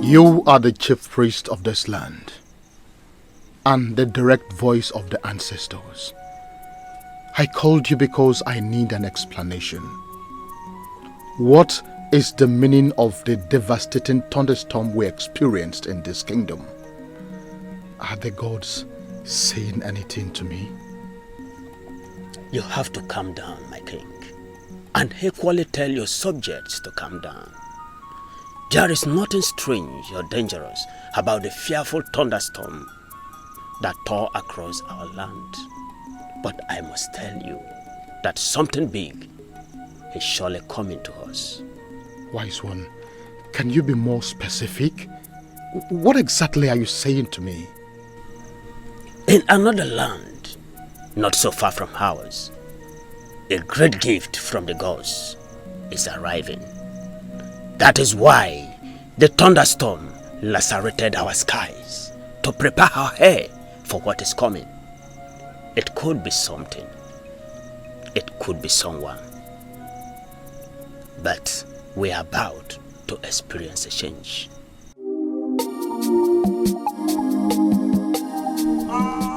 You are the chief priest of this land and the direct voice of the ancestors. I called you because I need an explanation. What is the meaning of the devastating thunderstorm we experienced in this kingdom? Are the gods saying anything to me? You have to calm down, my king, and equally tell your subjects to calm down. There is nothing strange or dangerous about the fearful thunderstorm that tore across our land. But I must tell you that something big is surely coming to us. Wise one, can you be more specific? What exactly are you saying to me? In another land, not so far from ours, a great gift from the gods is arriving. That is why the thunderstorm lacerated our skies to prepare our air for what is coming. It could be something. It could be someone. But we are about to experience a change.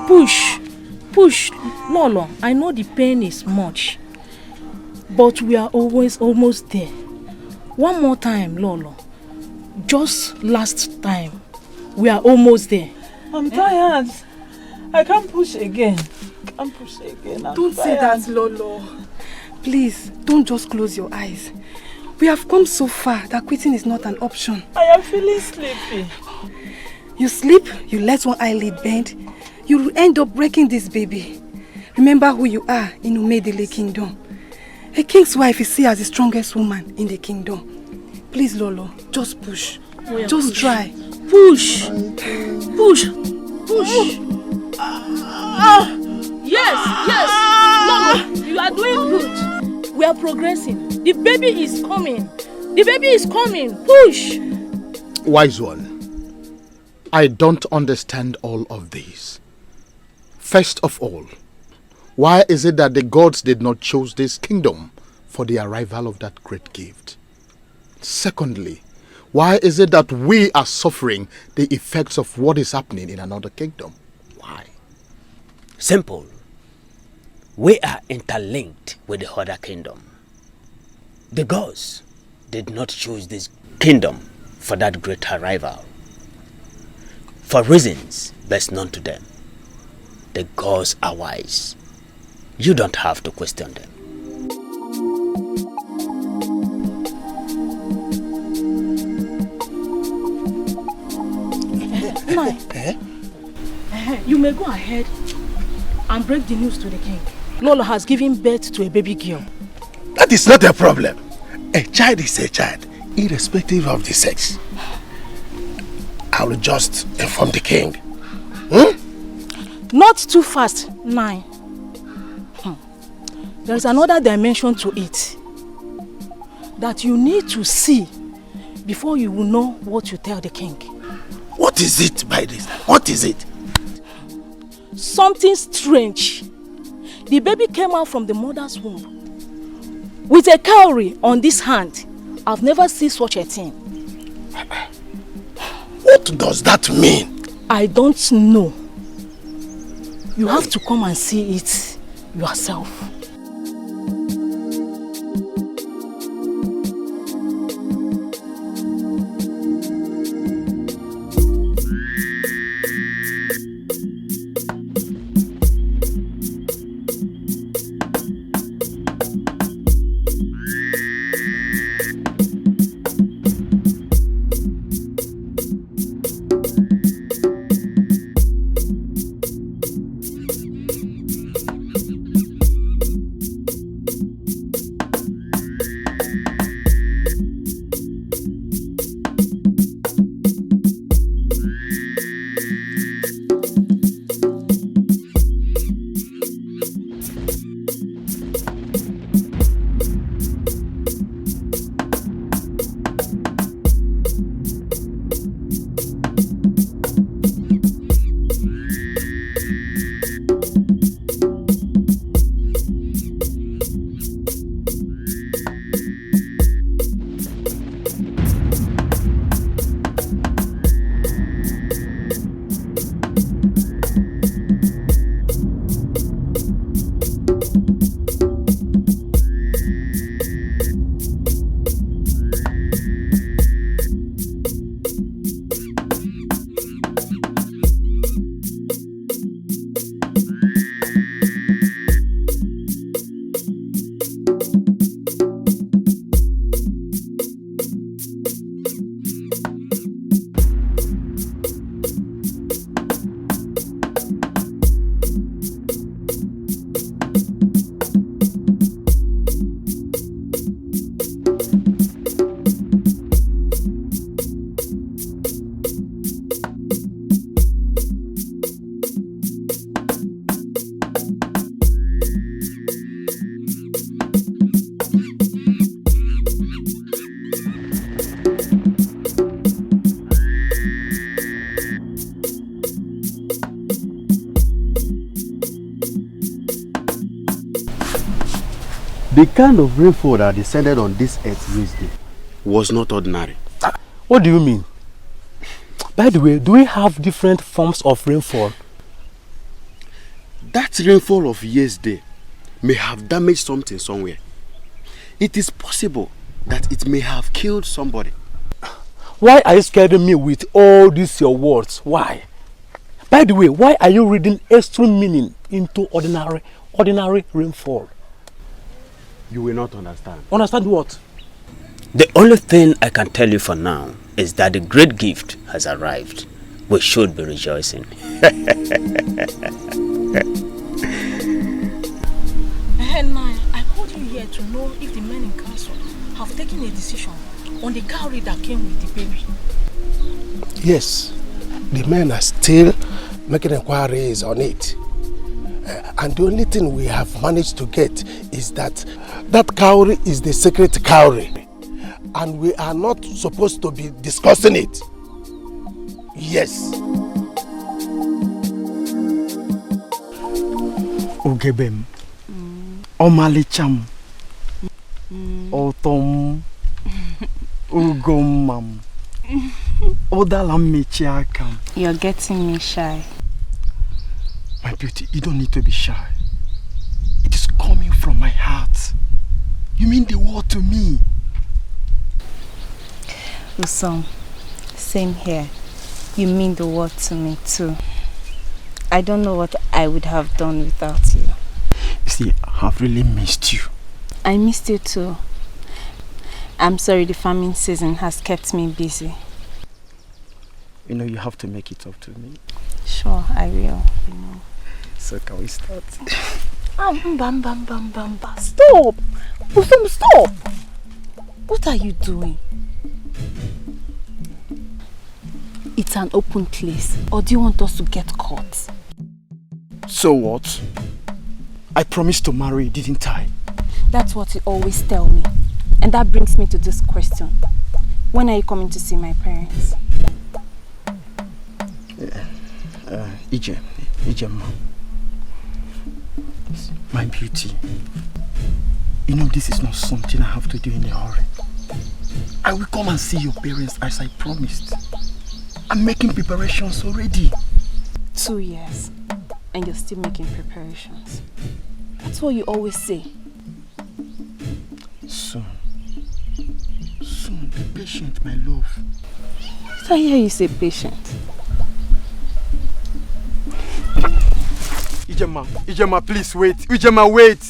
Push. Lolo, I know the pain is much, but we are almost there. One more time, Lolo. Just last time. We are almost there. I'm tired. I can't push again. Don't say that, Lolo. Please, don't just close your eyes. We have come so far that quitting is not an option. I am feeling sleepy. You sleep, you let one eyelid bend, you will end up breaking this baby. Remember who you are in Umedele Kingdom. A king's wife is seen as the strongest woman in the kingdom. Please, Lolo, just push. Just try. Push. Yes. Lolo, you are doing good. We are progressing. The baby is coming. Push. Wise one, I don't understand all of these. First of all, why is it that the gods did not choose this kingdom for the arrival of that great gift? Secondly, why is it that we are suffering the effects of what is happening in another kingdom? Why? Simple. We are interlinked with the other kingdom. The gods did not choose this kingdom for that great arrival. For reasons best known to them. The gods are wise. You don't have to question them. You may go ahead and break the news to the king. Lola has given birth to a baby girl. That is not a problem. A child is a child, irrespective of the sex. I will just inform the king. Not too fast, 9. There is another dimension to it that you need to see before you will know what to tell the king. What is it by this? What is it? Something strange. The baby came out from the mother's womb with a cowrie on this hand. I've never seen such a thing. What does that mean? I don't know. You have to come and see it yourself. The kind of rainfall that descended on this earth Wednesday was not ordinary. What do you mean? By the way, do we have different forms of rainfall? That rainfall of yesterday may have damaged something somewhere. It is possible that it may have killed somebody. Why are you scaring me with all these your words? Why? By the way, why are you reading extreme meaning into ordinary rainfall? You will not understand. Understand what? The only thing I can tell you for now is that the great gift has arrived. We should be rejoicing. Henna, I called you here to know if the men in council have taken a decision on the cowrie that came with the baby. Yes, the men are still making inquiries on it. And the only thing we have managed to get is that cowrie is the secret cowrie. And we are not supposed to be discussing it. Yes. Ogebem, Omalicham, Otom, Ugomam, Odalam. You're getting me shy. My beauty, you don't need to be shy. It is coming from my heart. You mean the world to me. Usom, same here. You mean the world to me too. I don't know what I would have done without you. You see, I have really missed you. I missed you too. I'm sorry the farming season has kept me busy. You know, you have to make it up to me. Sure, I will. So can we start? Stop! Usom, stop! What are you doing? It's an open place, or do you want us to get caught? So what? I promised to marry, didn't I? That's what you always tell me. And that brings me to this question. When are you coming to see my parents? Ijem, my beauty. You know this is not something I have to do in a hurry. I will come and see your parents as I promised. I'm making preparations already. 2 years, and you're still making preparations. That's what you always say. Soon, be patient, my love. Did I hear you say patient? Ijema, please wait. Ijema, wait.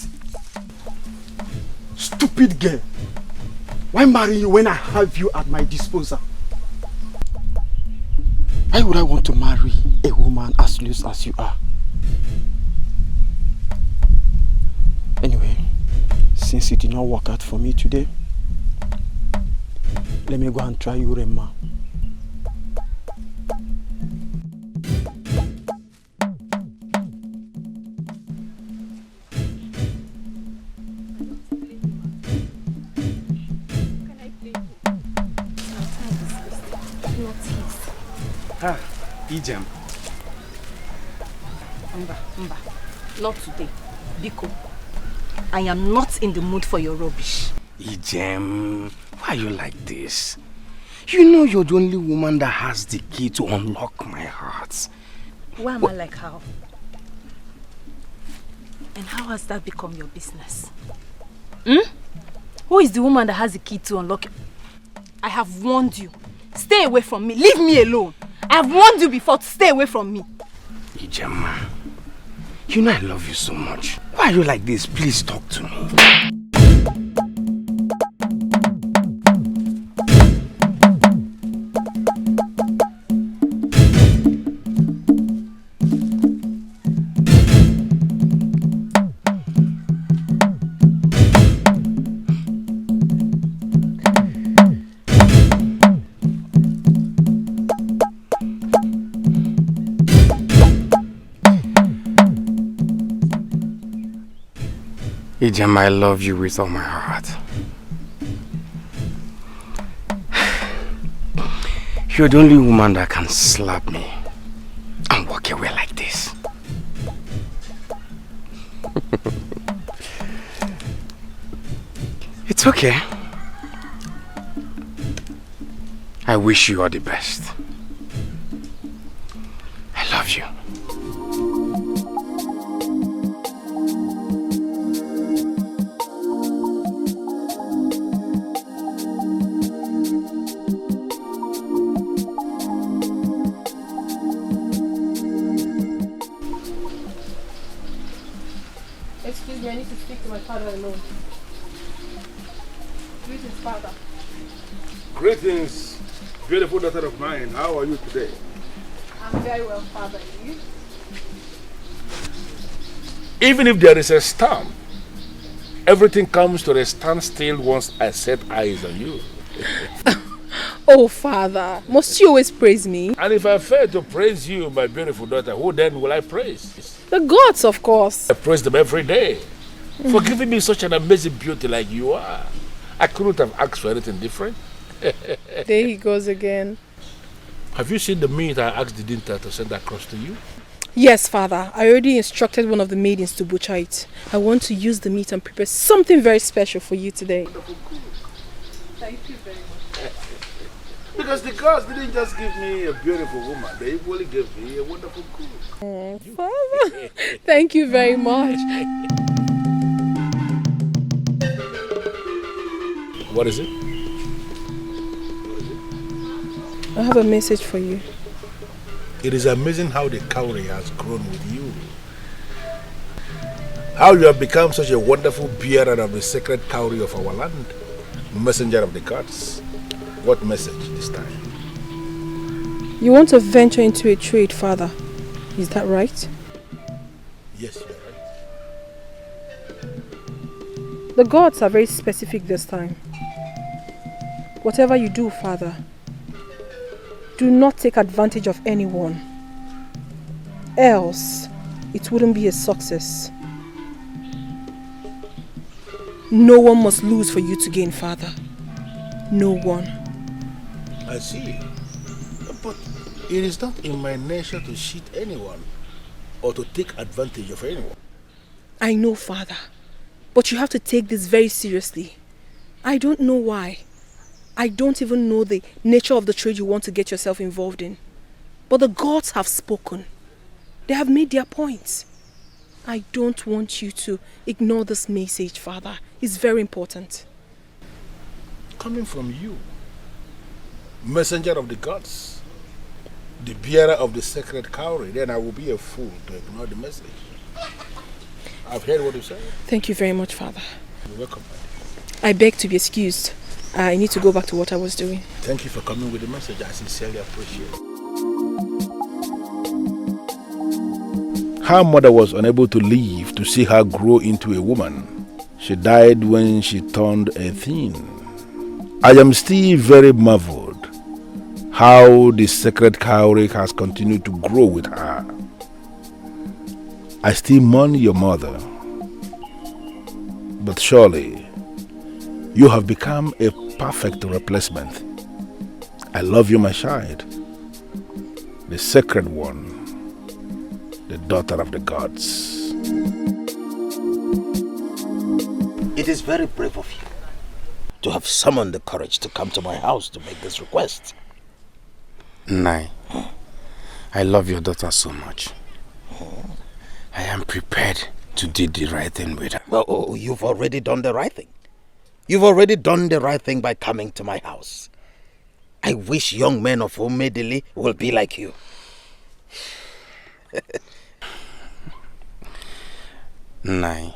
Stupid girl. Why marry you when I have you at my disposal? Why would I want to marry a woman as loose as you are? Anyway, since it did not work out for me today, let me go and try Urema. Ijem. Mba, not today. Biko, I am not in the mood for your rubbish. Ijem, why are you like this? You know you're the only woman that has the key to unlock my heart. Why am I like how? And how has that become your business? Who is the woman that has the key to unlock it? I have warned you. Stay away from me. Leave me alone. I have warned you before to stay away from me. Ijema, you know I love you so much. Why are you like this? Please talk to me. Ijem, I love you with all my heart. You're the only woman that can slap me and walk away like this. It's okay. I wish you all the best. I love you. Excuse me, I need to speak to my father alone. Greetings, father. Greetings, beautiful daughter of mine. How are you today? I'm very well, father. And you? Even if there is a storm, everything comes to a standstill once I set eyes on you. Oh, father, must you always praise me? And if I fail to praise you, my beautiful daughter, who then will I praise? The gods, of course. I praise them every day for giving me such an amazing beauty like you are. I couldn't have asked for anything different. There he goes again. Have you seen the meat I asked the dinner to send across to you? Yes, father. I already instructed one of the maidens to butcher it. I want to use the meat and prepare something very special for you today. Thank you very much. Because the gods didn't just give me a beautiful woman, they equally gave me a wonderful cook. Father, thank you very much. What is it? I have a message for you. It is amazing how the cowrie has grown with you. How you have become such a wonderful bearer of the sacred cowrie of our land. Messenger of the gods. What message this time? You want to venture into a trade, father. Is that right? Yes, you're right. The gods are very specific this time. Whatever you do, father, do not take advantage of anyone. Else, it wouldn't be a success. No one must lose for you to gain, father. No one. I see. But it is not in my nature to cheat anyone or to take advantage of anyone. I know, father. But you have to take this very seriously. I don't know why. I don't even know the nature of the trade you want to get yourself involved in. But the gods have spoken. They have made their points. I don't want you to ignore this message, father. It's very important. Coming from you, messenger of the gods, the bearer of the sacred cowrie, then I will be a fool to ignore the message. I've heard what you said. Thank you very much, father. You're welcome. I beg to be excused. I need to go back to what I was doing. Thank you for coming with the message. I sincerely appreciate it. Her mother was unable to live to see her grow into a woman. She died when she turned 18. I am still very marveled how the sacred cowrie has continued to grow with her. I still mourn your mother, but surely you have become a perfect replacement. I love you, my child, the sacred one, the daughter of the gods. It is very brave of you to have summoned the courage to come to my house to make this request. Nai, I love your daughter so much. I am prepared to do the right thing with her. Oh, you've already done the right thing. You've already done the right thing by coming to my house. I wish young men of Omedili will be like you. Nai,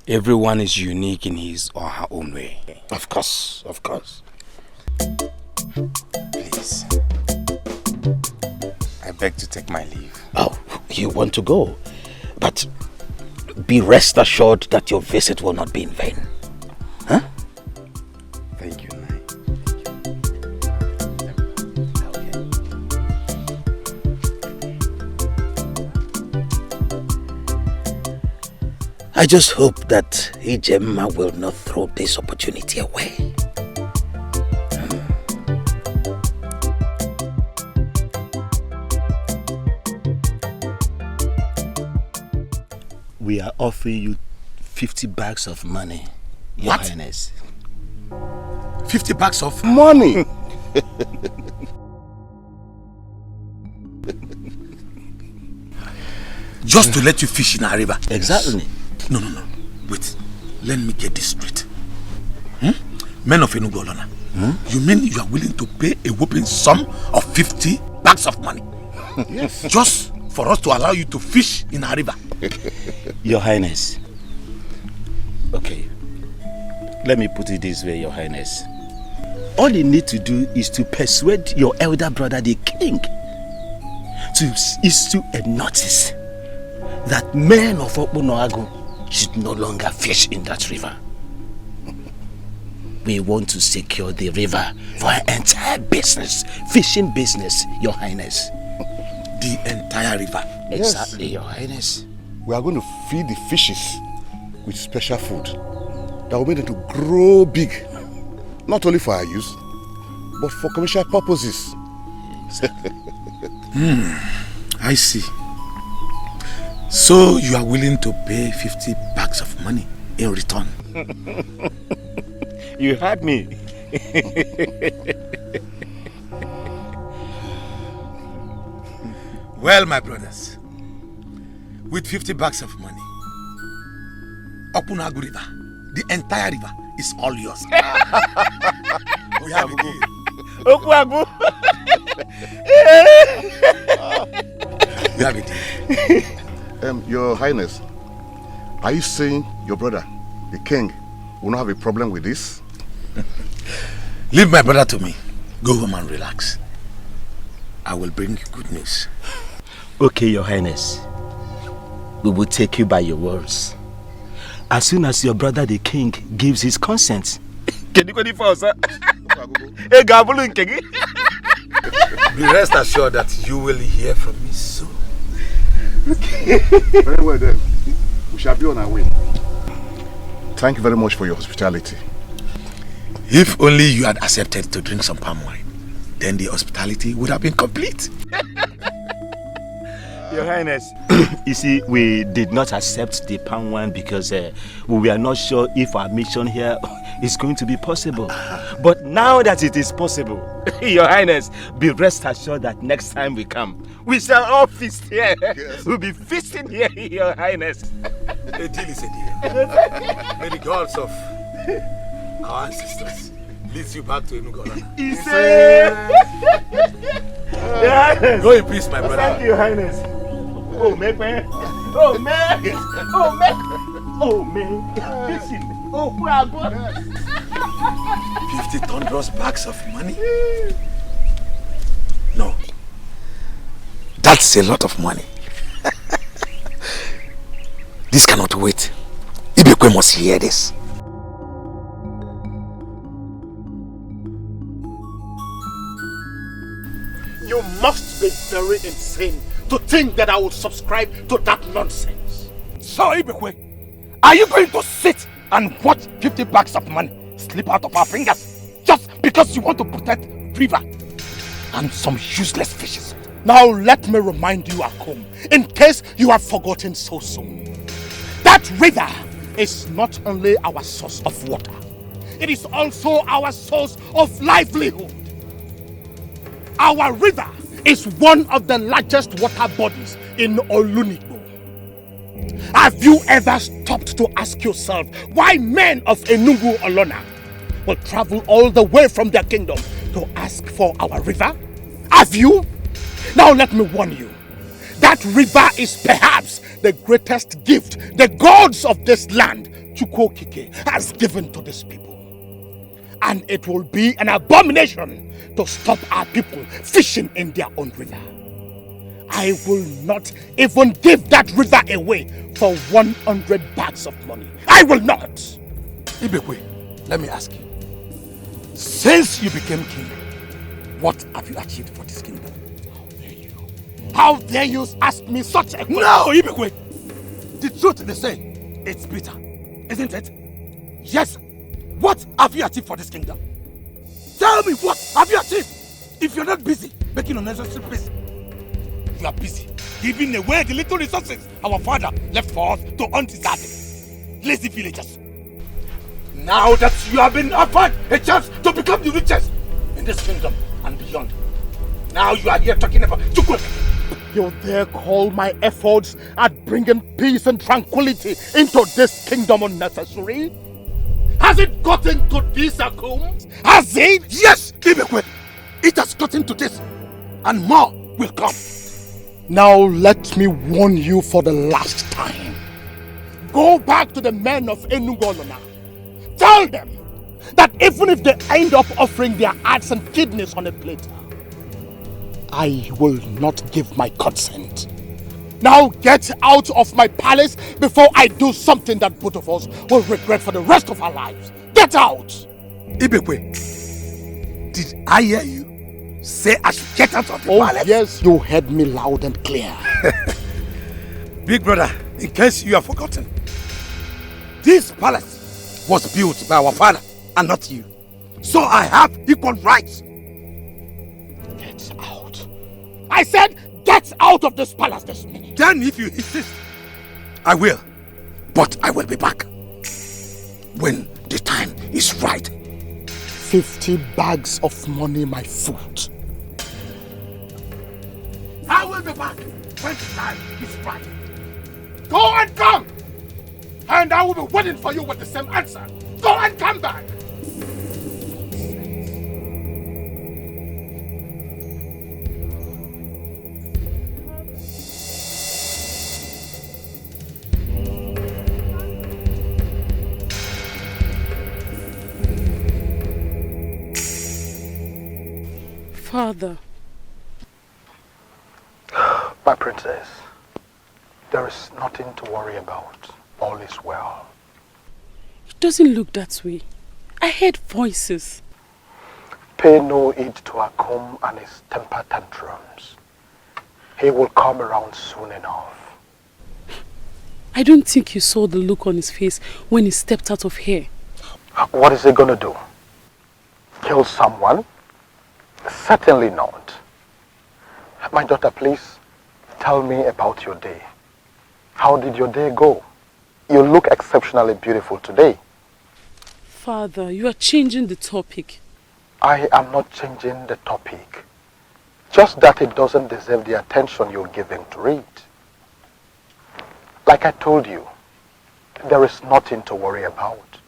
everyone is unique in his or her own way. Of course, of course. Please, I beg to take my leave. Oh, you want to go? But be rest assured that your visit will not be in vain. Huh? Thank you, Nai. I just hope that Ijemma will not throw this opportunity away. We are offering you 50 bags of money, Your Highness. 50 bags of money. Just to let you fish in our river. Exactly. No. Wait. Let me get this straight. Men of Enugu Olona, you mean you are willing to pay a whopping sum of 50 bags of money? Yes. Just for us to allow you to fish in our river? Your Highness. Okay. Let me put it this way, Your Highness. All you need to do is to persuade your elder brother, the king, to issue a notice that men of Okpunoagu should no longer fish in that river. We want to secure the river for our entire business, fishing business, Your Highness. The entire river? Exactly, Your Highness. We are going to feed the fishes with special food that will make them to grow big, not only for our use, but for commercial purposes. I see. So you are willing to pay 50 bags of money in return? You heard me. Well, my brothers, with 50 bags of money, Okpunoagu River, the entire river, is all yours. We have a deal. Okpunoagu. We have a deal. Your Highness, are you saying your brother, the king, will not have a problem with this? Leave my brother to me. Go home and relax. I will bring you good news. Okay, Your Highness. We will take you by your words. As soon as your brother the king gives his consent. Be rest assured that you will hear from me soon. Okay. Very well then. We shall be on our way. Thank you very much for your hospitality. If only you had accepted to drink some palm wine, then the hospitality would have been complete. Your Highness, you see, we did not accept the palm wine because we were not sure if our mission here is going to be possible. But now that it is possible, Your Highness, be rest assured that next time we come, we shall all feast here. Yes. We'll be feasting here, Your Highness. A deal is a deal. May the gods of our ancestors lead you back to Enugu Olona. Go in peace, my brother. Thank you, Your Highness. Oh, man. Oh, man. Oh, man. Oh, man. Listen. Oh, 50 thunderous bags of money? No. That's a lot of money. This cannot wait. Ibekwe must hear this. You must be very insane to think that I would subscribe to that nonsense. So, Ibekwe, are you going to sit and watch 50 bags of money slip out of our fingers just because you want to protect river and some useless fishes? Now let me remind you, Akum, in case you have forgotten so soon. That river is not only our source of water, it is also our source of livelihood. Our river is one of the largest water bodies in Olunigbo. Have you ever stopped to ask yourself why men of Enugu Olona will travel all the way from their kingdom to ask for our river? Have you? Now let me warn you. That river is perhaps the greatest gift the gods of this land, Chukwokike, has given to this people. And it will be an abomination to stop our people fishing in their own river. I will not even give that river away for 100 bags of money. I will not. Ibekwe, let me ask you. Since you became king, what have you achieved for this kingdom? How dare you ask me such a question? No, Ibekwe! The truth they say, it's bitter, isn't it? Yes. What have you achieved for this kingdom? Tell me, what have you achieved? If you're not busy making unnecessary peace, you are busy giving away the little resources our father left for us to undeserving lazy villagers. Now that you have been offered a chance to become the richest in this kingdom and beyond, now you are here talking about Chukwu. You dare call my efforts at bringing peace and tranquility into this kingdom unnecessary? Has it gotten to this, Akum? Has it? Yes, Ibekwe. It has gotten to this, and more will come. Now let me warn you for the last time. Go back to the men of Enugolona. Tell them that even if they end up offering their hearts and kidneys on a plate, I will not give my consent. Now get out of my palace before I do something that both of us will regret for the rest of our lives. Get out! Ibekwe, did I hear you say I should get out of the palace? Oh yes, you heard me loud and clear. Big brother, in case you have forgotten, this palace was built by our father and not you. So I have equal rights. Get out. I said get out of this palace this minute. Then if you insist, I will. But I will be back when the time is right. 50 bags of money, my foot. I will be back when the time is right. Go and come! And I will be waiting for you with the same answer. Go and come back! Father. My princess, there is nothing to worry about. All is well. It doesn't look that way. I heard voices. Pay no heed to Akum and his temper tantrums. He will come around soon enough. I don't think you saw the look on his face when he stepped out of here. What is he gonna do? Kill someone? Certainly not. My daughter, please tell me about your day. How did your day go? You look exceptionally beautiful today. Father, you are changing the topic. I am not changing the topic. Just that it doesn't deserve the attention you're giving to it. Like I told you, there is nothing to worry about.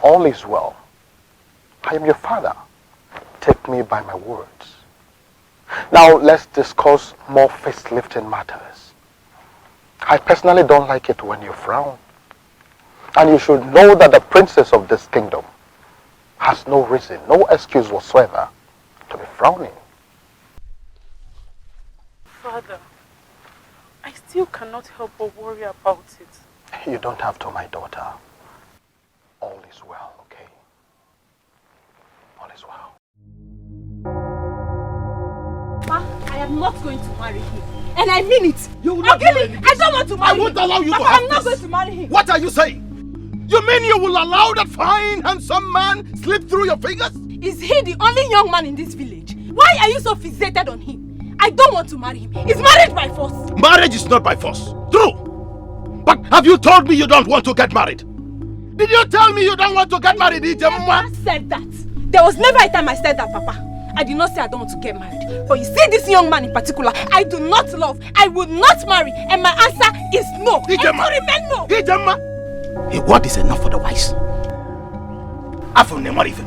All is well. I am your father. Take me by my words. Now let's discuss more face-lifting matters. I personally don't like it when you frown. And you should know that the princess of this kingdom has no reason, no excuse whatsoever to be frowning. Father, I still cannot help but worry about it. You don't have to, my daughter. All is well, okay? All is well. Ma, I am not going to marry him. And I mean it. You will not marry him. I don't want to marry him. I won't allow you Papa, to have I'm not this. going to marry him. What are you saying? You mean you will allow that fine, handsome man slip through your fingers? Is he the only young man in this village? Why are you so fixated on him? I don't want to marry him. He's married by force. Marriage is not by force. True. But have you told me you don't want to get married? Did you tell me you don't want to get married, Ijemma? I never said that. There was never a time I said that, Papa. I did not say I don't want to get married. But you see this young man in particular, I do not love. I would not marry. And my answer is no. Ijemma. And to remain no. Ijemma. A word is enough for the wise. After never even.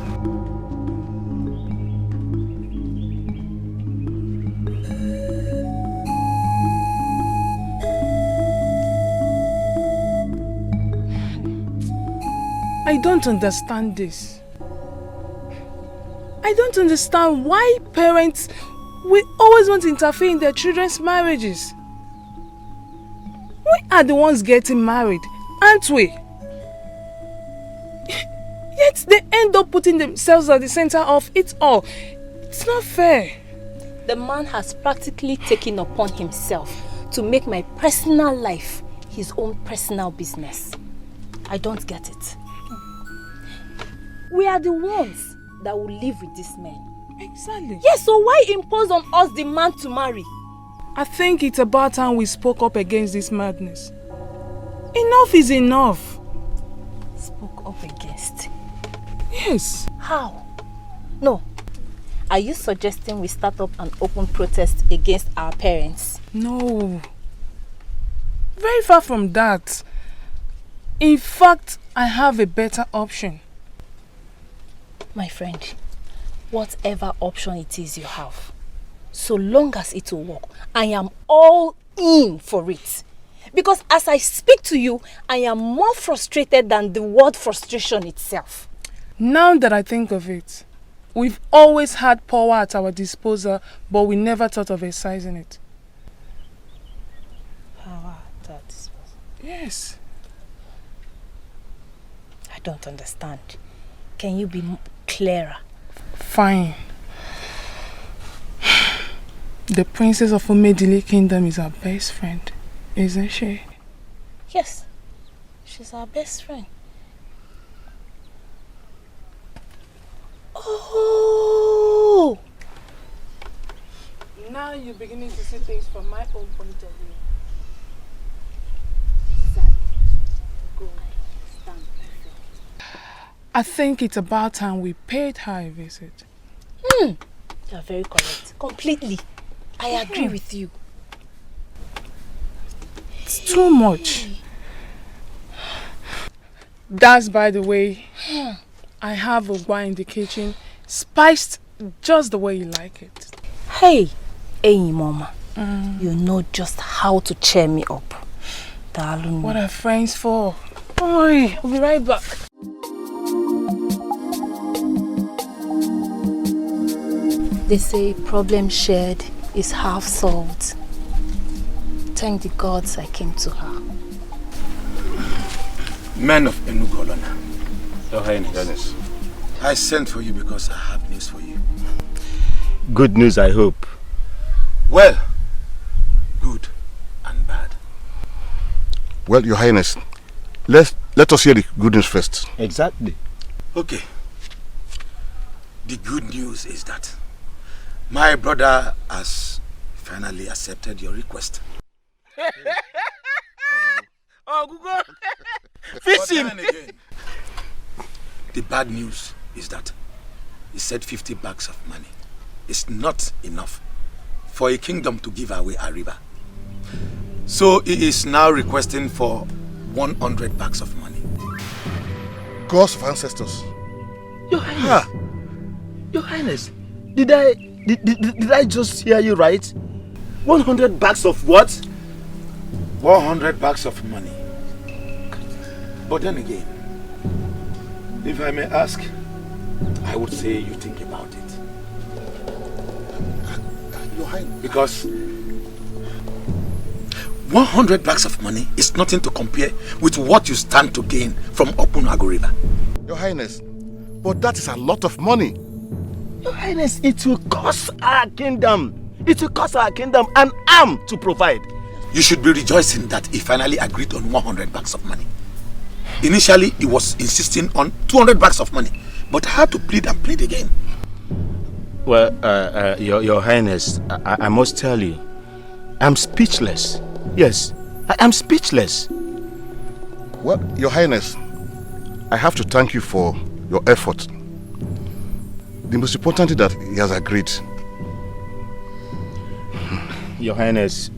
I don't understand this. I don't understand why parents will always want to interfere in their children's marriages. We are the ones getting married, aren't we? Yet they end up putting themselves at the center of it all. It's not fair. The man has practically taken upon himself to make my personal life his own personal business. I don't get it. We are the ones that will live with this man. Exactly. Yes, so why impose on us the man to marry? I think it's about time we spoke up against this madness. Enough is enough. Spoke up against. Yes. How? No. Are you suggesting we start up an open protest against our parents? No. Very far from that. In fact, I have a better option. My friend, whatever option it is you have, so long as it will work, I am all in for it. Because as I speak to you, I am more frustrated than the word frustration itself. Now that I think of it, we've always had power at our disposal, but we never thought of exercising it. Power at our disposal? Yes. I don't understand. Can you be clearer? Fine. The princess of Umedili Kingdom is our best friend, isn't she? Yes, she's our best friend. Oh! Now you're beginning to see things from my own point of view. Go stand. I think it's about time we paid her a visit. You are very correct. Completely. I agree with you. It's too much. That's by the way. I have Ogba in the kitchen, spiced just the way you like it. Hey, Mama. You know just how to cheer me up. Darling. What are friends for? Oi, I'll be right back. They say problem shared is half solved. Thank the gods I came to her. Men of Enugolona. Your Highness. I sent for you because I have news for you. Good news, I hope. Well, good and bad. Well, Your Highness, let us hear the good news first. Exactly. Okay. The good news is that my brother has finally accepted your request. Oh, Google! Fish him! The bad news is that he said 50 bags of money is not enough for a kingdom to give away a river. So he is now requesting for 100 bags of money. Gods of ancestors. Your Highness. Your Highness. Did I just hear you right? 100 bags of what? 100 bags of money. But then again, if I may ask, I would say you think about it. Your Highness. Because 100 bags of money is nothing to compare with what you stand to gain from Opunago River. Your Highness, but that is a lot of money. Your Highness, it will cost our kingdom. It will cost our kingdom an arm to provide. You should be rejoicing that he finally agreed on 100 bags of money. Initially, he was insisting on 200 bags of money, but I had to plead and plead again. Well, Your Highness, I must tell you, I'm speechless. Yes, I am speechless. Well, Your Highness, I have to thank you for your effort. The most important thing that he has agreed. Your Highness,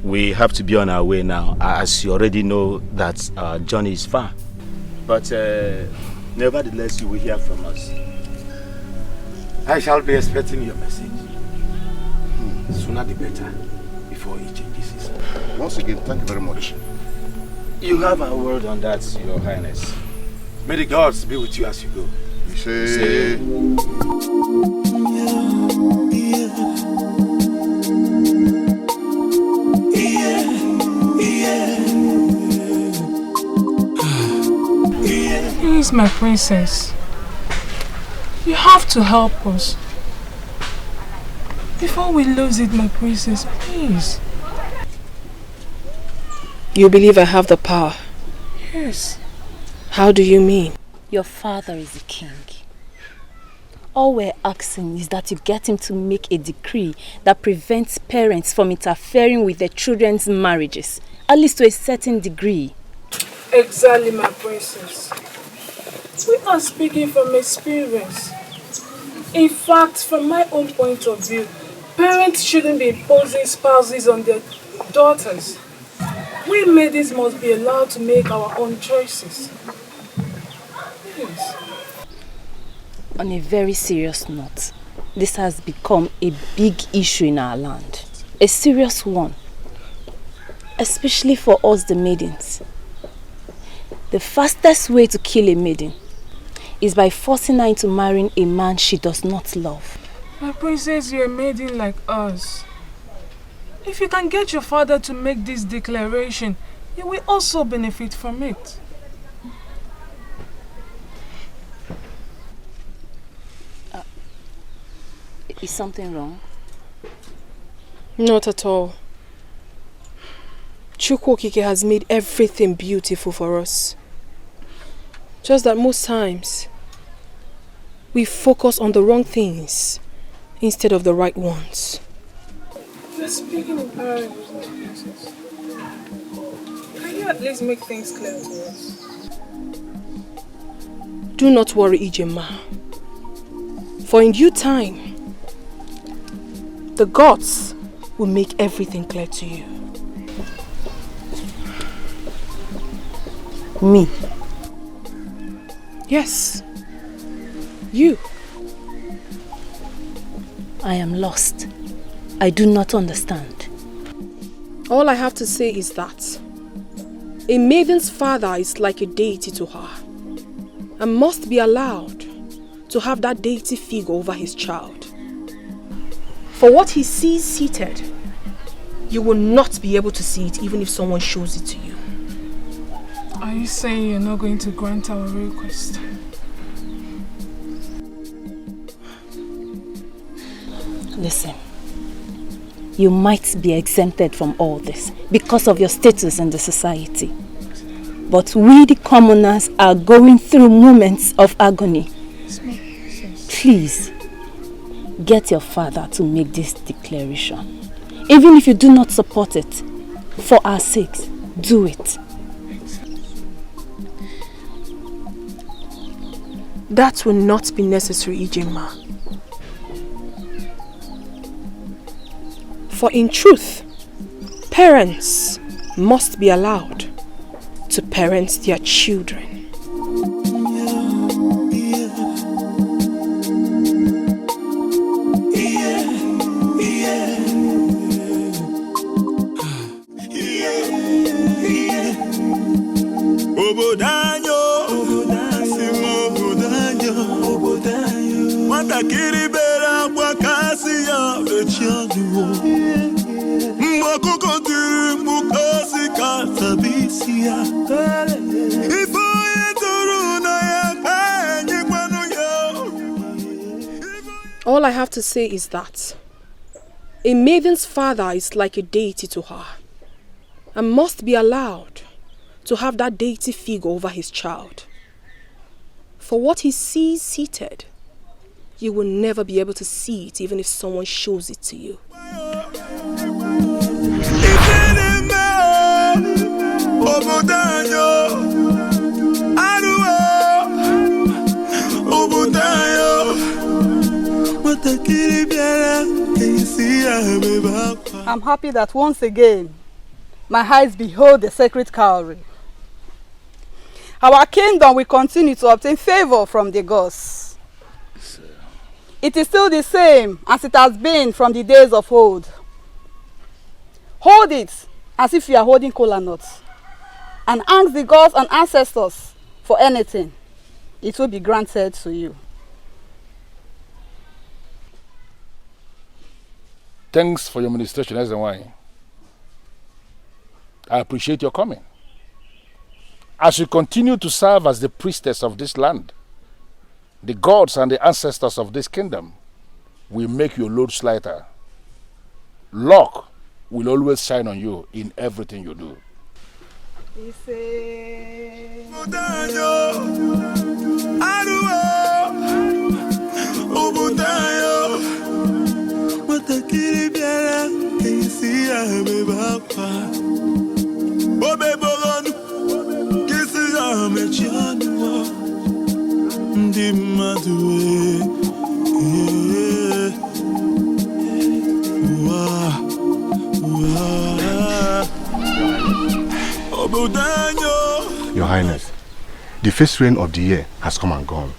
we have to be on our way now, as you already know that our journey is far. But nevertheless, you will hear from us. I shall be expecting your message. Sooner the better, before he changes his mind. Once again, thank you very much. You have a word on that, Your Highness. May the gods be with you as you go. We say... Please, my princess. You have to help us. Before we lose it, my princess, please. You believe I have the power? Yes. How do you mean? Your father is the king. All we're asking is that you get him to make a decree that prevents parents from interfering with their children's marriages, at least to a certain degree. Exactly, my princess. We are speaking from experience. In fact, from my own point of view, parents shouldn't be imposing spouses on their daughters. We maidens must be allowed to make our own choices. Yes. On a very serious note, this has become a big issue in our land. A serious one. Especially for us the maidens. The fastest way to kill a maiden is by forcing her into marrying a man she does not love. My princess, you're a maiden like us. If you can get your father to make this declaration, you will also benefit from it. Is something wrong? Not at all. Chukwokike has made everything beautiful for us. Just that most times, we focus on the wrong things instead of the right ones. You're speaking in parables, my princess. Can you at least make things clear to us? Do not worry, Ijema. For in due time, the gods will make everything clear to you. Me? Yes. You. I am lost. I do not understand. All I have to say is that a maiden's father is like a deity to her and must be allowed to have that deity figure over his child. For what he sees seated, you will not be able to see it even if someone shows it to you. Are you saying you're not going to grant our request? Listen, you might be exempted from all this because of your status in the society. But we the commoners are going through moments of agony. Please, get your father to make this declaration. Even if you do not support it, for our sakes, do it. That will not be necessary, Ijema. For in truth, parents must be allowed to parent their children. All I have to say is that a maiden's father is like a deity to her and must be allowed to have that deity figure over his child. For what he sees seated, you will never be able to see it even if someone shows it to you. I'm happy that once again my eyes behold the sacred cowrie. Our kingdom will continue to obtain favor from the gods. It is still the same as it has been from the days of old. Hold it as if you are holding kola nuts and ask the gods and ancestors for anything. It will be granted to you. Thanks for your ministration, Ezenwai. I appreciate your coming. As you continue to serve as the priestess of this land, the gods and the ancestors of this kingdom will make your loads lighter. Luck will always shine on you in everything you do. Your Highness, the first rain of the year has come and gone,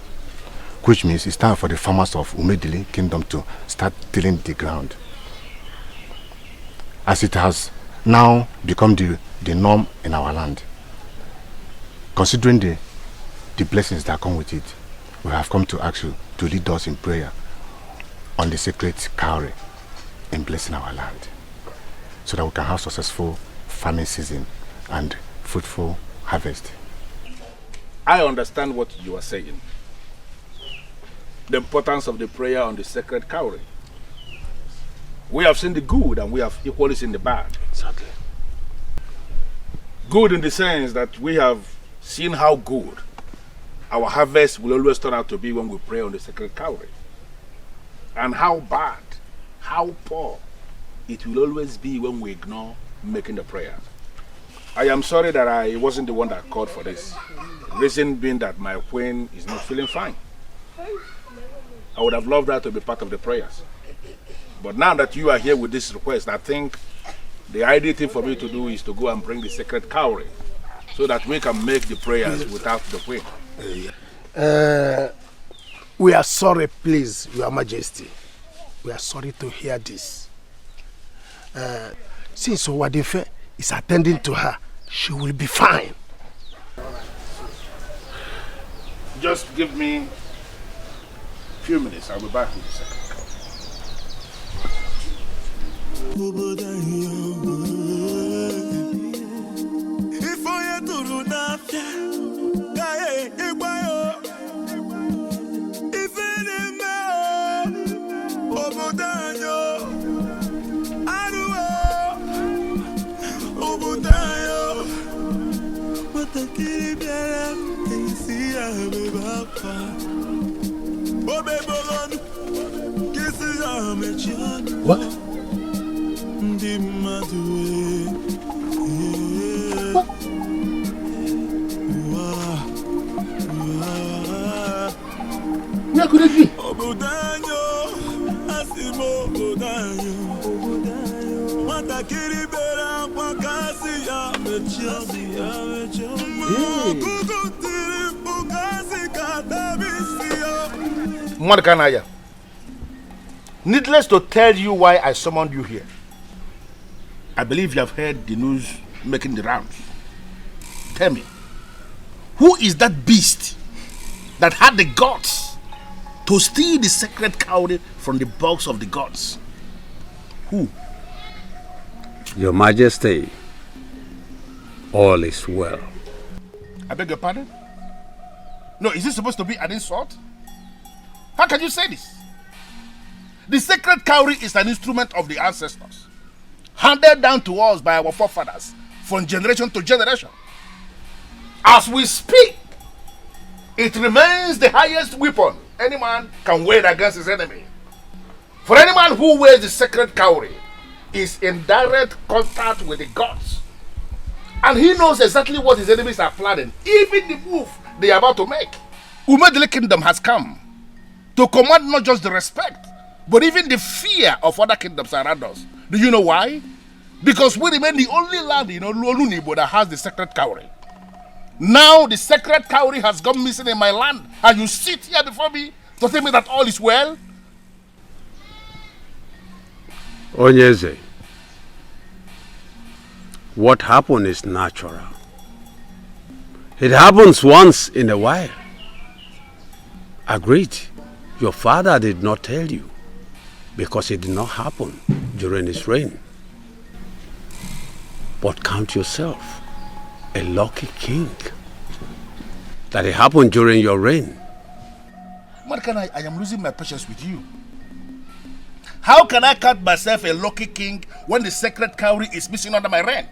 which means it's time for the farmers of Umedili Kingdom to start tilling the ground. As it has now become the norm in our land. Considering the blessings that come with it, we have come to ask you to lead us in prayer on the sacred cowrie in blessing our land, so that we can have successful farming season and fruitful harvest. I understand what you are saying. The importance of the prayer on the sacred cowrie. We have seen the good and we have equally seen the bad. Exactly. Good in the sense that we have seen how good our harvest will always turn out to be when we pray on the sacred cowrie. And how bad, how poor it will always be when we ignore making the prayer. I am sorry that I wasn't the one that called for this. Reason being that my queen is not feeling fine. I would have loved her to be part of the prayers. But now that you are here with this request, I think the ideal thing for me to do is to go and bring the sacred cowrie so that we can make the prayers without the queen. We are sorry, please, Your Majesty. We are sorry to hear this. Since Owadefe is attending to her, she will be fine. Just give me a few minutes. I'll be back in a second. What? Where could it be? Mordecai, needless to tell you why I summoned you here. I believe you have heard the news making the rounds. Tell me, who is that beast that had the guts to steal the sacred cowrie from the box of the gods? Who? Your Majesty, all is well. I beg your pardon? No, is this supposed to be an insult? How can you say this? The sacred cowrie is an instrument of the ancestors, handed down to us by our forefathers from generation to generation. As we speak, it remains the highest weapon any man can wage against his enemy. For any man who wears the sacred cowrie is in direct contact with the gods, and he knows exactly what his enemies are planning, even the move they are about to make. Umedili Kingdom has come to command not just the respect, but even the fear of other kingdoms around us. Do you know why? Because we remain the only land in Olunibo that has the sacred cowrie. Now the sacred cowrie has gone missing in my land, and you sit here before me to tell me that all is well? Onyeze, what happened is natural. It happens once in a while. Agreed. Your father did not tell you because it did not happen during his reign. But count yourself a lucky king that it happened during your reign. Mordecai, I am losing my patience with you. How can I count myself a lucky king when the sacred cowrie is missing under my reign?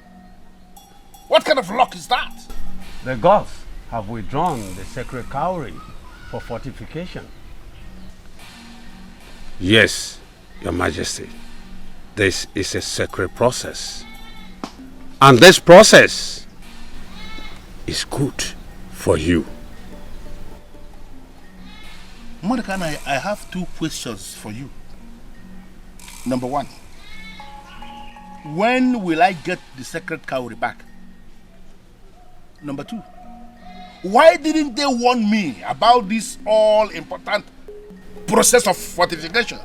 What kind of luck is that? The gods have withdrawn the sacred cowrie for fortification. Yes, Your Majesty. This is a sacred process. And this process is good for you. Mordecai, I have two questions for you. Number one, when will I get the sacred cowrie back? Number 2, why didn't they warn me about this all-important process of fortification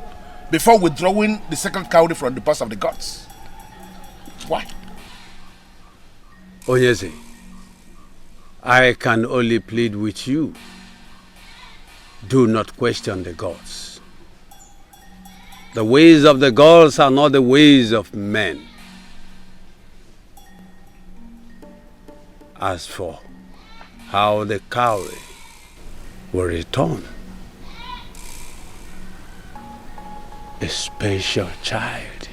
before withdrawing the sacred cowrie from the purse of the gods? Why? Onyeze, I can only plead with you. Do not question the gods. The ways of the gods are not the ways of men. As for how the cowrie will return, a special child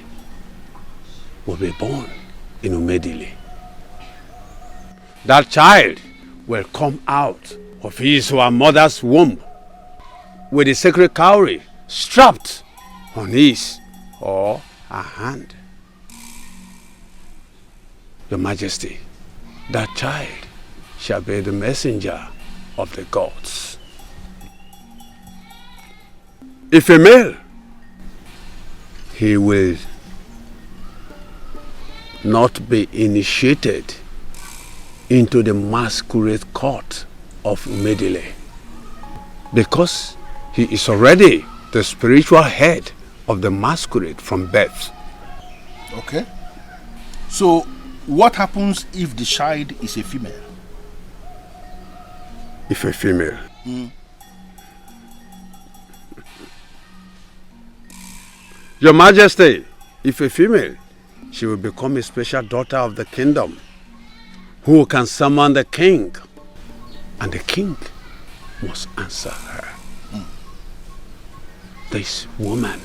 will be born in Umedili. That child will come out of his or her mother's womb with the sacred cowrie strapped on his or her hand. Your Majesty, that child shall be the messenger of the gods. If a male, he will not be initiated into the masquerade court of Umedile, because he is already the spiritual head of the masquerade from birth. Okay. So, what happens if the child is a female? If a female? Your Majesty, if a female, she will become a special daughter of the kingdom who can summon the king, and the king must answer her. This woman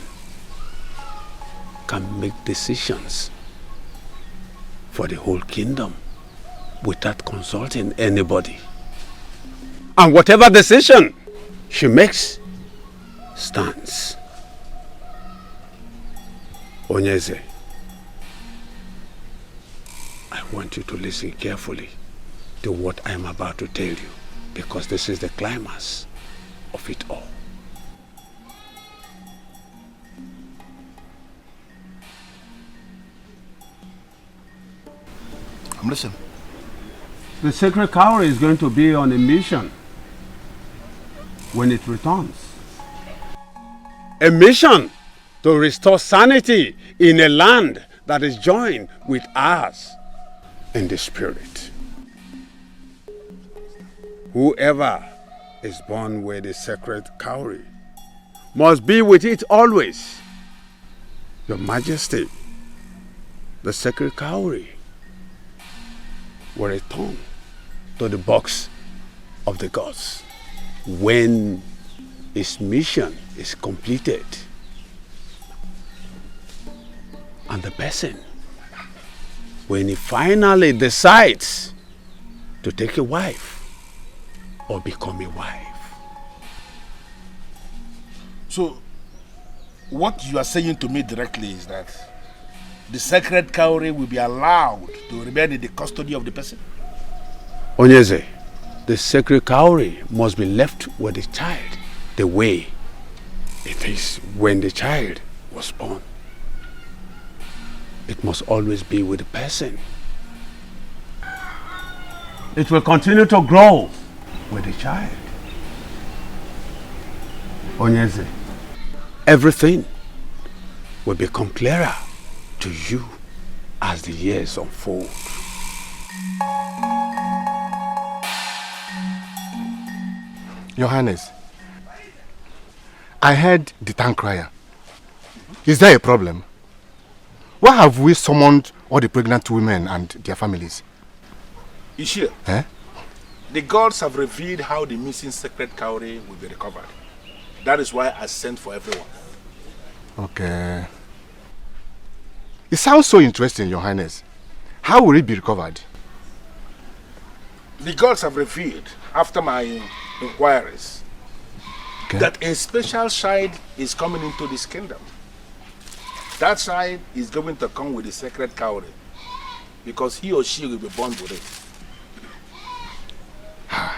can make decisions for the whole kingdom without consulting anybody. And whatever decision she makes stands. Onyeze, I want you to listen carefully to what I am about to tell you, because this is the climax of it all. I'm listening. The sacred cowrie is going to be on a mission when it returns. A mission to restore sanity in a land that is joined with ours in the spirit. Whoever is born with the sacred cowrie must be with it always. Your Majesty, the sacred cowrie will return to the box of the gods when its mission is completed. And the person, when he finally decides to take a wife or become a wife. So, what you are saying to me directly is that the sacred cowrie will be allowed to remain in the custody of the person? Onyeze, the sacred cowrie must be left with the child the way it is when the child was born. It must always be with the person. It will continue to grow with the child. Onyeze, everything will become clearer to you as the years unfold. Your Highness, I heard the town crier. Is there a problem? Why have we summoned all the pregnant women and their families? Ishia, the gods have revealed how the missing sacred cowrie will be recovered. That is why I sent for everyone. Okay. It sounds so interesting, Your Highness. How will it be recovered? The gods have revealed, after my inquiries, that a special child is coming into this kingdom. That child is going to come with the sacred cowrie, because he or she will be born with it.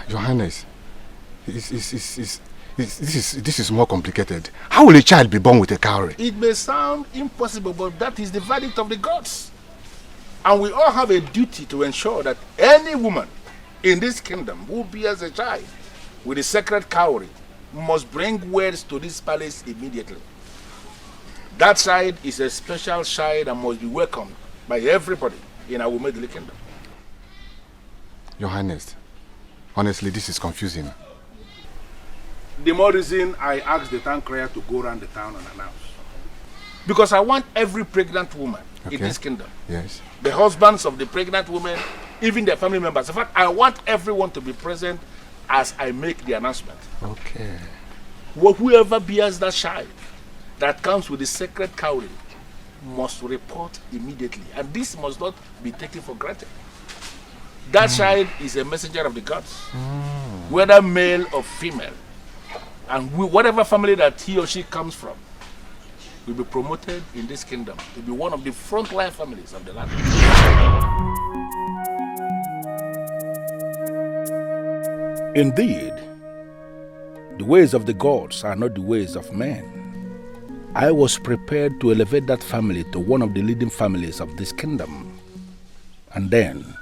Your Highness, this is more complicated. How will a child be born with a cowrie? It may sound impossible, but that is the verdict of the gods. And we all have a duty to ensure that any woman in this kingdom who bears a child with the sacred cowrie must bring words to this palace immediately. That child is a special child and must be welcomed by everybody in our middle kingdom. Your Highness, honestly, this is confusing. The more reason I asked the town crier to go around the town and announce. Because I want every pregnant woman in this kingdom, yes, the husbands of the pregnant women, even their family members. In fact, I want everyone to be present as I make the announcement. Okay. Whoever bears that child that comes with the sacred cowrie must report immediately. And this must not be taken for granted. That child is a messenger of the gods, whether male or female. And whatever family that he or she comes from will be promoted in this kingdom to be one of the frontline families of the land. Indeed, the ways of the gods are not the ways of men. I was prepared to elevate that family to one of the leading families of this kingdom. And then,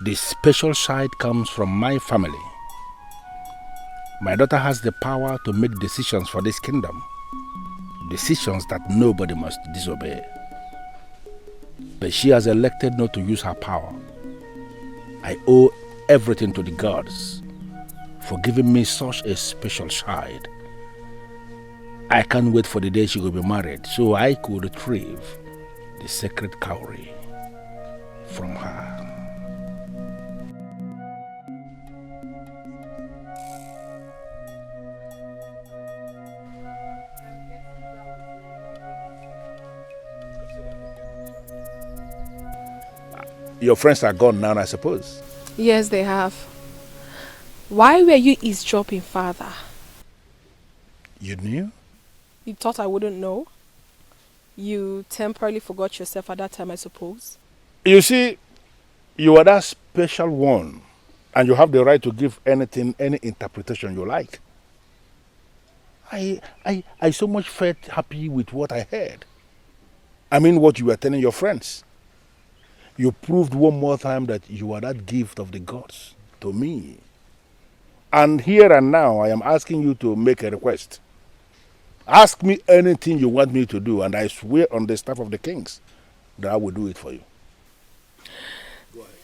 the special side comes from my family. My daughter has the power to make decisions for this kingdom. Decisions that nobody must disobey. But she has elected not to use her power. I owe everything to the gods for giving me such a special child. I can't wait for the day she will be married so I could retrieve the sacred cowrie from her. Your friends are gone now, I suppose. Yes, they have. Why were you eavesdropping, Father? You knew? You thought I wouldn't know? You temporarily forgot yourself at that time, I suppose? You see, you are that special one, and you have the right to give anything, any interpretation you like. I so much felt happy with what I heard. I mean what you were telling your friends. You proved one more time that you are that gift of the gods to me. And here and now, I am asking you to make a request. Ask me anything you want me to do, and I swear on the staff of the kings that I will do it for you.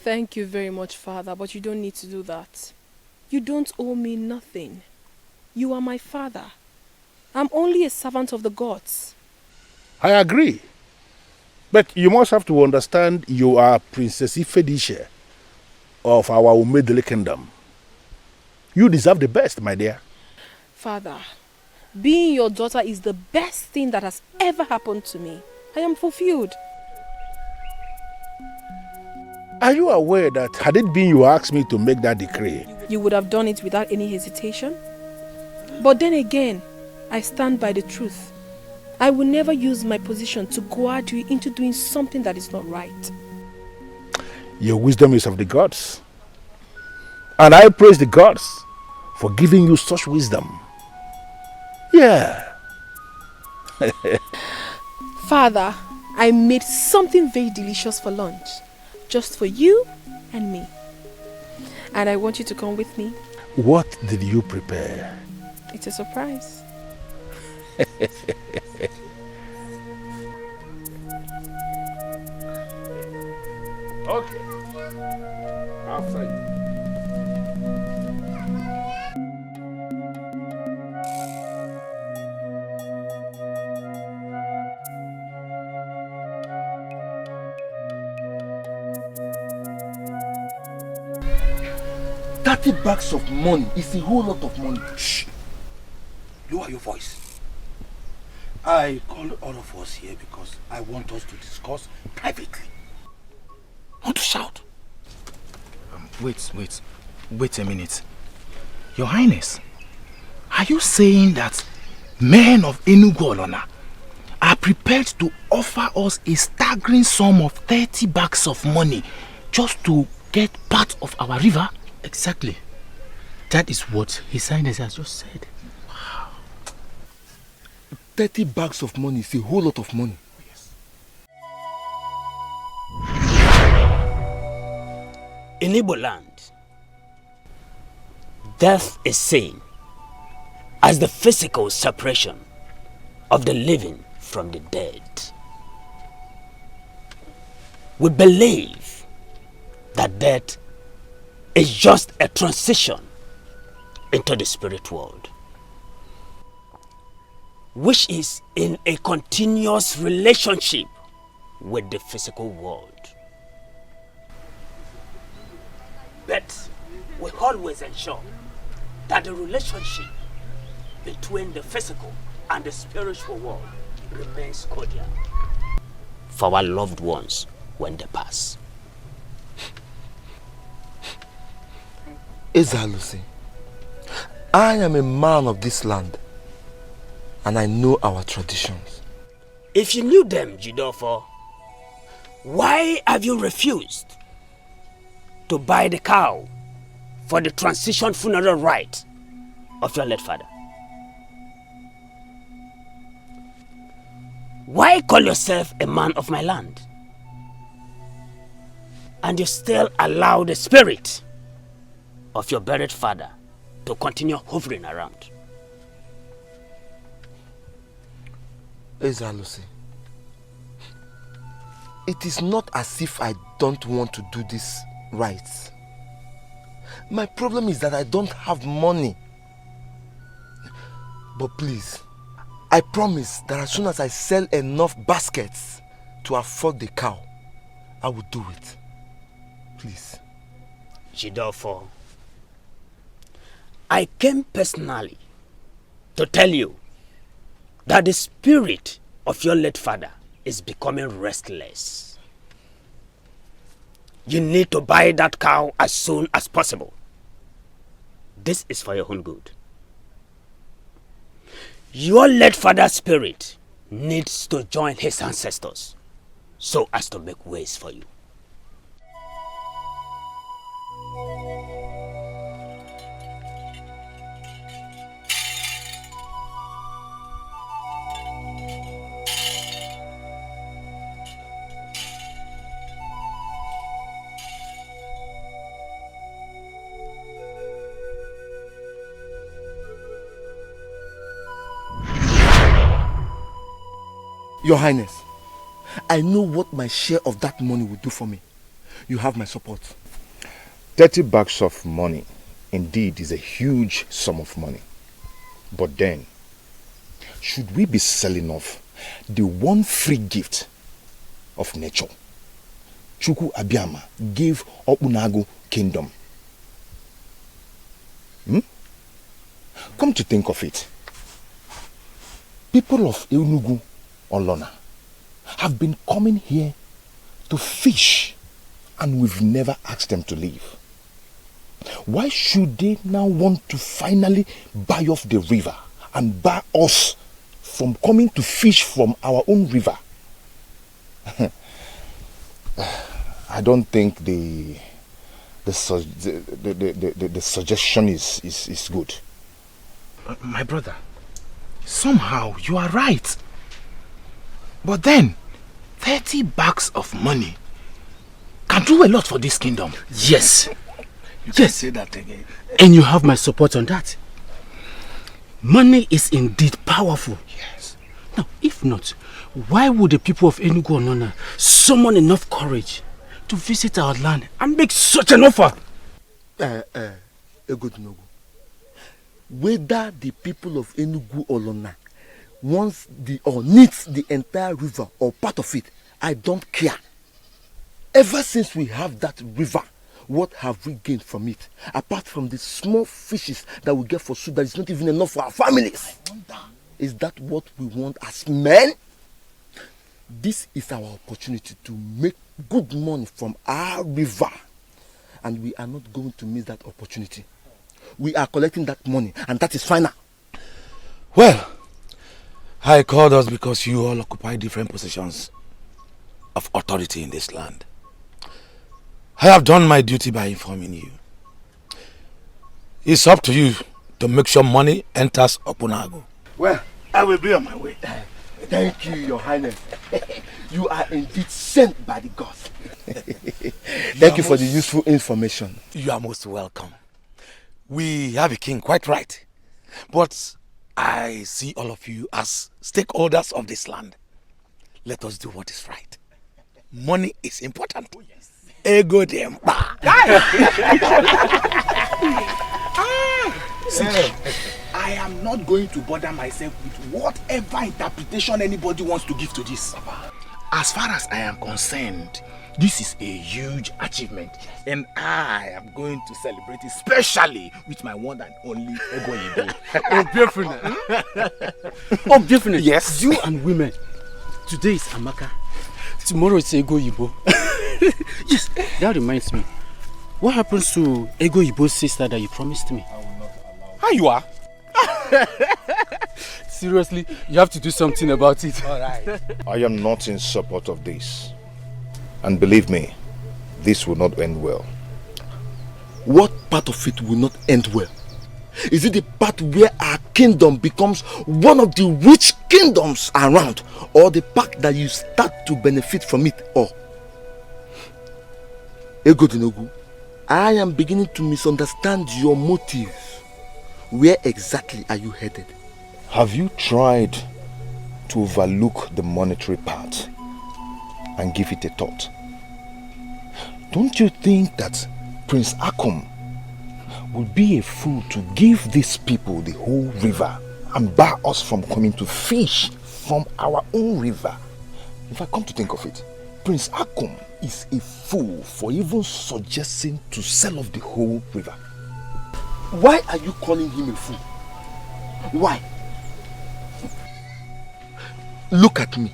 Thank you very much, Father, but you don't need to do that. You don't owe me nothing. You are my father. I'm only a servant of the gods. I agree. But you must have to understand you are Princess Ifedisha of our Umedele kingdom. You deserve the best, my dear. Father, being your daughter is the best thing that has ever happened to me. I am fulfilled. Are you aware that had it been you asked me to make that decree, You would have done it without any hesitation? But then again, I stand by the truth. I will never use my position to goad you into doing something that is not right. your wisdom is of the gods. And I praise the gods for giving you such wisdom. Yeah. Father, I made something very delicious for lunch. Just for you and me. And I want you to come with me. What did you prepare? It's a surprise. Okay. After you. $30 of money is a whole lot of money. Shh! Lower your voice. I called all of us here because I want us to discuss privately. Not to shout. Wait a minute. Your Highness, are you saying that men of Enugu Olona are prepared to offer us a staggering sum of 30 bags of money just to get part of our river? Exactly. That is what His Highness has just said. Wow. 30 bags of money is a whole lot of money. Yes. In Igbo land, Death is seen as the physical separation of the living from the dead. We believe that death is just a transition into the spirit world, which is in a continuous relationship with the physical world. But we always ensure that the relationship between the physical and the spiritual world remains cordial for our loved ones when they pass. Ezalusi, I am a man of this land and I know our traditions. If you knew them, Jidofo, why have you refused to buy the cow for the transition funeral rite of your late father? Why call yourself a man of my land and you still allow the spirit of your buried father to continue hovering around? Ezalusi, it is not as if I don't want to do this right. My problem is that I don't have money. But please, I promise that as soon as I sell enough baskets to afford the cow, I will do it. Please. Jidofo, I came personally to tell you that the spirit of your late father is becoming restless. You need to buy that cow as soon as possible. This is for your own good. Your late father's spirit needs to join his ancestors so as to make ways for you. Your Highness, I know what my share of that money will do for me. You have my support. 30 bags of money indeed is a huge sum of money. But then, should we be selling off the one free gift of nature Chukwu Abiyama gave Obunago kingdom? Come to think of it, people of Enugu Olona have been coming here to fish and we've never asked them to leave. Why should they now want to finally buy off the river and bar us from coming to fish from our own river? I don't think the suggestion is good. My brother, somehow you are right. But then, 30 bags of money can do a lot for this kingdom. Yes. You can say that again. And you have my support on that. Money is indeed powerful. Yes. Now, if not, why would the people of Enugu Onona summon enough courage to visit our land and make such an offer? Egodinogu, whether the people of Enugu Olona wants or needs the entire river or part of it, I don't care. Ever since we have that river, what have we gained from it? Apart from the small fishes that we get for soup that is not even enough for our families. Is that what we want as men? This is our opportunity to make good money from our river. And we are not going to miss that opportunity. We are collecting that money and that is final. Well, I called us because you all occupy different positions of authority in this land. I have done my duty by informing you. It's up to you to make sure money enters Opunago. Well, I will be on my way. Thank you, Your Highness. You are indeed sent by the gods. Thank you for the useful information. You are most welcome. We have a king, quite right. But I see all of you as stakeholders of this land. Let us do what is right. Money is important. Oh, yes. Ego demba. I am not going to bother myself with whatever interpretation anybody wants to give to this. As far as I am concerned, this is a huge achievement, and I am going to celebrate it, especially with my one and only Ego Yibo. Oh, definitely. Yes. You and women. Today is Amaka. Tomorrow is Ego Yibo. Yes, that reminds me. What happens to Ego Yibo's sister that you promised me? How you are? Seriously, you have to do something about it. All right. I am not in support of this. And believe me, this will not end well. What part of it will not end well? Is it the part where our kingdom becomes one of the rich kingdoms around, or the part that you start to benefit from it all? Ego Dinogu, I am beginning to misunderstand your motive. Where exactly are you headed? Have you tried to overlook the monetary part and give it a thought? Don't you think that Prince Akom would be a fool to give these people the whole river and bar us from coming to fish from our own river? If I come to think of it, Prince Akom is a fool for even suggesting to sell off the whole river. Why are you calling him a fool? Why? Look at me.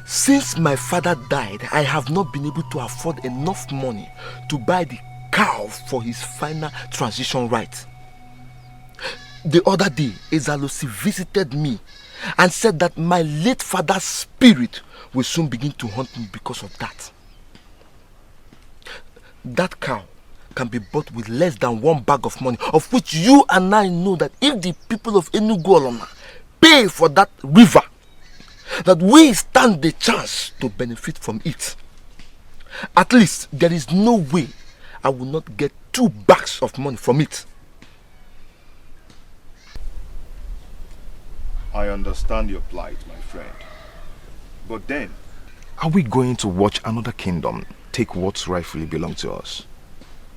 Since my father died, I have not been able to afford enough money to buy the cow for his final transition rites. The other day, Ezalosi visited me and said that my late father's spirit will soon begin to haunt me because of that. That cow can be bought with less than 1 bag of money, of which you and I know that if the people of Enugu Oloma pay for that river, that we stand the chance to benefit from it. At least there is no way I will not get 2 bags of money from it. I understand your plight, my friend. But then, are we going to watch another kingdom take what rightfully belongs to us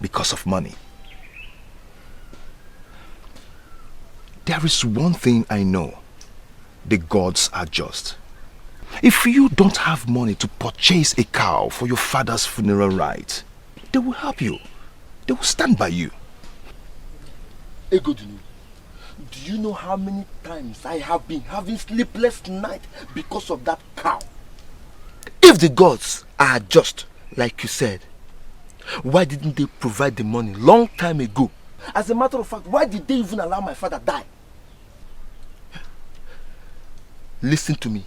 because of money? There is one thing I know. The gods are just. If you don't have money to purchase a cow for your father's funeral rite, they will help you. They will stand by you. Egodunu, do you know how many times I have been having sleepless nights because of that cow? If the gods are just, like you said, why didn't they provide the money long time ago? As a matter of fact, why did they even allow my father die? Listen to me.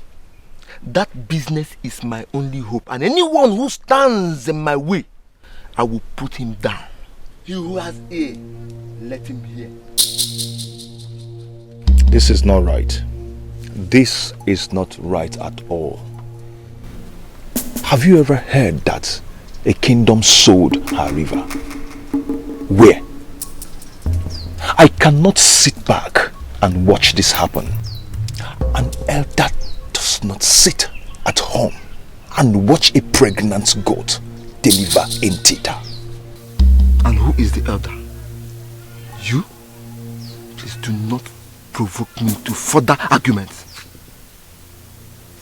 That business is my only hope, and anyone who stands in my way, I will put him down. He who has ear, let him hear. This is not right. This is not right at all. Have you ever heard that a kingdom sold her river? Where? I cannot sit back and watch this happen. An elder does not sit at home and watch a pregnant goat deliver in theater. And who is the elder? You? Please do not provoke me to further arguments.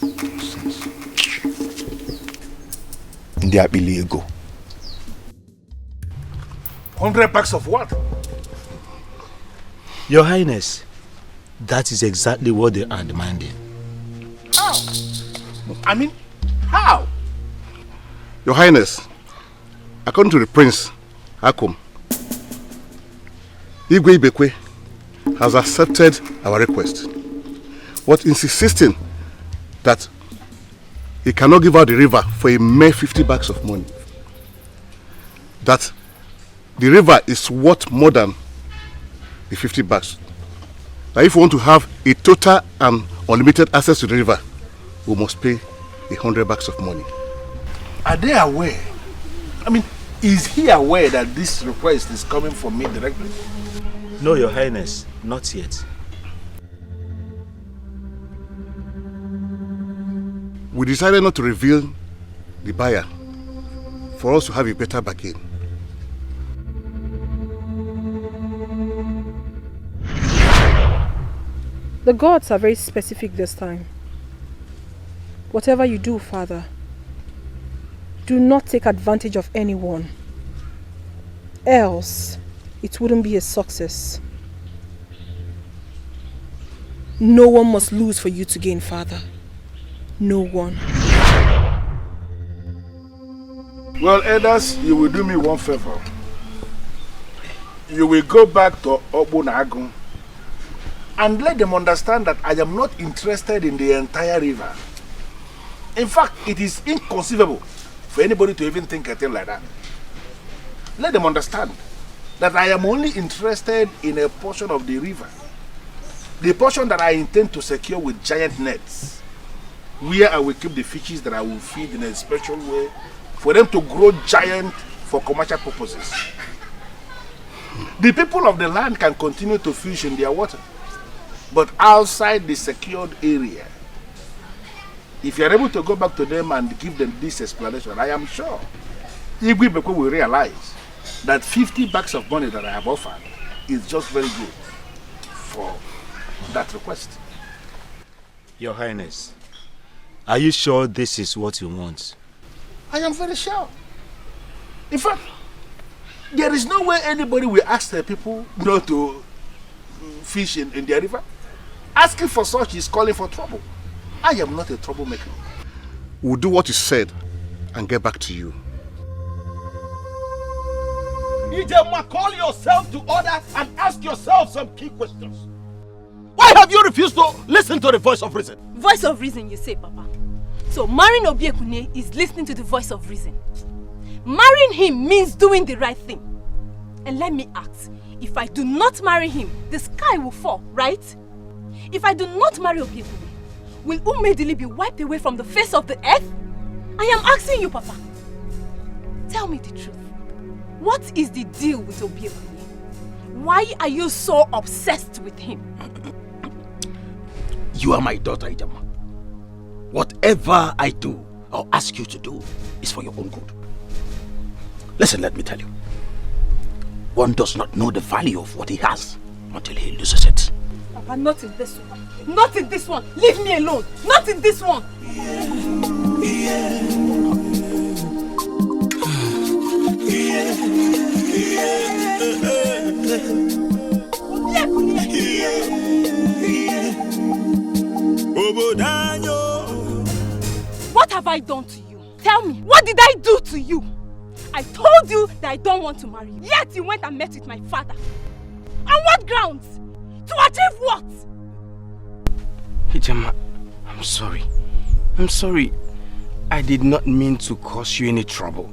Nonsense. Ndiabili ego. 100 bags of what? Your Highness, that is exactly what they are demanding. How? I mean, how? Your Highness, according to the Prince Akom, Igwe Ibekwe has accepted our request, but insisting that he cannot give out the river for a mere 50 bags of money. That the river is worth more than the 50 bags. That if we want to have a total and unlimited access to the river, we must pay 100 bags of money. Are they aware? I mean, Is he aware that this request is coming from me directly? No, Your Highness, not yet. We decided not to reveal the buyer for us to have a better bargain. The gods are very specific this time. Whatever you do, Father, do not take advantage of anyone. Else, it wouldn't be a success. No one must lose for you to gain, Father. No one. Well, elders, you will do me one favor. You will go back to Obunagun and let them understand that I am not interested in the entire river. In fact, it is inconceivable for anybody to even think a thing like that. Let them understand that I am only interested in a portion of the river. The portion that I intend to secure with giant nets, where I will keep the fishes that I will feed in a special way for them to grow giant for commercial purposes. The people of the land can continue to fish in their water, but outside the secured area, if you are able to go back to them and give them this explanation, I am sure Igwe will realize that 50 bags of money that I have offered is just very good for that request. Your Highness, are you sure this is what you want? I am very sure. In fact, there is no way anybody will ask the people not to fish in their river. Asking for such is calling for trouble. I am not a troublemaker. We'll do what you said and get back to you. Ijema, call yourself to order and ask yourself some key questions. Why have you refused to listen to the voice of reason? Voice of reason, you say, Papa. So marrying Obiekune is listening to the voice of reason. Marrying him means doing the right thing. And let me ask, if I do not marry him, the sky will fall, right? If I do not marry Obiekune, will Umedili be wiped away from the face of the earth? I am asking you, Papa. Tell me the truth. What is the deal with Obiekune? Why are you so obsessed with him? You are my daughter, Ijema. Whatever I do or ask you to do is for your own good. Listen, let me tell you. One does not know the value of what he has until he loses it. Papa, not in this one. Not in this one. Leave me alone. Not in this one. What have I done to you? Tell me, what did I do to you? I told you that I don't want to marry you. Yet you went and met with my father. On what grounds? To achieve what? Ijema, I'm sorry. I'm sorry. I did not mean to cause you any trouble.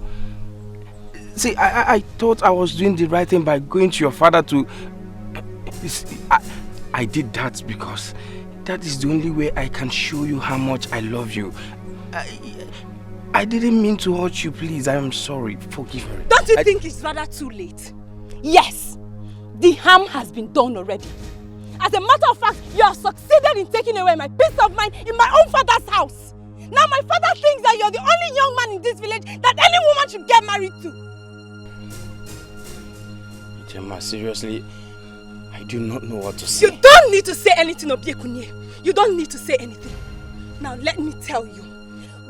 See, I thought I was doing the right thing by going to your father to... I did that because that is the only way I can show you how much I love you. I didn't mean to hurt you, please. I am sorry. Forgive me. Don't you think it's rather too late? Yes, the harm has been done already. As a matter of fact, you have succeeded in taking away my peace of mind in my own father's house. Now my father thinks that you're the only young man in this village that any woman should get married to. Ijema, seriously, I do not know what to say. You don't need to say anything, Obiekunye. You don't need to say anything. Now let me tell you.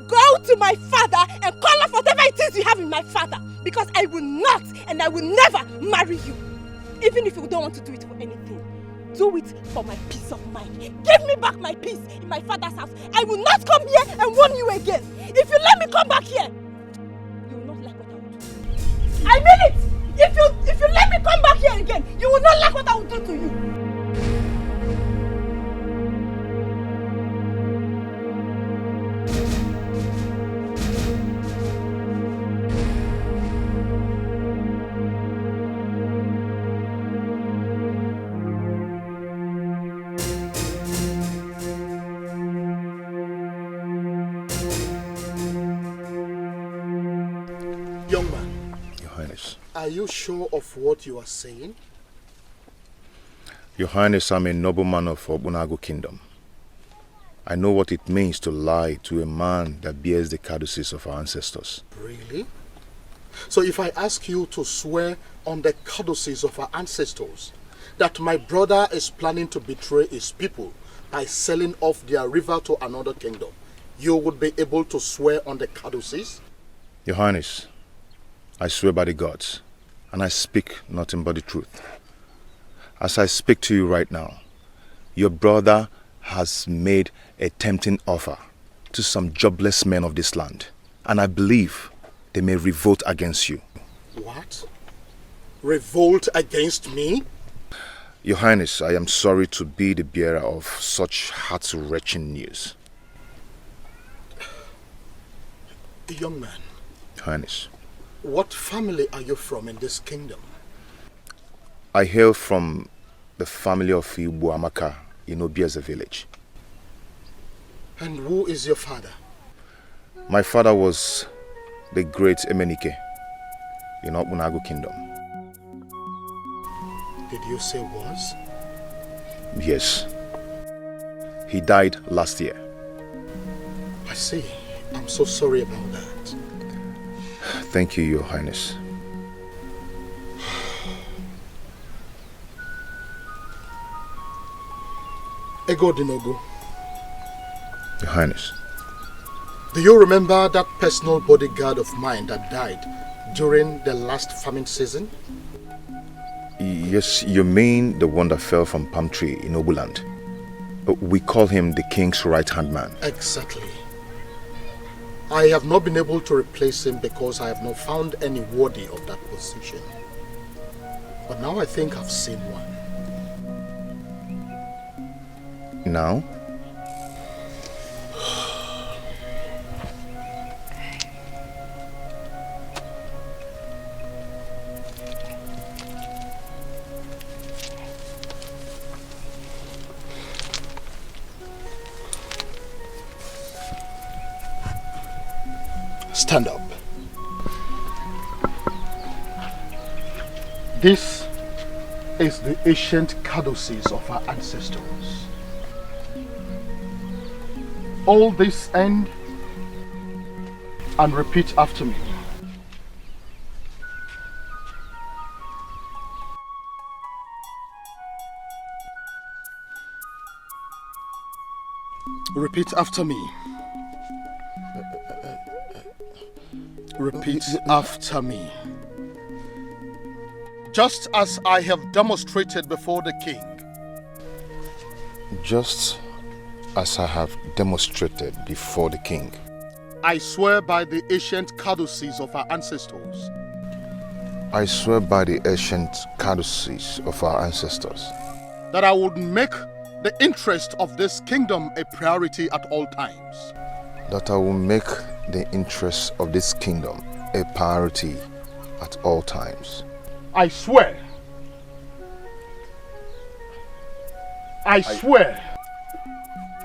Go to my father and call off whatever it is you have in my father. Because I will not and I will never marry you. Even if you don't want to do it for anything. Do it for my peace of mind. Give me back my peace in my father's house. I will not come here and warn you again. If you let me come back here, you will not like what I will do. I mean it! If you let me come back here again, you will not like what I will do to you. Young man, Are you sure of what you are saying? Your Highness, I'm a nobleman of Obunagu Kingdom. I know what it means to lie to a man that bears the caduceus of our ancestors. Really? So if I ask you to swear on the caduceus of our ancestors that my brother is planning to betray his people by selling off their river to another kingdom, you would be able to swear on the caduceus? Your Highness, I swear by the gods, and I speak nothing but the truth. As I speak to you right now, your brother has made a tempting offer to some jobless men of this land, and I believe they may revolt against you. What? Revolt against me? Your Highness, I am sorry to be the bearer of such heart-wrenching news. Young man, Your Highness, what family are you from in this kingdom? I hail from the family of Ibu Amaka in Obieze village. And who is your father? My father was the great Emenike in Obunagu Kingdom. Did you say was? Yes. He died last year. I see. I'm so sorry about that. Thank you, Your Highness. Ego Dinogu. Your Highness. Do you remember that personal bodyguard of mine that died during the last famine season? Yes, you mean the one that fell from palm tree in Obuland. We call him the king's right-hand man. Exactly. I have not been able to replace him because I have not found any worthy of that position. But now I think I've seen one. Now? Stand up. This is the ancient caduceus of our ancestors. Hold this end and repeat after me. Repeat after me. Repeat after me. Just as I have demonstrated before the king. Just as I have demonstrated before the king. I swear by the ancient caduceus of our ancestors. I swear by the ancient caduceus of our ancestors. That I would make the interest of this kingdom a priority at all times. That I will make the interests of this kingdom a priority at all times. I swear. I swear.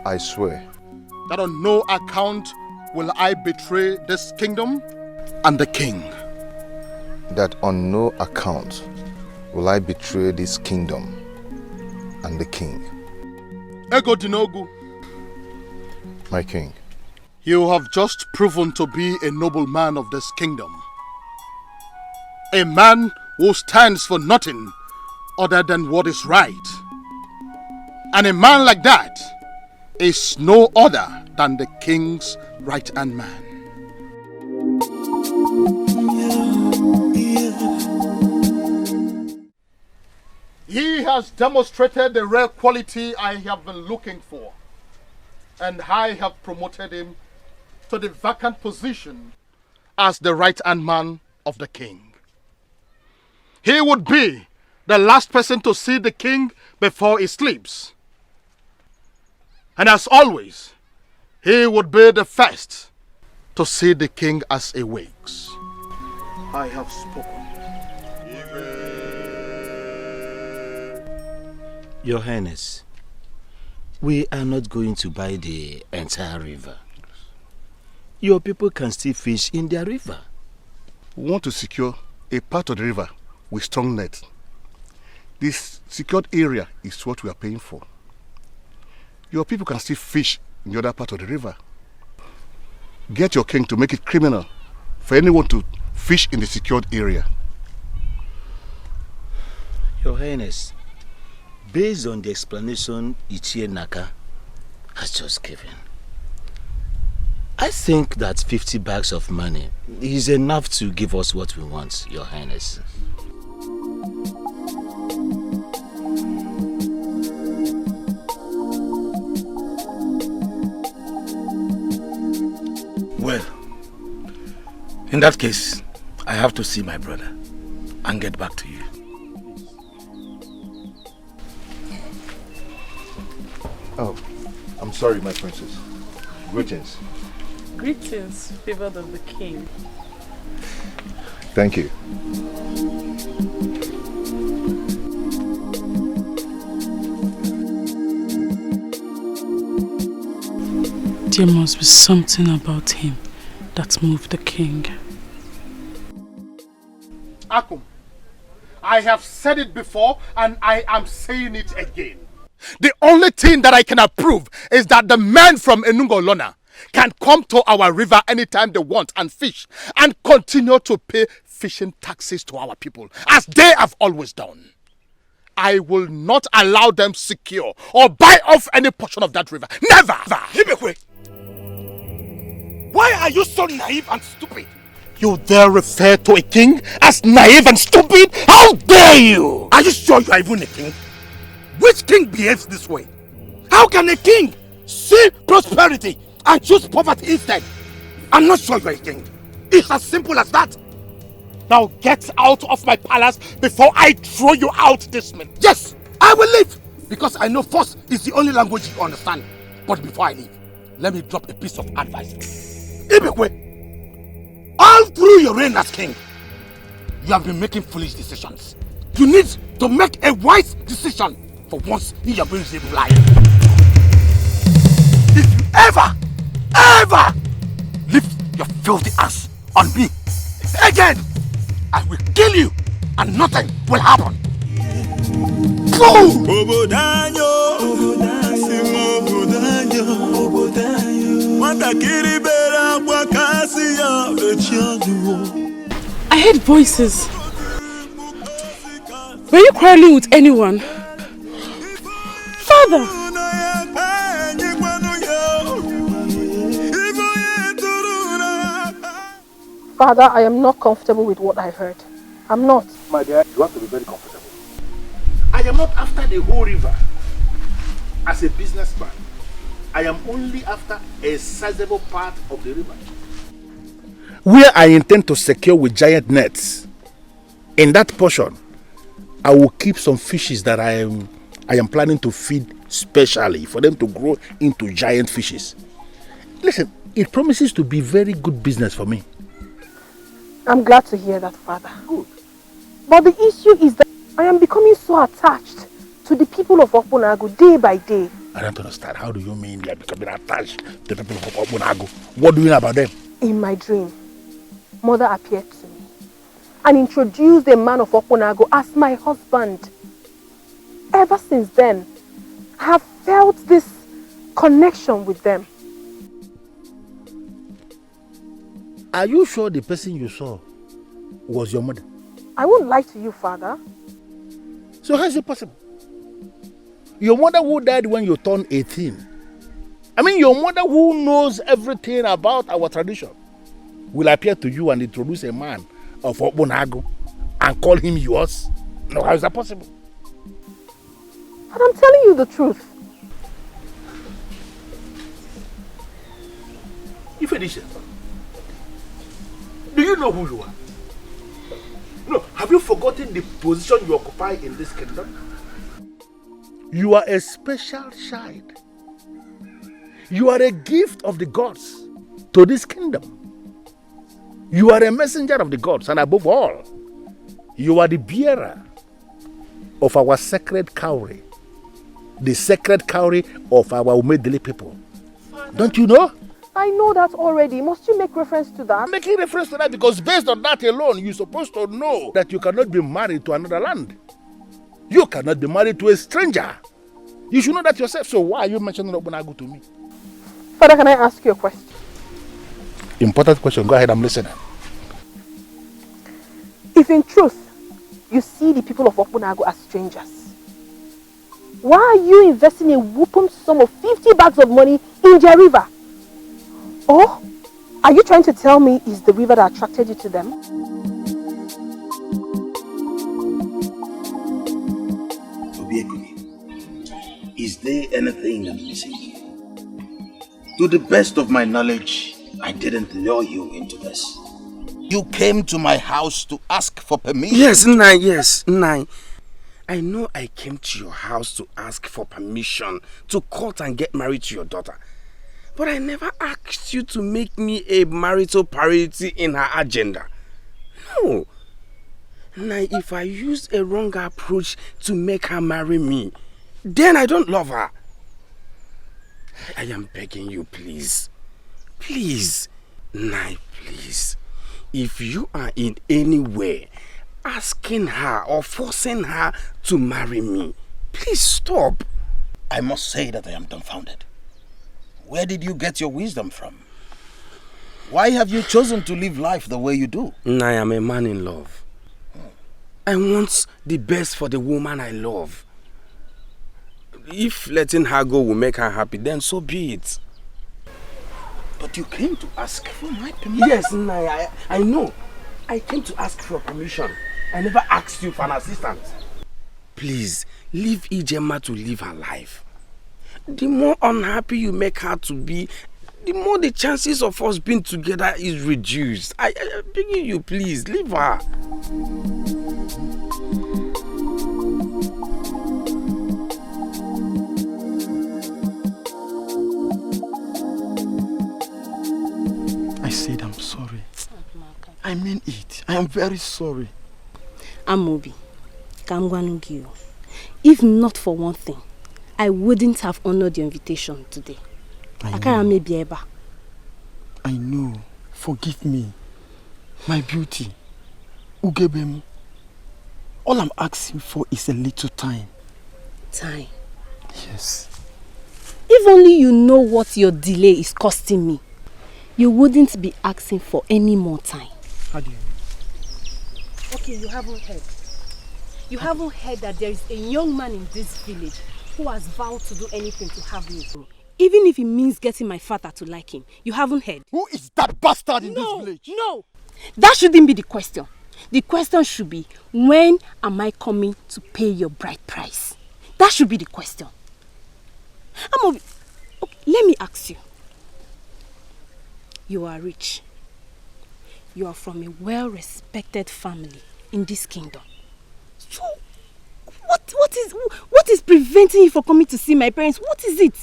I swear. That on no account will I betray this kingdom and the king. That on no account will I betray this kingdom and the king. Ego Dinogu. My king. You have just proven to be a noble man of this kingdom. A man who stands for nothing other than what is right. And a man like that is no other than the king's right-hand man. He has demonstrated the rare quality I have been looking for, and I have promoted him to the vacant position as the right-hand man of the king. He would be the last person to see the king before he sleeps. And as always, he would be the first to see the king as he wakes. I have spoken. Your Highness, we are not going to buy the entire river. Your people can still fish in their river. We want to secure a part of the river with strong nets. This secured area is what we are paying for. Your people can still fish in the other part of the river. Get your king to make it criminal for anyone to fish in the secured area. Your Highness, based on the explanation Ichie Naka has just given, I think that 50 bags of money is enough to give us what we want, Your Highness. Well, in that case, I have to see my brother and get back to you. Oh, I'm sorry, my princess. Greetings. Greetings, favored of the king. Thank you. There must be something about him that moved the king. Akum, I have said it before and I am saying it again. The only thing that I can approve is that the men from Enungolona can come to our river anytime they want and fish and continue to pay fishing taxes to our people as they have always done. I will not allow them secure or buy off any portion of that river. Never! Hibekwe, why are you so naive and stupid? You dare refer to a king as naive and stupid? How dare you? Are you sure you are even a king? Which king behaves this way? How can a king see prosperity and choose poverty instead? I'm not sure you're a king. It's as simple as that. Now get out of my palace before I throw you out this minute. Yes, I will leave because I know force is the only language you understand. But before I leave, let me drop a piece of advice. Ibekwe, all through your reign as king, you have been making foolish decisions. You need to make a wise decision for once in your brain's life. If you ever lift your filthy ass on me again, I will kill you and nothing will happen. Go! I heard voices. Were you quarreling with anyone? Father! Father, I am not comfortable with what I heard. I'm not. My dear, you have to be very comfortable. I am not after the whole river. As a businessman, I am only after a sizable part of the river, where I intend to secure with giant nets. In that portion, I will keep some fishes that I am planning to feed specially for them to grow into giant fishes. Listen, it promises to be very good business for me. I'm glad to hear that, Father. Good. But the issue is that I am becoming so attached to the people of Okpunagu day by day. I don't understand. How do you mean they are becoming attached to the people of Okpunagu? What do you know about them? In my dream, Mother appeared to me and introduced a man of Okpunagu as my husband. Ever since then, I have felt this connection with them. Are you sure the person you saw was your mother? I won't lie to you, Father. So how is it possible? Your mother who died when you turned 18. I mean, your mother who knows everything about our tradition will appear to you and introduce a man of Okpunagu and call him yours? No, how is that possible? But I'm telling you the truth. Ifedisha, do you know who you are? No, have you forgotten the position you occupy in this kingdom? You are a special child. You are a gift of the gods to this kingdom. You are a messenger of the gods, and above all, you are the bearer of our sacred cowrie. The sacred cowrie of our Umedili people. Don't you know? I know that already. Must you make reference to that? I'm making reference to that because based on that alone, you're supposed to know that you cannot be married to another land. You cannot be married to a stranger. You should know that yourself. So why are you mentioning Obunagu to me? Father, can I ask you a question? Important question. Go ahead, I'm listening. If in truth, you see the people of Obunagu as strangers, why are you investing a whooping sum of 50 bags of money in their river? Or are you trying to tell me it's the river that attracted you to them? Is there anything I'm missing here? To the best of my knowledge, I didn't lure you into this. You came to my house to ask for permission. Yes, Nai, yes, Nai. I know I came to your house to ask for permission to court and get married to your daughter. But I never asked you to make me a marital priority in her agenda. No. Nai, if I used a wrong approach to make her marry me, then I don't love her. I am begging you, please. Please. Nai, please. If you are in any way asking her or forcing her to marry me, please stop. I must say that I am dumbfounded. Where did you get your wisdom from? Why have you chosen to live life the way you do? I am a man in love. I want the best for the woman I love. If letting her go will make her happy, then so be it. But you came to ask for my permission. Yes, I know. I came to ask for permission. I never asked you for an assistant. Please, leave Ijema to live her life. The more unhappy you make her to be, the more the chances of us being together is reduced. I beg you, please, leave her. I said I'm sorry. I mean it. I am very sorry. Amobi, Kamgwanugiyo. If not for one thing, I wouldn't have honored your invitation today. I know. Forgive me. My beauty. Ugebemu. All I'm asking for is a little time. Time? Yes. If only you know what your delay is costing me, you wouldn't be asking for any more time. How do you mean? Okay, you haven't heard. You haven't heard that there is a young man in this village who has vowed to do anything to have me. Even if it means getting my father to like him. You haven't heard. Who is that bastard in this village? No! That shouldn't be the question. The question should be, when am I coming to pay your bride price? That should be the question. Okay, let me ask you. You are rich. You are from a well-respected family in this kingdom. So, what is preventing you from coming to see my parents? What is it?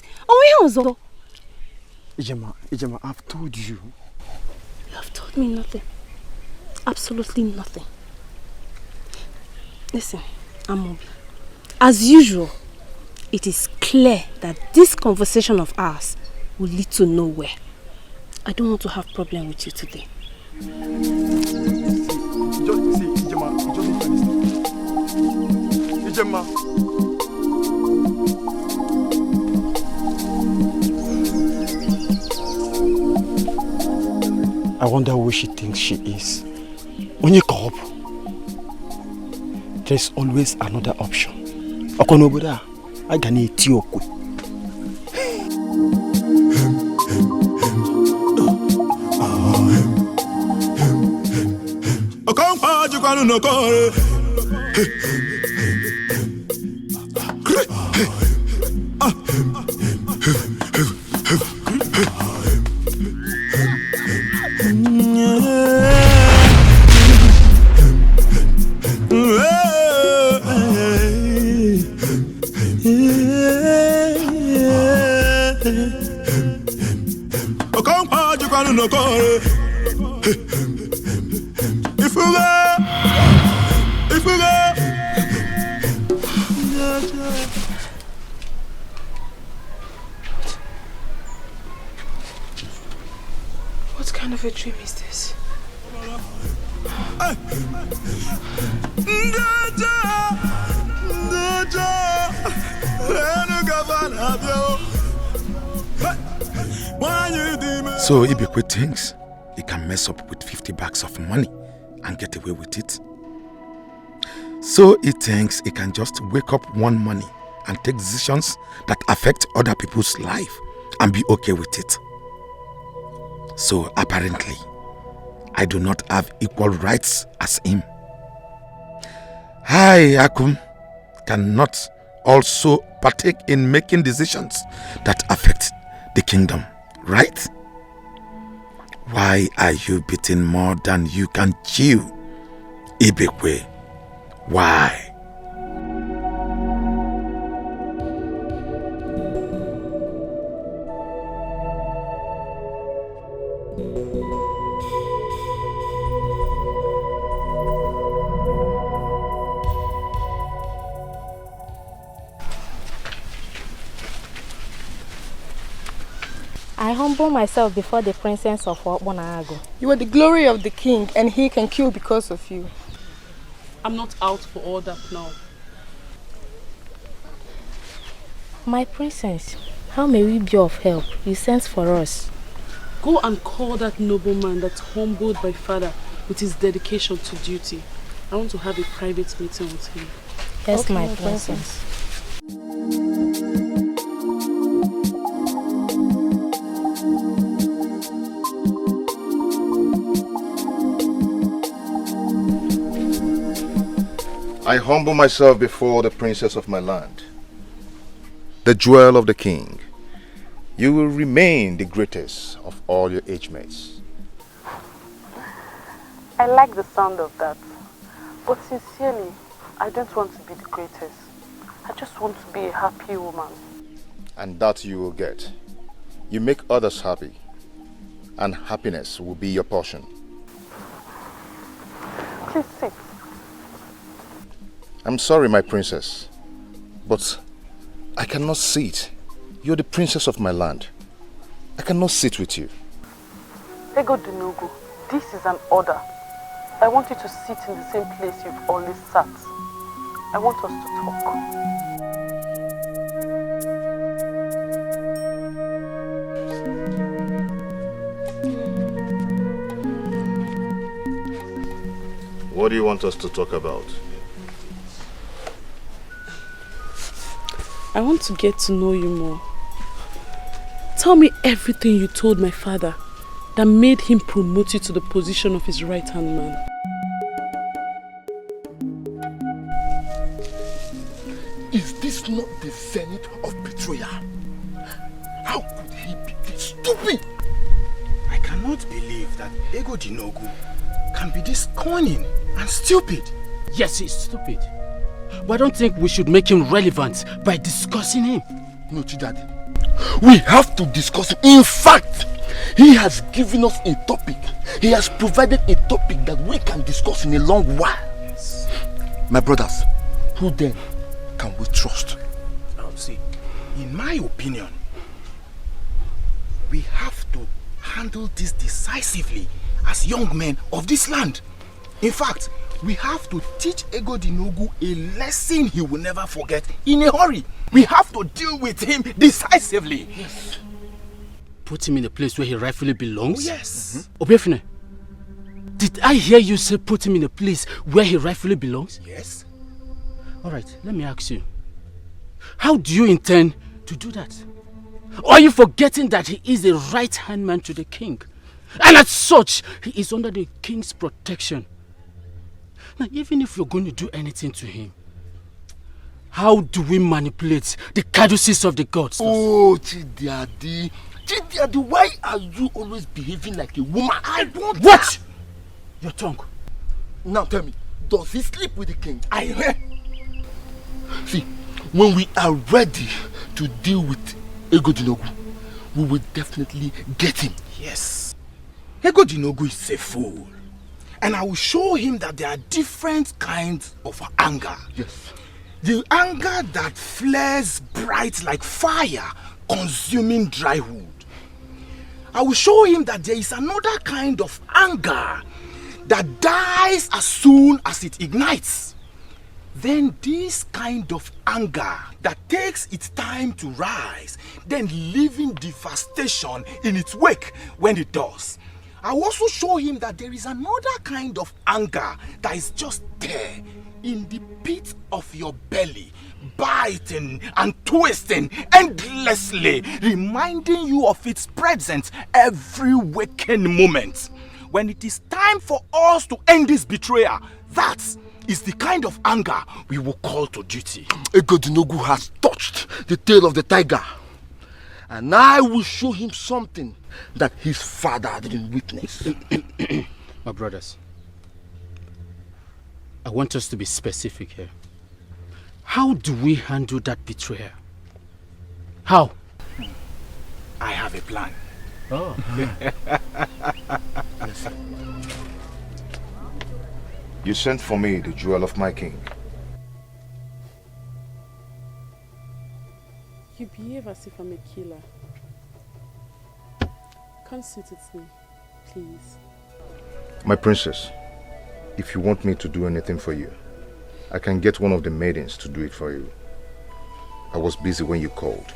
Ijema, I've told you. You have told me nothing. Absolutely nothing. Listen, Amobi. As usual, it is clear that this conversation of ours will lead to nowhere. I don't want to have problem with you today. Ijema. I wonder who she thinks she is. Onye Kob. There's always another option. Okonoboda, I can Etiko. What kind of a dream is this? So Ibekwe thinks he can mess up with 50 bags of money and get away with it. So he thinks he can just wake up one morning and take decisions that affect other people's life and be okay with it. So apparently, I do not have equal rights as him. I, Akum, cannot also partake in making decisions that affect the kingdom, right? Why are you beating more than you can chew, Ibekwe? Why? I humble myself before the princess of Obonago. You are the glory of the king, and he can kill because of you. I'm not out for all that now. My princess, how may we be of help? You sent for us. Go and call that nobleman that's humbled by father with his dedication to duty. I want to have a private meeting with him. Yes, Okay, my princess. I humble myself before the princess of my land, the jewel of the king. You will remain the greatest of all your age mates. I like the sound of that. But sincerely, I don't want to be the greatest. I just want to be a happy woman. And that you will get. You make others happy, and happiness will be your portion. Please sit. I'm sorry, my princess, but I cannot sit. You're the princess of my land. I cannot sit with you. Ego Dinogo, this is an order. I want you to sit in the same place you've always sat. I want us to talk. What do you want us to talk about? I want to get to know you more. Tell me everything you told my father that made him promote you to the position of his right-hand man. Is this not the zenith of betrayal? How could he be this stupid? I cannot believe that Ego Dinogu can be this cunning and stupid. Yes, he's stupid. But I don't think we should make him relevant by discussing him. No, Chidadi. We have to discuss him. In fact, he has given us a topic. He has provided a topic that we can discuss in a long while. Yes. My brothers, who then can we trust? Now, see, in my opinion, we have to handle this decisively as young men of this land. In fact, we have to teach Ego Dinogu a lesson he will never forget in a hurry. We have to deal with him decisively. Yes. Put him in the place where he rightfully belongs? Oh, yes. Obiefune, did I hear you say put him in the place where he rightfully belongs? Yes. Alright, let me ask you. How do you intend to do that? Or are you forgetting that he is a right-hand man to the king? And as such, he is under the king's protection. Now, even if you're going to do anything to him, how do we manipulate the caduceus of the gods? Oh, Chidiadi. Chidiadi, why are you always behaving like a woman? I want What? Your tongue. Now tell me, does he sleep with the king? I hear. See, when we are ready to deal with Ego Dinogu, we will definitely get him. Yes. Ego Dinogu is a fool. And I will show him that there are different kinds of anger. Yes. The anger that flares bright like fire, consuming dry wood. I will show him that there is another kind of anger that dies as soon as it ignites. Then this kind of anger that takes its time to rise, then leaving devastation in its wake when it does. I will also show him that there is another kind of anger that is just there in the pit of your belly, biting and twisting endlessly, reminding you of its presence every waking moment. When it is time for us to end this betrayal, that is the kind of anger we will call to duty. Egodinogu has touched the tail of the tiger, and I will show him something that his father didn't witness. My brothers, I want us to be specific here. How do we handle that betrayal? How? I have a plan. Oh. You sent for me the jewel of my king. You behave as if I'm a killer. Come sit with me, please. My princess, if you want me to do anything for you, I can get one of the maidens to do it for you. I was busy when you called.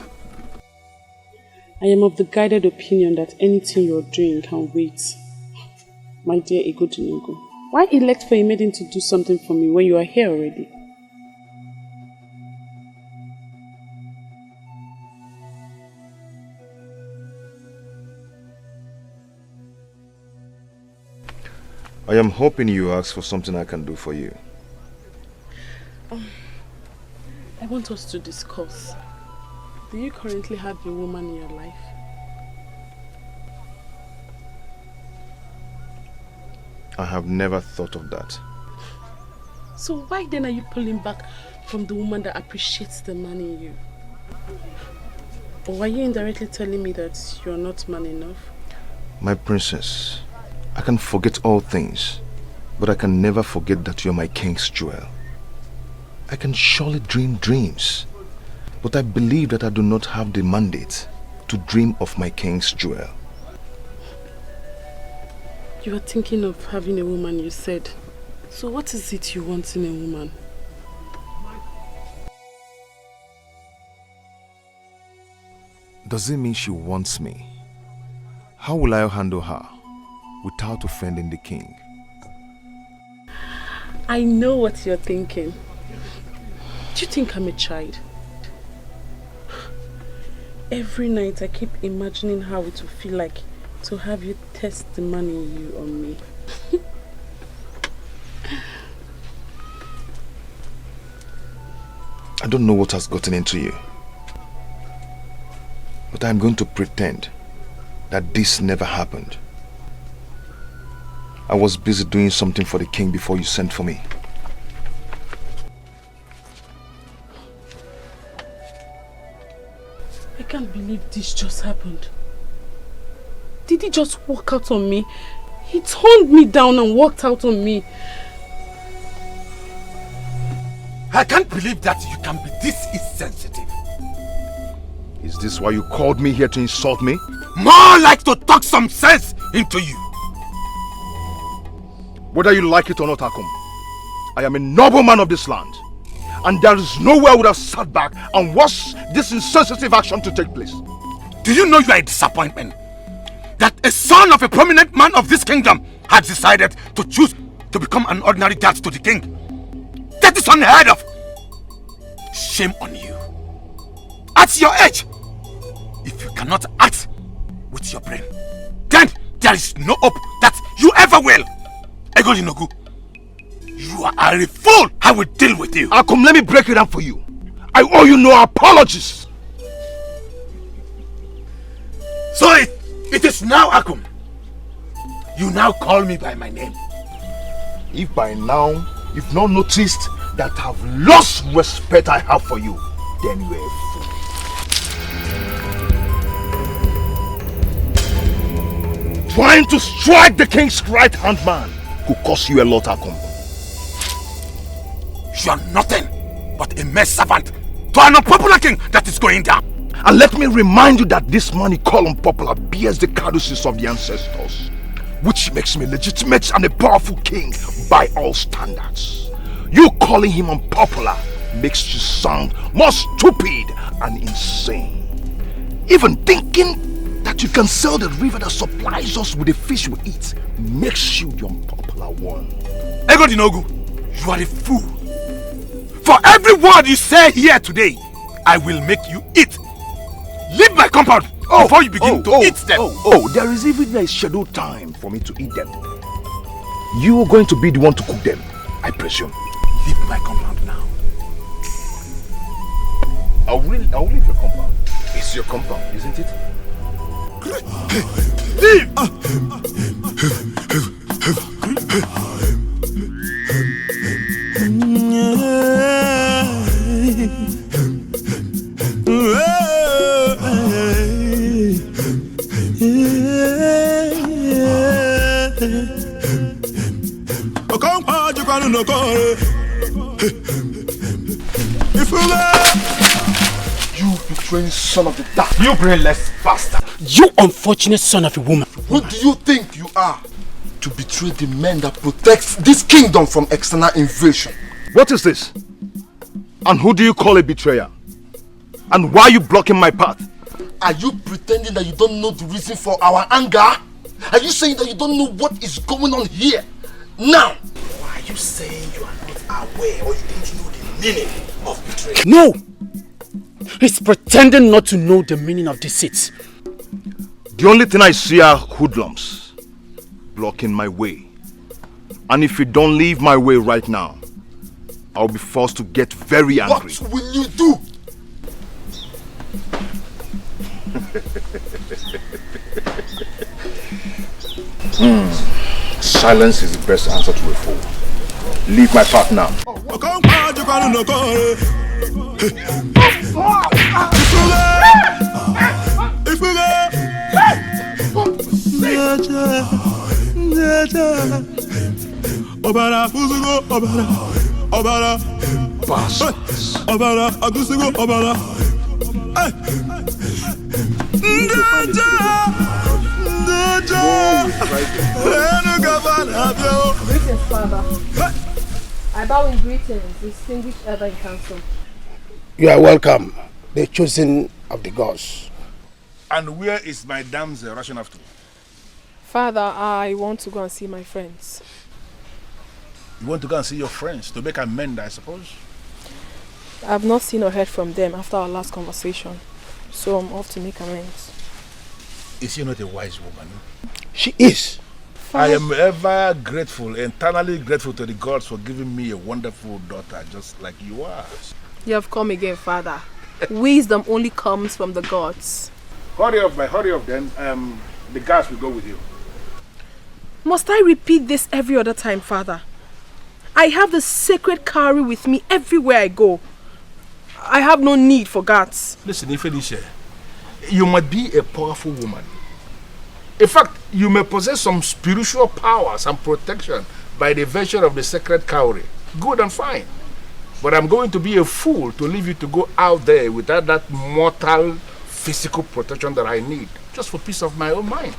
I am of the guided opinion that anything you're doing can wait. My dear Egodinogu, why elect for a maiden to do something for me when you are here already? I am hoping you ask for something I can do for you. I want us to discuss. Do you currently have a woman in your life? I have never thought of that. So why then are you pulling back from the woman that appreciates the man in you? Or are you indirectly telling me that you're not man enough? My princess, I can forget all things, but I can never forget that you're my king's jewel. I can surely dream dreams, but I believe that I do not have the mandate to dream of my king's jewel. You are thinking of having a woman, you said. So what is it you want in a woman? Does it mean she wants me? How will I handle her without offending the king? I know what you're thinking. Do you think I'm a child? Every night I keep imagining how it will feel like to have you test the man in you on me. I don't know what has gotten into you, but I'm going to pretend that this never happened. I was busy doing something for the king before you sent for me. I can't believe this just happened. Did he just walk out on me? He turned me down and walked out on me. I can't believe that you can be this insensitive. Is this why you called me here to insult me? More like to talk some sense into you. Whether you like it or not, Akum, I am a noble man of this land, and there is nowhere I would have sat back and watched this insensitive action to take place. Do you know you are a disappointment? That a son of a prominent man of this kingdom has decided to choose to become an ordinary guard to the king. That is unheard of. Shame on you. At your age, if you cannot act with your brain, then there is no hope that you ever will. Egodinogu, you are a fool. I will deal with you. Akum, let me break it down for you. I owe you no apologies. So it is now, Akum. You now call me by my name. If by now you've not noticed that I've lost respect I have for you, then you are a fool. Trying to strike the king's right-hand man could cost you a lot, Akum. You are nothing but a mere servant to an unpopular king that is going down. And let me remind you that this man you call unpopular bears the caduceus of the ancestors, which makes me legitimate and a powerful king by all standards. You calling him unpopular makes you sound more stupid and insane. Even thinking that you can sell the river that supplies us with the fish we eat makes you the unpopular one. Ego Dinogu, you are a fool. For every word you say here today, I will make you eat. Leave my compound before you begin to eat them. There is even a scheduled time for me to eat them. You are going to be the one to cook them, I presume. Leave my compound now. I'll leave your compound. It's your compound, isn't it? Leave! You betraying son of the dark. You brainless bastard. You unfortunate son of a woman. Who do you think you are to betray the men that protects this kingdom from external invasion? What is this? And who do you call a betrayer? And why are you blocking my path? Are you pretending that you don't know the reason for our anger? Are you saying that you don't know what is going on here? Now! Why are you saying you are not aware or you don't know the meaning of betrayal? No! He's pretending not to know the meaning of deceit. The only thing I see are hoodlums blocking my way. And if you don't leave my way right now, I'll be forced to get very angry. What will you do? Silence is the best answer to a fool. Leave my path now. Greetings, Father. I bow in greetings, distinguished elder in council. You are welcome, the chosen of the gods. And where is my damsel rushing after? Father, I want to go and see my friends. You want to go and see your friends to make amends, I suppose? I have not seen or heard from them after our last conversation, so I'm off to make amends. Is she not a wise woman? She is. I am ever grateful, eternally grateful to the gods for giving me a wonderful daughter just like you are. You have come again, Father. Wisdom only comes from the gods. Hurry up then. The guards will go with you. Must I repeat this every other time, Father? I have the sacred cowrie with me everywhere I go. I have no need for guards. Listen, Ifelisha, you might be a powerful woman. In fact, you may possess some spiritual powers and protection by the virtue of the sacred cowrie. Good and fine. But I'm going to be a fool to leave you to go out there without that mortal physical protection that I need, just for peace of my own mind.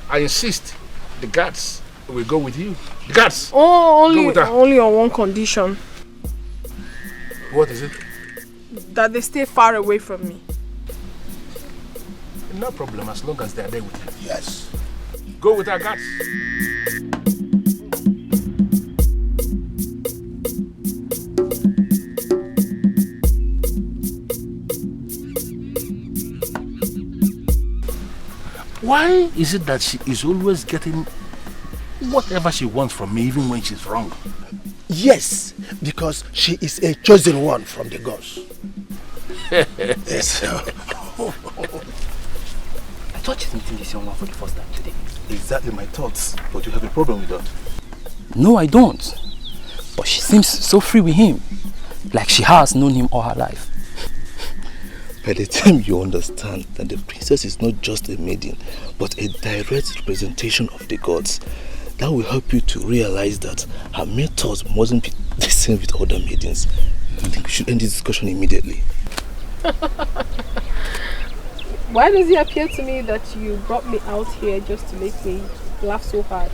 I insist, the guards will go with you. The guards! Oh, only on one condition. What is it? That they stay far away from me. No problem, as long as they are there with you. Yes. Go with our guards. Why is it that she is always getting whatever she wants from me, even when she's wrong? Yes, because she is a chosen one from the gods. Yes. I thought you're meeting this young one for the first time today. Exactly my thoughts, but you have a problem with that. No, I don't. But she seems so free with him. Like she has known him all her life. By the time you understand that the princess is not just a maiden, but a direct representation of the gods, that will help you to realize that her methods mustn't be the same with other maidens. I think we should end this discussion immediately. Why does it appear to me that you brought me out here just to make me laugh so hard?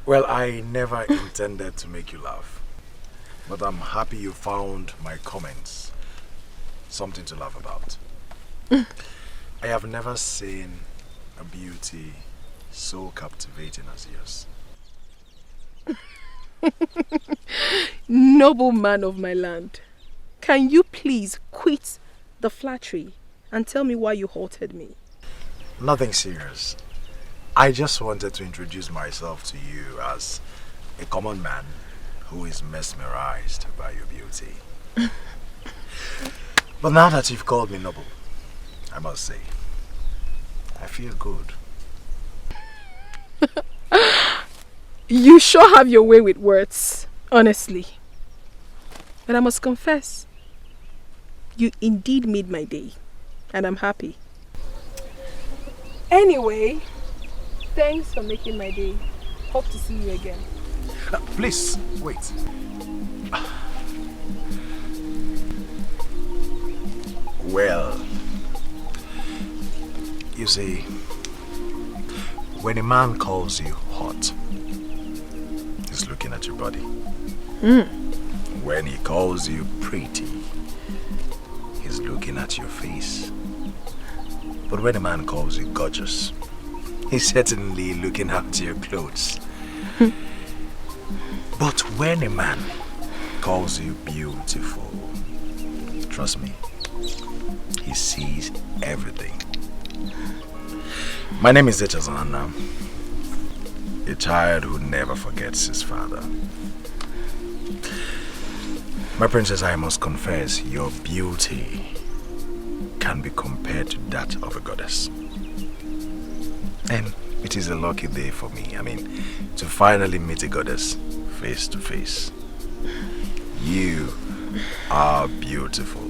Well, I never intended to make you laugh. But I'm happy you found my comments something to laugh about. I have never seen a beauty so captivating as yours. Noble man of my land, can you please quit the flattery and tell me why you halted me? Nothing serious. I just wanted to introduce myself to you as a common man who is mesmerized by your beauty. But now that you've called me noble, I must say, I feel good. You sure have your way with words, honestly. But I must confess, you indeed made my day, and I'm happy. Anyway, thanks for making my day. Hope to see you again. Please, wait. Well, you see, when a man calls you hot, he's looking at your body. When he calls you pretty, he's looking at your face. But when a man calls you gorgeous, he's certainly looking at your clothes. But when a man calls you beautiful, trust me, he sees everything. My name is Echezana, a child who never forgets his father. My princess, I must confess, your beauty can be compared to that of a goddess. And it is a lucky day for me, to finally meet a goddess face to face. You are beautiful.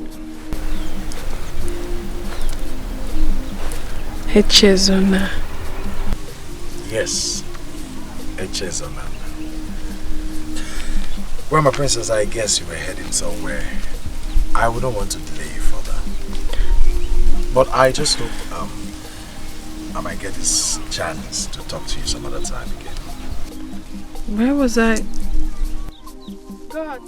Echezona. Yes, Echezona. Well, my princess, I guess you were heading somewhere. I wouldn't want to delay you further. But I just hope I might get this chance to talk to you some other time again. Where was I? God.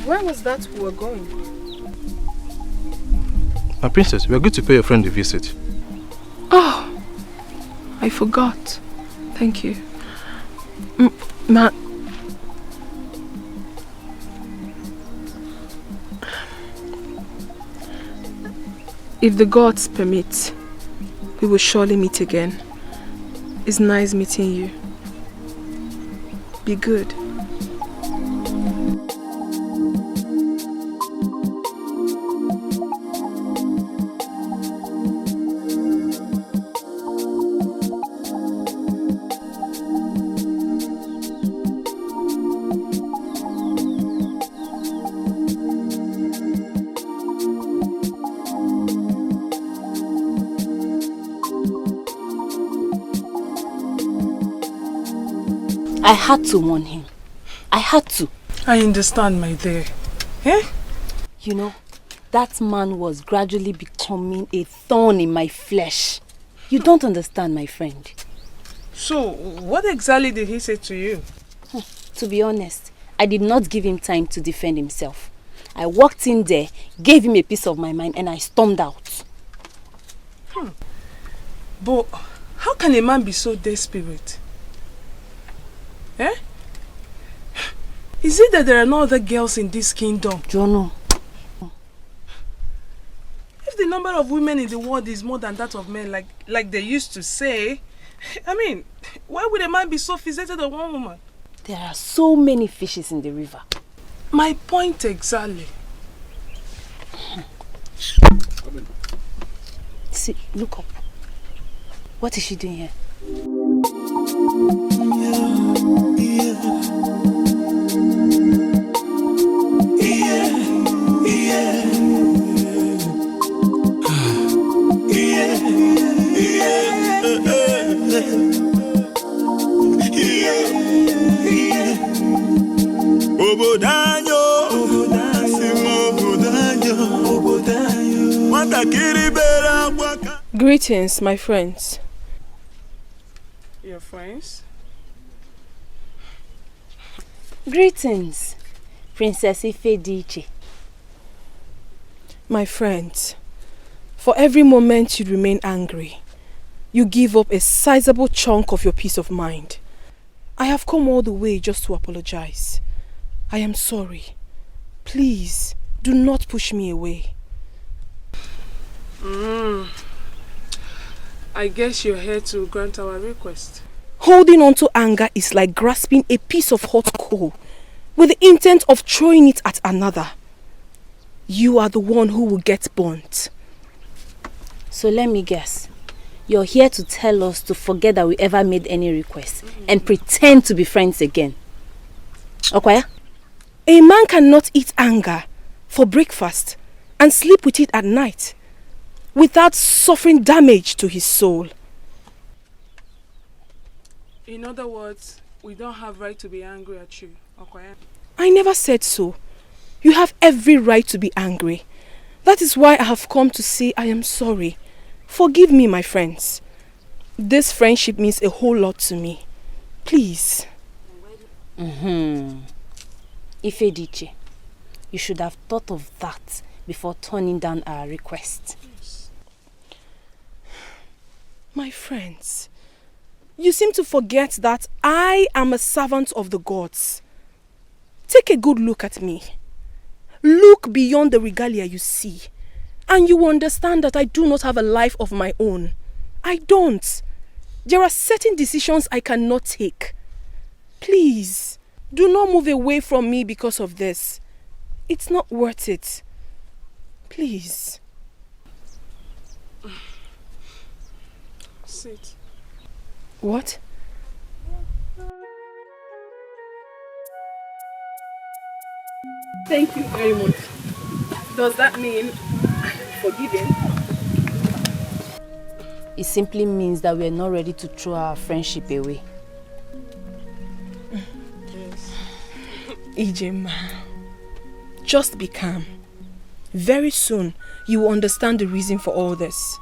Where was that we were going? My princess, we are going to pay your friend a visit. Oh, I forgot. Thank you. If the gods permit, we will surely meet again. It's nice meeting you. Be good. I had to warn him. I had to. I understand, my dear. Eh? You know, that man was gradually becoming a thorn in my flesh. You don't understand, my friend. So, what exactly did he say to you? To be honest, I did not give him time to defend himself. I walked in there, gave him a piece of my mind, and I stormed out. But how can a man be so desperate? Eh? Is it that there are no other girls in this kingdom? Jono. If the number of women in the world is more than that of men, like they used to say, why would a man be so fixated on one woman? There are so many fishes in the river. My point exactly. See, look up. What is she doing here? Greetings, my friends. Your friends? Greetings, Princess Ifediche. My friends, for every moment you remain angry, you give up a sizable chunk of your peace of mind. I have come all the way just to apologize. I am sorry. Please, do not push me away. I guess you're here to grant our request. Holding on to anger is like grasping a piece of hot coal with the intent of throwing it at another. You are the one who will get burnt. So let me guess. You're here to tell us to forget that we ever made any request and pretend to be friends again. Okwaya? A man cannot eat anger for breakfast and sleep with it at night without suffering damage to his soul. In other words, we don't have right to be angry at you, Okwaya. I never said so. You have every right to be angry. That is why I have come to say I am sorry. Forgive me, my friends. This friendship means a whole lot to me. Please. Ifediche, you should have thought of that before turning down our request. My friends, you seem to forget that I am a servant of the gods. Take a good look at me. Look beyond the regalia you see, and you will understand that I do not have a life of my own. I don't. There are certain decisions I cannot take. Please, do not move away from me because of this. It's not worth it. Please. Sit. What? Thank you very much. Does that mean I'm forgiven? It simply means that we are not ready to throw our friendship away. Yes. Ijema, just be calm. Very soon, you will understand the reason for all this.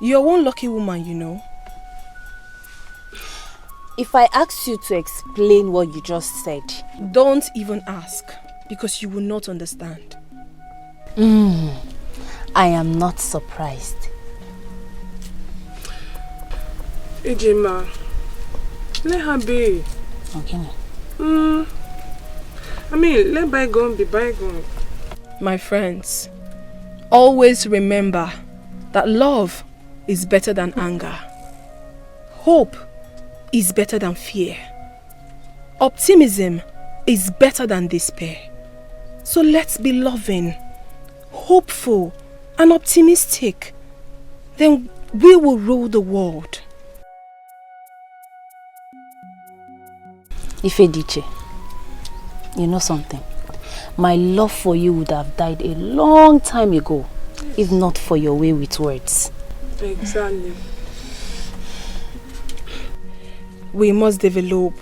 You're one lucky woman, you know. If I ask you to explain what you just said... Don't even ask, because you will not understand. I am not surprised. Ejima, let her be. Okay. I mean, let bygone be bygone. My friends, always remember that love is better than anger. Hope is better than fear. Optimism is better than despair. So let's be loving, hopeful, and optimistic. Then we will rule the world. Ifediche, you know something? My love for you would have died a long time ago, if not for your way with words. Exactly. We must develop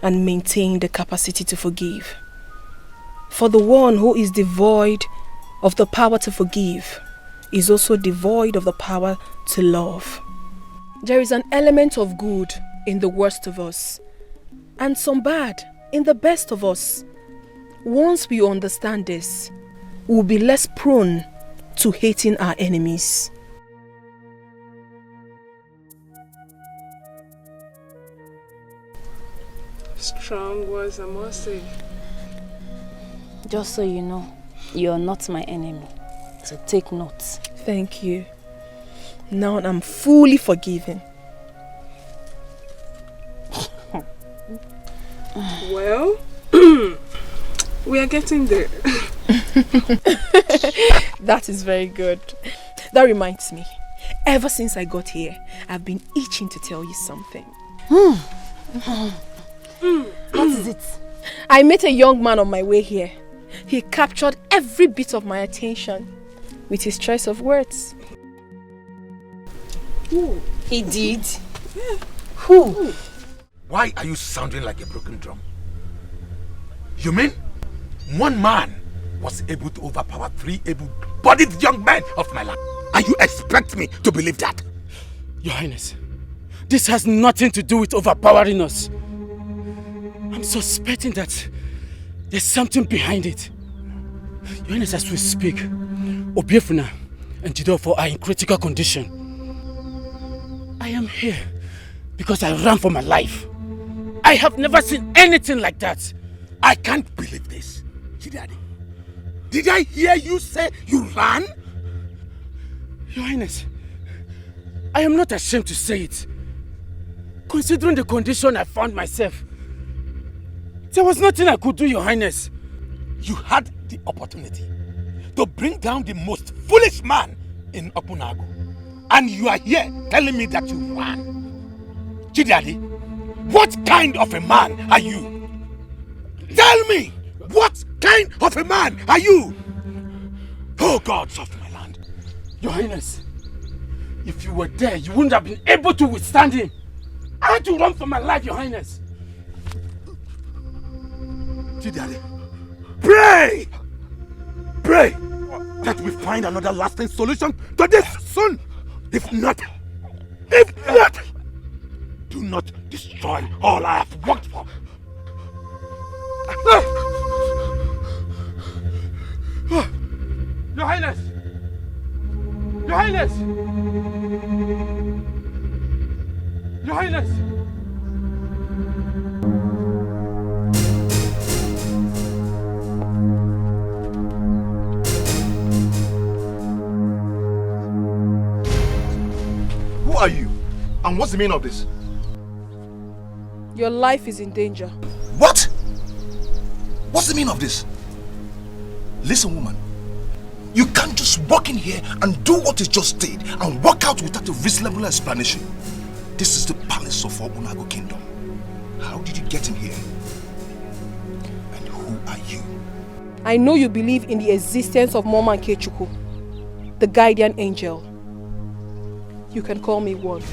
and maintain the capacity to forgive. For the one who is devoid of the power to forgive is also devoid of the power to love. There is an element of good in the worst of us, and some bad in the best of us. Once we understand this, we'll be less prone to hating our enemies. Strong words, I must say. Just so you know, you're not my enemy. So take notes. Thank you. Now I'm fully forgiven. Well, we are getting there. That is very good. That reminds me. Ever since I got here, I've been itching to tell you something. What is it? I met a young man on my way here. He captured every bit of my attention with his choice of words. Who? He did? Yeah. Who? Why are you sounding like a broken drum? You mean one man was able to overpower 3 able-bodied able-bodied young men of my land. And you expect me to believe that? Your Highness, this has nothing to do with overpowering us. I'm suspecting that there's something behind it. Your Highness, as we speak, Obiefuna and Jidofo are in critical condition. I am here because I ran for my life. I have never seen anything like that. I can't believe this, Chidadi. Did I hear you say you ran? Your Highness, I am not ashamed to say it. Considering the condition I found myself, there was nothing I could do, Your Highness. You had the opportunity to bring down the most foolish man in Okunago. And you are here telling me that you ran. Chidadi, what kind of a man are you? Tell me, what kind of a man are you? Oh, gods of my land. Your Highness, if you were there, you wouldn't have been able to withstand him. I had to run for my life, Your Highness. Chidadi, pray! Pray that we find another lasting solution to this soon. If not, do not destroy all I have worked for. Your Highness! Your Highness! Your Highness! Who are you? And what's the meaning of this? Your life is in danger. What? What's the meaning of this? Listen, woman. You can't just walk in here and do what you just did and walk out without a reasonable explanation. This is the palace of our Unago kingdom. How did you get in here? And who are you? I know you believe in the existence of Mama Nkechukwu, the guardian angel. You can call me one.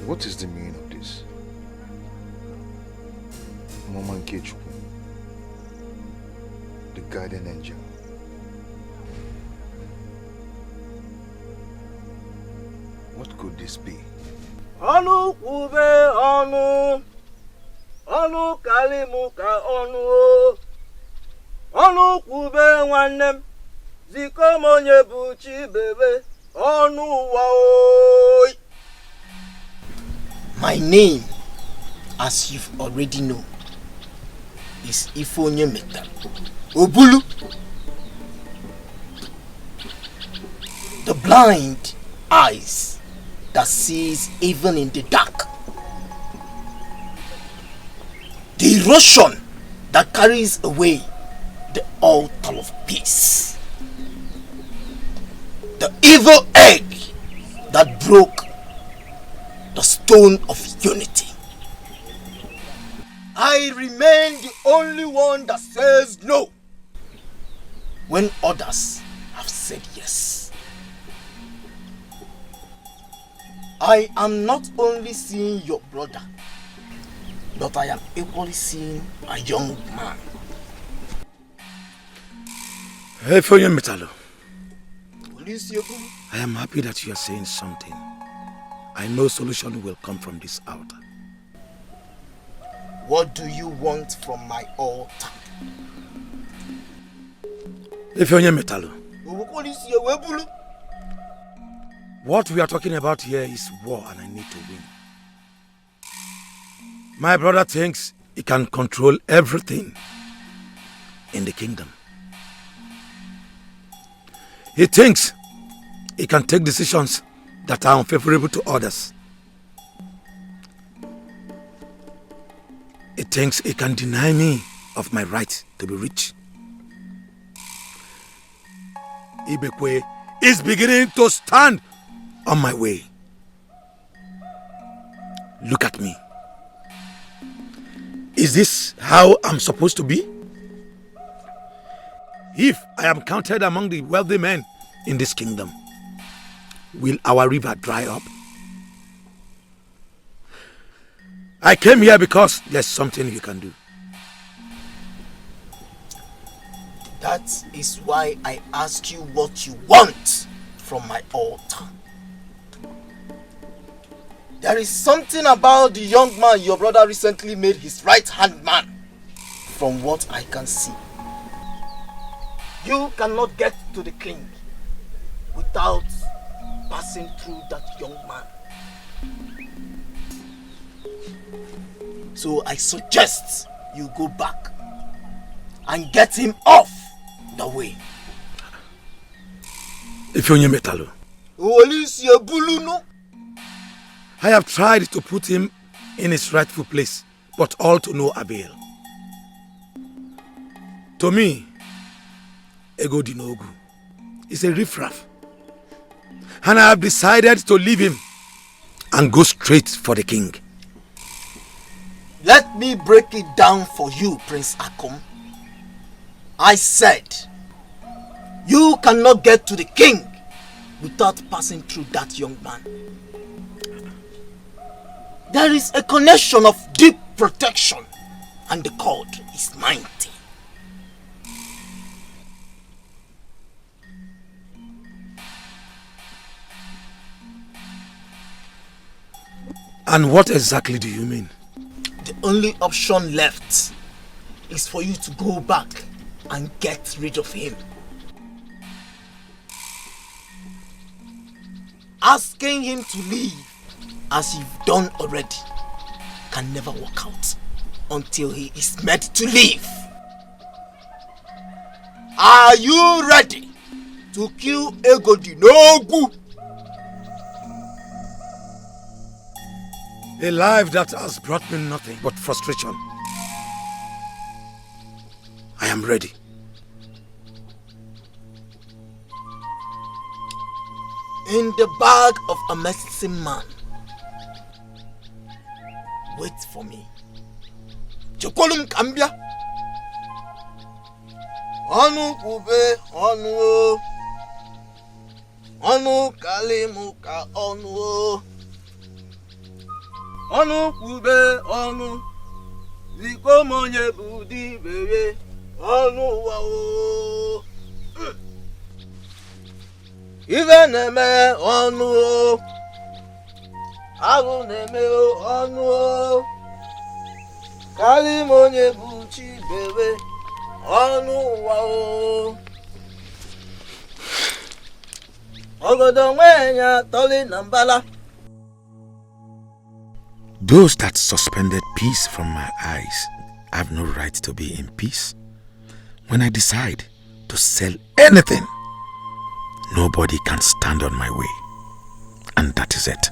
What is the meaning of this? Mama Nkechukwu, the guardian angel. What could this be? Onu kube onu, onu kalimuka onu, onu kube nwannem, ziko monye buchi bebe, onu waoi. My name, as you've already known, is Ifonye Meta Obulu. The blind eyes that sees even in the dark. The erosion that carries away the altar of peace. The evil egg that broke the stone of unity. I remain the only one that says no when others have said yes. I am not only seeing your brother, but I am equally seeing a young man. Hey, Foyen Metalo. I am happy that you are saying something. I know solution will come from this altar. What do you want from my altar? Efeonye Metalo. What we are talking about here is war and I need to win. My brother thinks he can control everything in the kingdom. He thinks he can take decisions that are unfavorable to others. it thinks it can deny me of my right to be rich. Ibekwe is beginning to stand on my way. Look at me. Is this how I'm supposed to be? If I am counted among the wealthy men in this kingdom, will our river dry up? I came here because there's something you can do. That is why I ask you what you want from my altar. There is something about the young man your brother recently made his right-hand man, from what I can see. You cannot get to the king without passing through that young man. So I suggest you go back and get him off the way. If you're Metalo, I have tried to put him in his rightful place, but all to no avail. To me, Ego Dinogu is a riffraff, and I have decided to leave him and go straight for the king. Let me break it down for you, Prince Akom. I said, you cannot get to the king without passing through that young man. There is a connection of deep protection, and the cord is mighty. And what exactly do you mean? The only option left is for you to go back and get rid of him. Asking him to leave, as you've done already, can never work out until he is made to leave. Are you ready to kill Ego Dinogu? A life that has brought me nothing but frustration. I am ready. In the bag of a medicine man. Wait for me. Chokolum Kambia. Anu kube onu. Anu kalimuka onu. Anu kube onu. Ziko monye budi bebe. Onu wao. Even neme onu. Agu neme onu. Kali monye buchi bebe. Onu wao. Ogodo mwenya toli nambala. Those that suspended peace from my eyes have no right to be in peace. When I decide to sell anything, nobody can stand on my way. And that is it.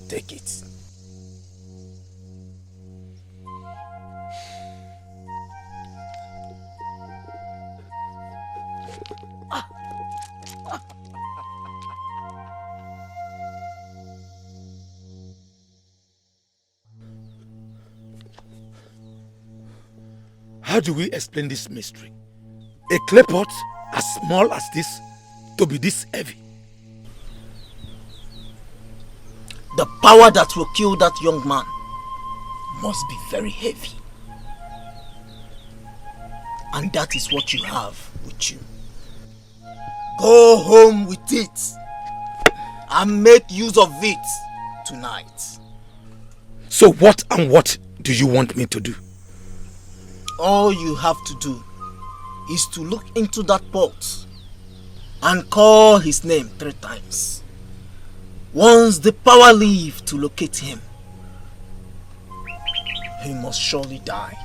Take it. How do we explain this mystery? A clay pot as small as this to be this heavy. The power that will kill that young man must be very heavy. And that is what you have with you. Go home with it and make use of it tonight. So what and what do you want me to do? All you have to do is to look into that pot and call his name 3 times. Once the power leaves to locate him, he must surely die.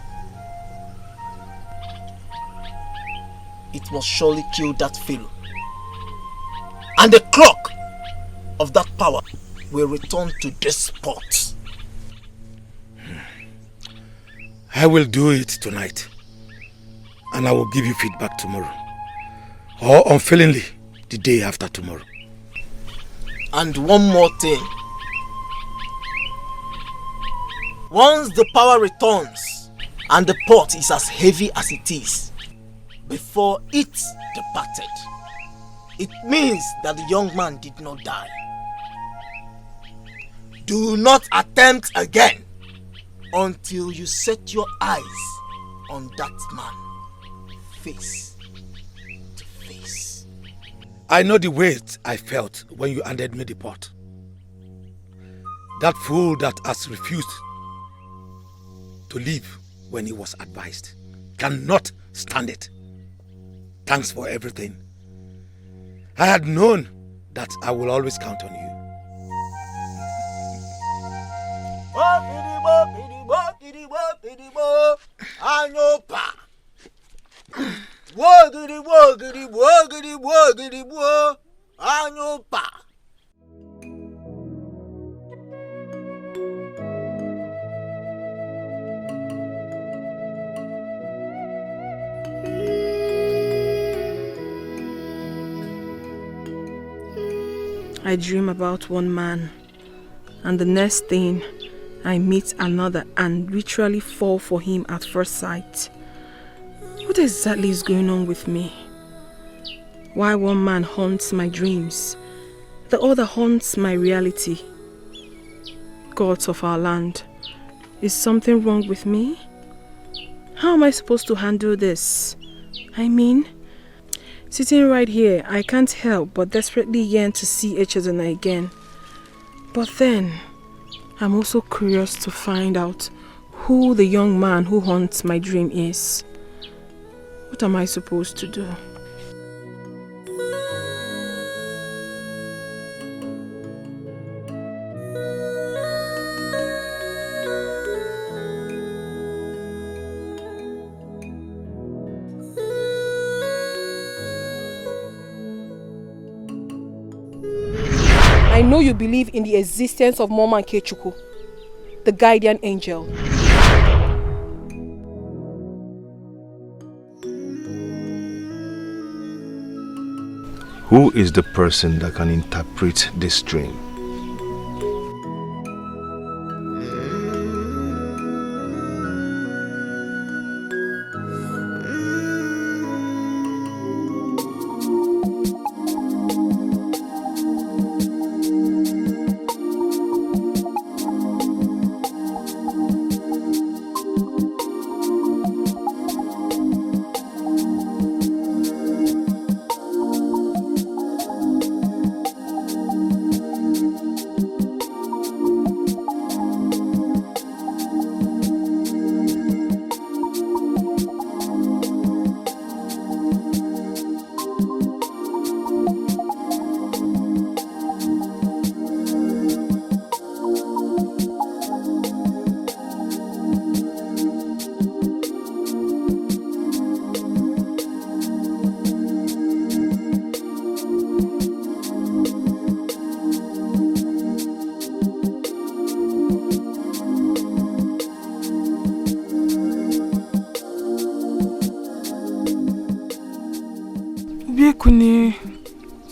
It must surely kill that fellow. And the clock of that power will return to this spot. I will do it tonight. And I will give you feedback tomorrow. Or unfailingly, the day after tomorrow. And one more thing. Once the power returns and the pot is as heavy as it is before it departed, it means that the young man did not die. Do not attempt again until you set your eyes on that man face to face. I know the weight I felt when you handed me the pot. That fool that has refused to leave when he was advised cannot stand it. Thanks for everything. I had known that I will always count on you. I dream about one man, and the next thing I meet another and literally fall for him at first sight. What exactly is going on with me? Why one man haunts my dreams, the other haunts my reality? Gods of our land, is something wrong with me? How am I supposed to handle this? I mean, sitting right here, I can't help but desperately yearn to see Echezona again. But then, I'm also curious to find out who the young man who haunts my dream is. What am I supposed to do? I know you believe in the existence of Mama Nkechukwu, the guardian angel. Who is the person that can interpret this dream?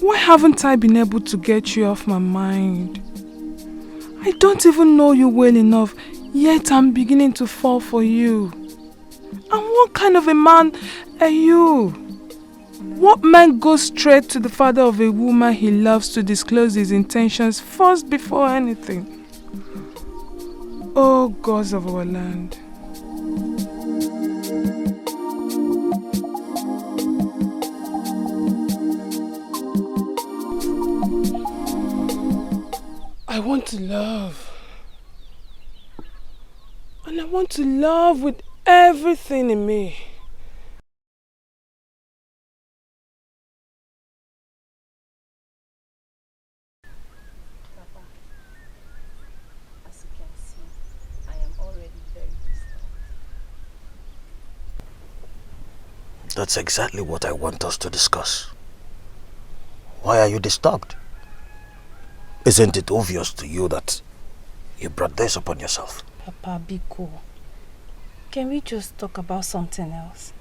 Why haven't I been able to get you off my mind? I don't even know you well enough, yet I'm beginning to fall for you. And what kind of a man are you? What man goes straight to the father of a woman he loves to disclose his intentions first before anything? Oh, gods of our land. I want to love. And I want to love with everything in me. That's exactly what I want us to discuss. Why are you disturbed? Isn't it obvious to you that you brought this upon yourself? Papa, be cool. Can we just talk about something else?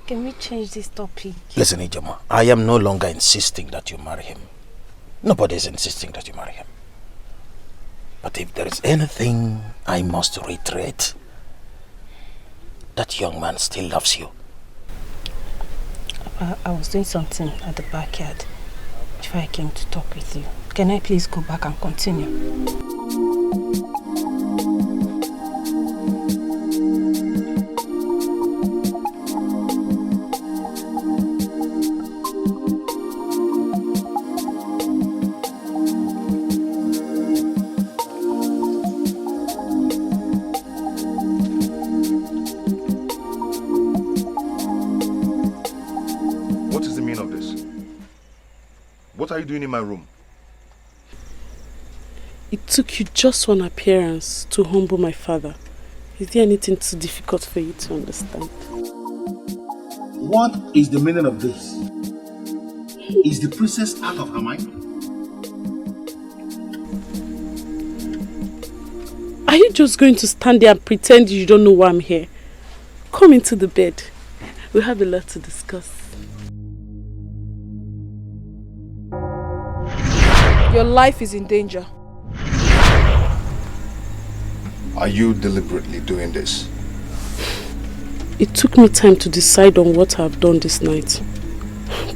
Can we change this topic? Listen, Ijoma, I am no longer insisting that you marry him. Nobody is insisting that you marry him. But if there is anything I must reiterate, that young man still loves you. I was doing something at the backyard before I came to talk with you. Can I please go back and continue? What are you doing in my room? It took you just one appearance to humble my father. Is there anything too difficult for you to understand? What is the meaning of this? Is the princess out of her mind? Are you just going to stand there and pretend you don't know why I'm here? Come into the bed. We have a lot to discuss. Your life is in danger. Are you deliberately doing this? It took me time to decide on what I've done this night.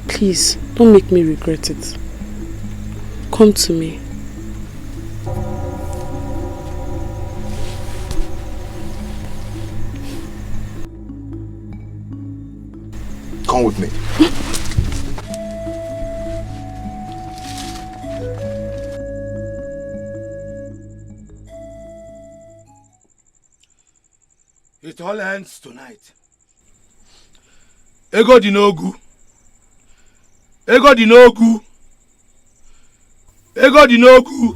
Please, don't make me regret it. Come to me. Come with me. It all ends tonight. Ego dinogu. Ego dinogu. Ego dinogu.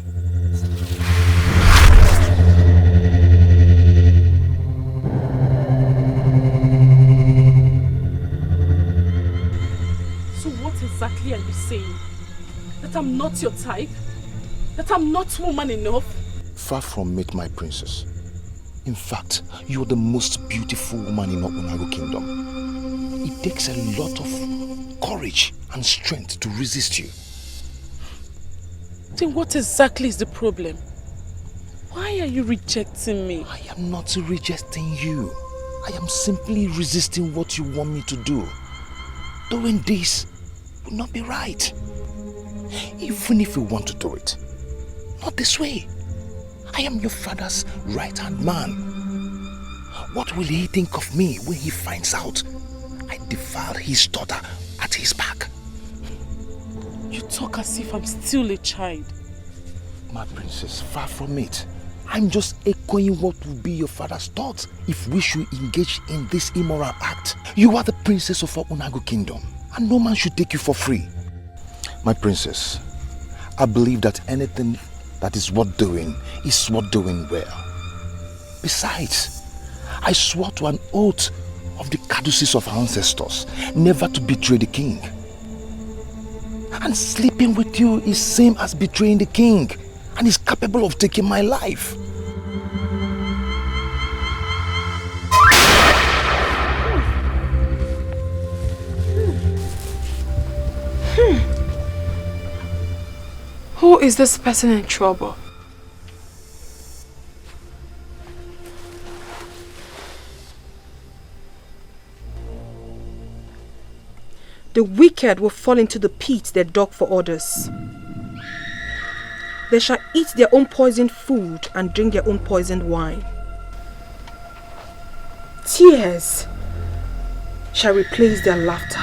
So what exactly are you saying? That I'm not your type? That I'm not woman enough? Far from it, my princess. In fact, you're the most beautiful woman in Onaru Kingdom. It takes a lot of courage and strength to resist you. Then what exactly is the problem? Why are you rejecting me? I am not rejecting you. I am simply resisting what you want me to do. Doing this would not be right. Even if you want to do it, not this way. I am your father's right-hand man. What will he think of me when he finds out I defiled his daughter at his back? You talk as if I'm still a child. My princess, far from it. I'm just echoing what would be your father's thoughts if we should engage in this immoral act. You are the princess of our Unagu Kingdom, and no man should take you for free. My princess, I believe that anything that is worth doing is worth doing well. Besides, I swore to an oath of the caduceus of our ancestors never to betray the king. And sleeping with you is same as betraying the king and is capable of taking my life. Who is this person in trouble? The wicked will fall into the pit they dug for others. They shall eat their own poisoned food and drink their own poisoned wine. Tears shall replace their laughter.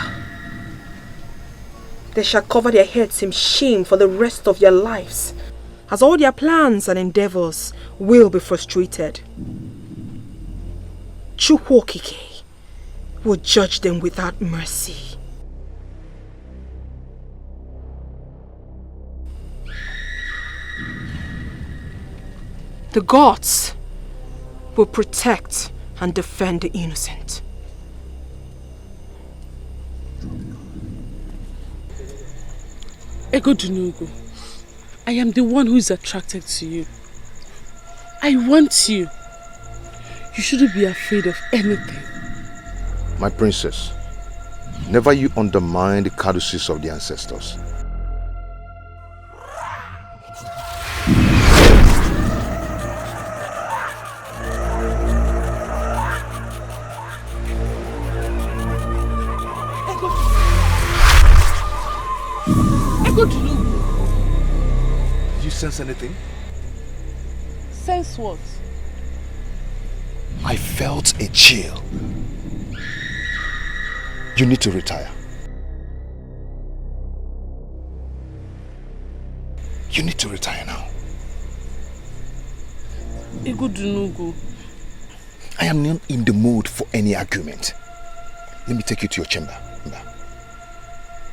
They shall cover their heads in shame for the rest of their lives, as all their plans and endeavors will be frustrated. Chukwokike will judge them without mercy. The gods will protect and defend the innocent. Egodunugu, I am the one who is attracted to you. I want you. You shouldn't be afraid of anything. My princess, never you undermine the courtesies of the ancestors. Egodunugu. Did you sense anything? Sense what? I felt a chill. You need to retire. You need to retire now. Egodunugu. I am not in the mood for any argument. Let me take you to your chamber.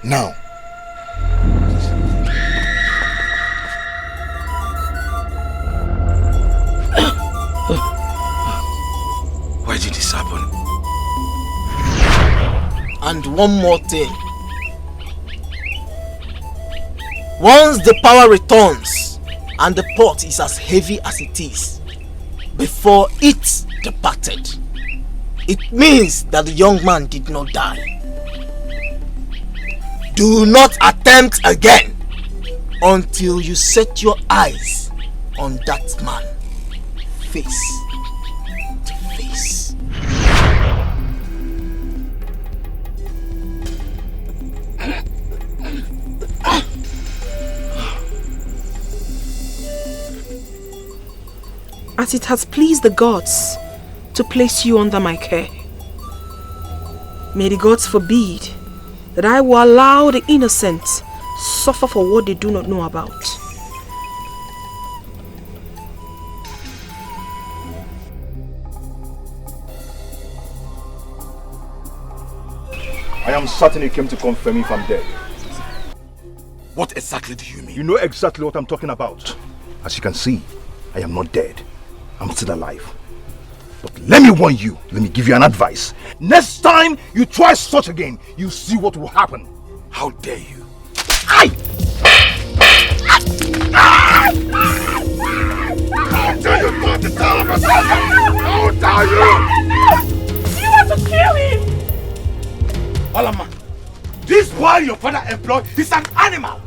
Now. Why did this happen? And one more thing. Once the power returns and the pot is as heavy as it is before it departed, it means that the young man did not die. Do not attempt again until you set your eyes on that man face to face. As it has pleased the gods to place you under my care, may the gods forbid that I will allow the innocent suffer for what they do not know about. I am certain you came to confirm if I'm dead. What exactly do you mean? You know exactly what I'm talking about. As you can see, I am not dead. I'm still alive. But let me warn you, let me give you an advice. Next time you try such again, you see what will happen. How dare you? I How dare you not to tell him? How dare you? You want to kill him? Alama, this boy your father employed is an animal.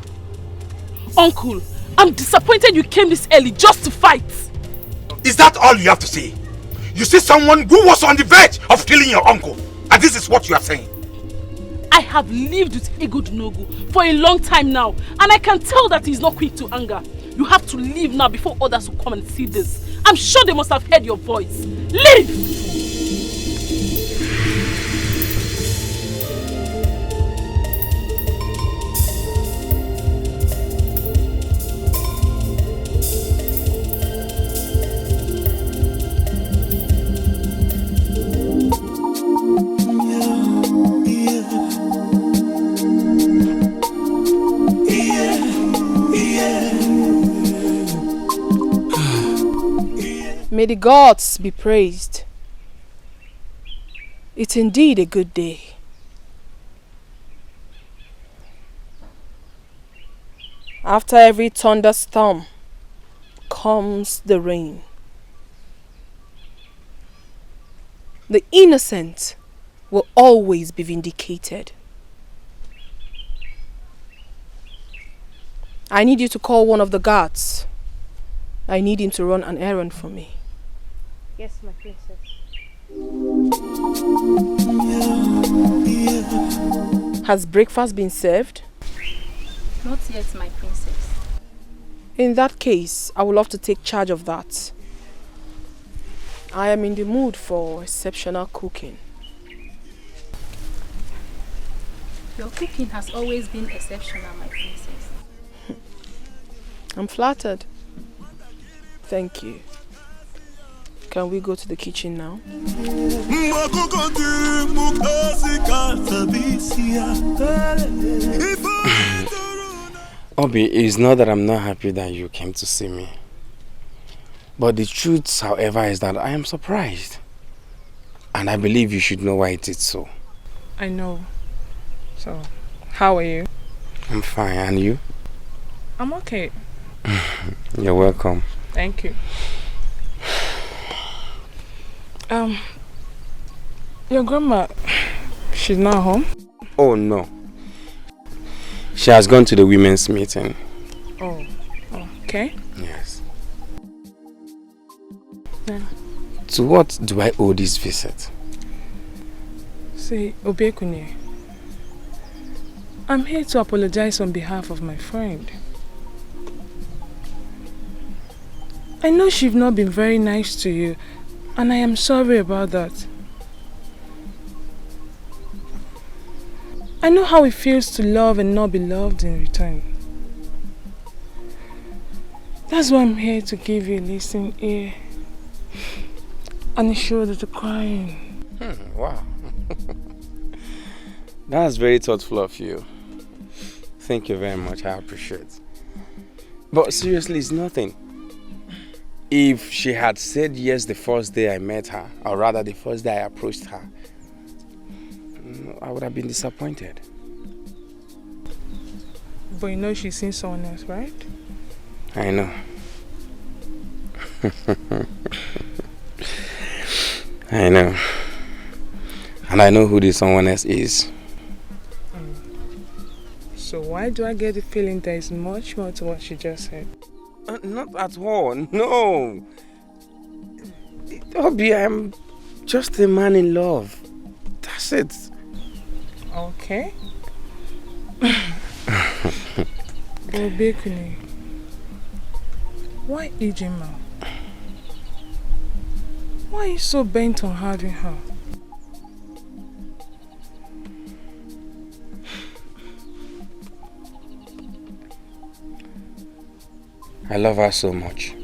Uncle, I'm disappointed you came this early just to fight. Is that all you have to say? You see someone who was on the verge of killing your uncle, and this is what you are saying? I have lived with Egodunugu for a long time now, and I can tell that he's not quick to anger. You have to leave now before others will come and see this. I'm sure they must have heard your voice. Leave! May the gods be praised. It's indeed a good day. After every thunderstorm comes the rain. The innocent will always be vindicated. I need you to call one of the guards. I need him to run an errand for me. Yes, my princess. Has breakfast been served? Not yet, my princess. In that case, I would love to take charge of that. I am in the mood for exceptional cooking. Your cooking has always been exceptional, my princess. I'm flattered. Thank you. Can we go to the kitchen now? Obi, it's not that I'm not happy that you came to see me. But the truth, however, is that I am surprised. And I believe you should know why it is so. I know. So, how are you? I'm fine, and you? I'm okay. You're welcome. Thank you. Your grandma, she's not home? Oh no. She has gone to the women's meeting. Oh, okay. Yes. Yeah. To what do I owe this visit? Say, Obekunye, I'm here to apologize on behalf of my friend. I know she's not been very nice to you, and I am sorry about that. I know how it feels to love and not be loved in return. That's why I'm here to give you a listening ear and a shoulder to cry in. Wow. That's very thoughtful of you. Thank you very much, I appreciate. But seriously, it's nothing. If she had said yes the first day I met her, or rather the first day I approached her, I would have been disappointed. But you know she's seen someone else, right? I know. I know. And I know who this someone else is. So why do I get the feeling there is much more to what she just said? Not at all, no. Obi, I'm just a man in love. That's it. Okay. Obekunle, why Ijima? Why are you so bent on having her? I love her so much.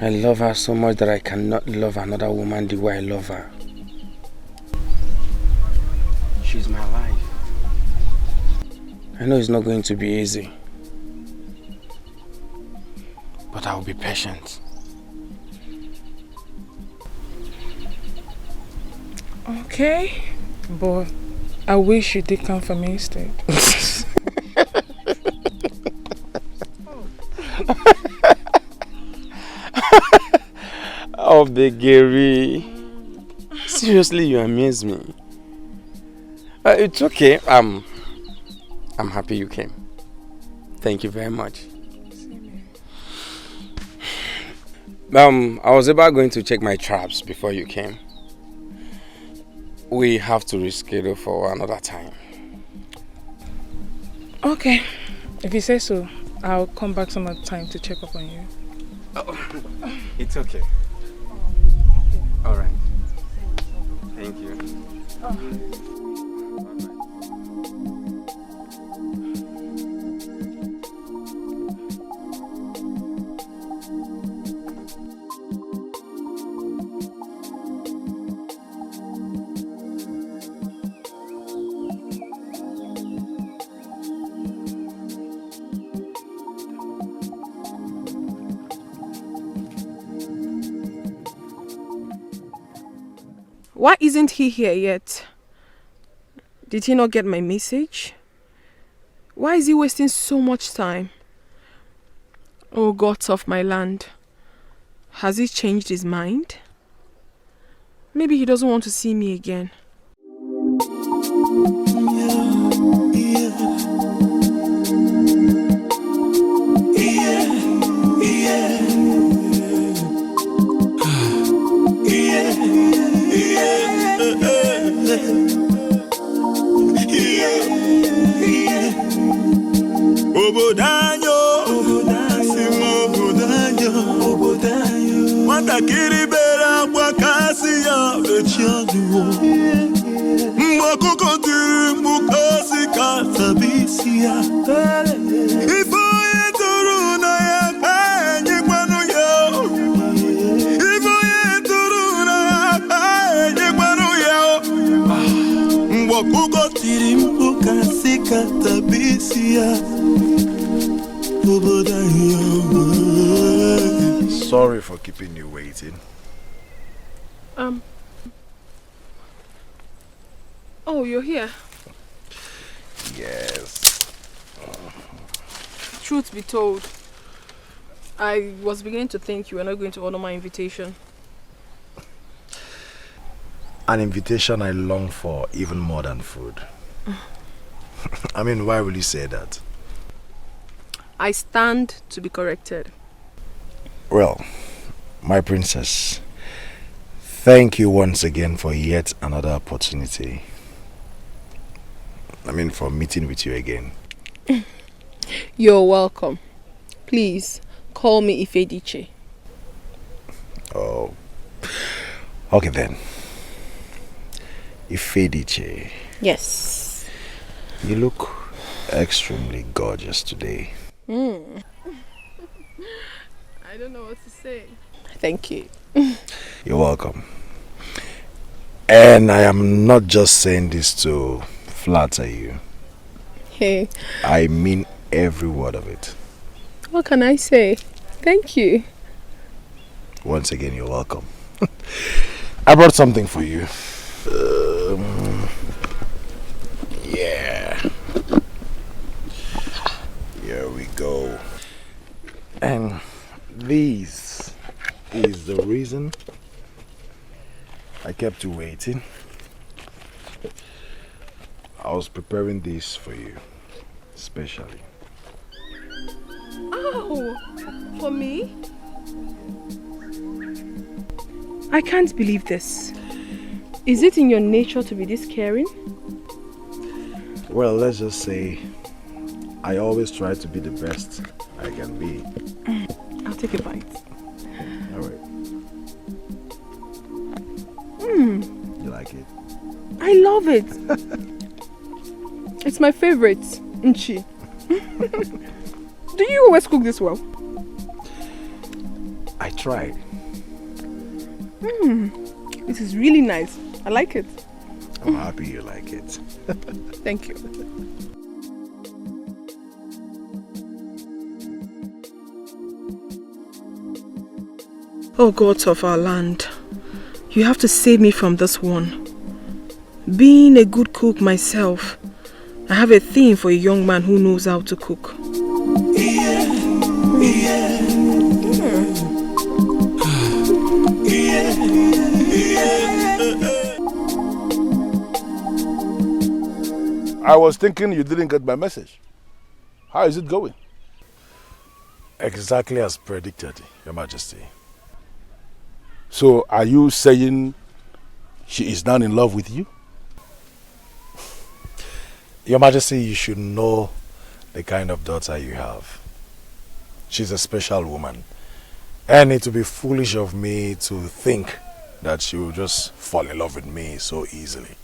I love her so much that I cannot love another woman the way I love her. She's my life. I know it's not going to be easy, but I'll be patient. Okay, but I wish you did come for me instead. Oh, Begeri. Seriously, you amaze me. It's okay. I'm happy you came. Thank you very much. I was about going to check my traps before you came. We have to reschedule for another time. Okay, if you say so, I'll come back some other time to check up on you. Oh, it's okay. All right. Thank you. Why isn't he here yet? Did he not get my message? Why is he wasting so much time? Oh, gods of my land. Has he changed his mind? Maybe he doesn't want to see me again. Kiribera kwa kasi ya bechaduo Mwakoko tiri mukasi katabisia Ifo yeturu na ya penye kwanu yo Ifo yeturu na ya penye kwanu yo Mwakoko tiri mukasi katabisia Sorry for keeping you waiting. Oh, you're here? Yes. Truth be told, I was beginning to think you were not going to honor my invitation. An invitation I long for even more than food. I mean, why will you say that? I stand to be corrected. Well, my princess, thank you once again for yet another opportunity. I mean, for meeting with you again. You're welcome. Please, call me Ifediche. Oh, okay then. Ifediche. Yes. You look extremely gorgeous today. I don't know what to say. Thank you. You're welcome. And I am not just saying this to flatter you. Hey. I mean every word of it. What can I say? Thank you. Once again, you're welcome. I brought something for you. Yeah. Here we go. And this is the reason I kept you waiting. I was preparing this for you, especially. Oh, for me? I can't believe this. Is it in your nature to be this caring? Well, let's just say I always try to be the best I can be. I'll take a bite. Alright. You like it? I love it. It's my favorite, Nchi. Do you always cook this well? I tried. This is really nice. I like it. I'm happy you like it. Thank you. Oh gods of our land, you have to save me from this one. Being a good cook myself, I have a thing for a young man who knows how to cook. I was thinking you didn't get my message. How is it going? Exactly as predicted, Your Majesty. So are you saying she is now in love with you? Your Majesty, you should know the kind of daughter you have. She's a special woman. And it would be foolish of me to think that she will just fall in love with me so easily.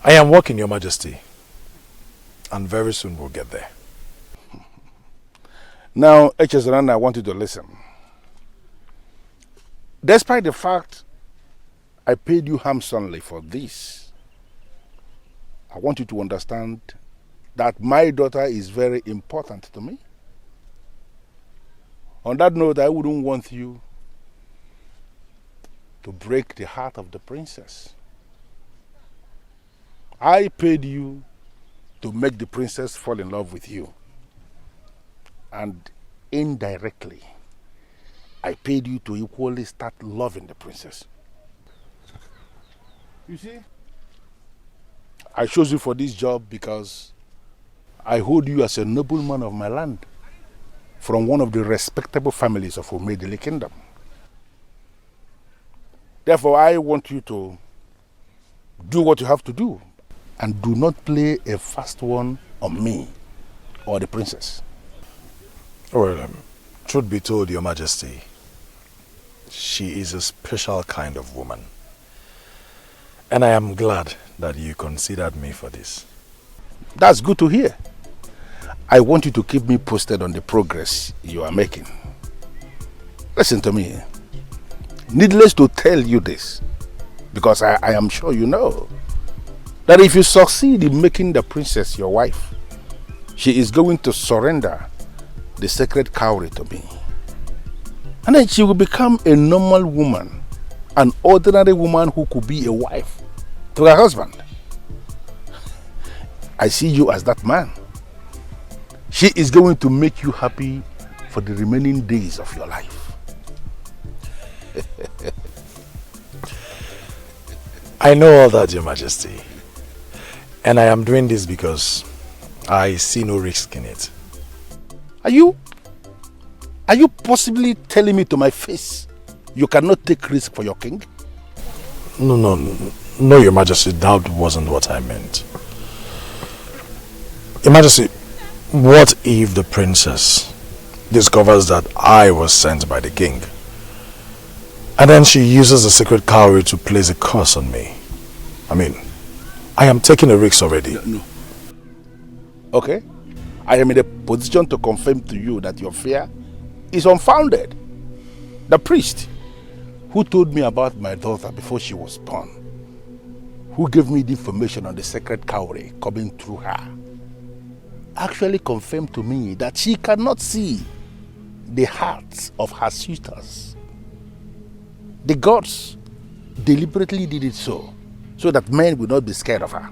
I am working, Your Majesty. And very soon we'll get there. Now, Echezran, I want you to listen. Despite the fact I paid you handsomely for this, I want you to understand that my daughter is very important to me. On that note, I wouldn't want you to break the heart of the princess. I paid you to make the princess fall in love with you. And indirectly, I paid you to equally start loving the princess. You see? I chose you for this job because I hold you as a nobleman of my land from one of the respectable families of Omedele Kingdom. Therefore, I want you to do what you have to do and do not play a fast one on me or the princess. Well, truth be told, Your Majesty, she is a special kind of woman. And I am glad that you considered me for this. That's good to hear. I want you to keep me posted on the progress you are making. Listen to me. Needless to tell you this, because I am sure you know, that if you succeed in making the princess your wife, she is going to surrender the sacred cowrie to me. And then she will become a normal woman, an ordinary woman who could be a wife to her husband. I see you as that man. She is going to make you happy for the remaining days of your life. I know all that, Your Majesty. And I am doing this because I see no risk in it. Are you possibly telling me to my face you cannot take risk for your king? No, Your Majesty, that wasn't what I meant. Your Majesty, what if the princess discovers that I was sent by the king? And then she uses the sacred cowrie to place a curse on me. I mean, I am taking a risk already. No. Okay. I am in a position to confirm to you that your fear is unfounded. The priest who told me about my daughter before she was born, who gave me the information on the sacred cowrie coming through her, actually confirmed to me that she cannot see the hearts of her suitors. The gods deliberately did it so that men will not be scared of her.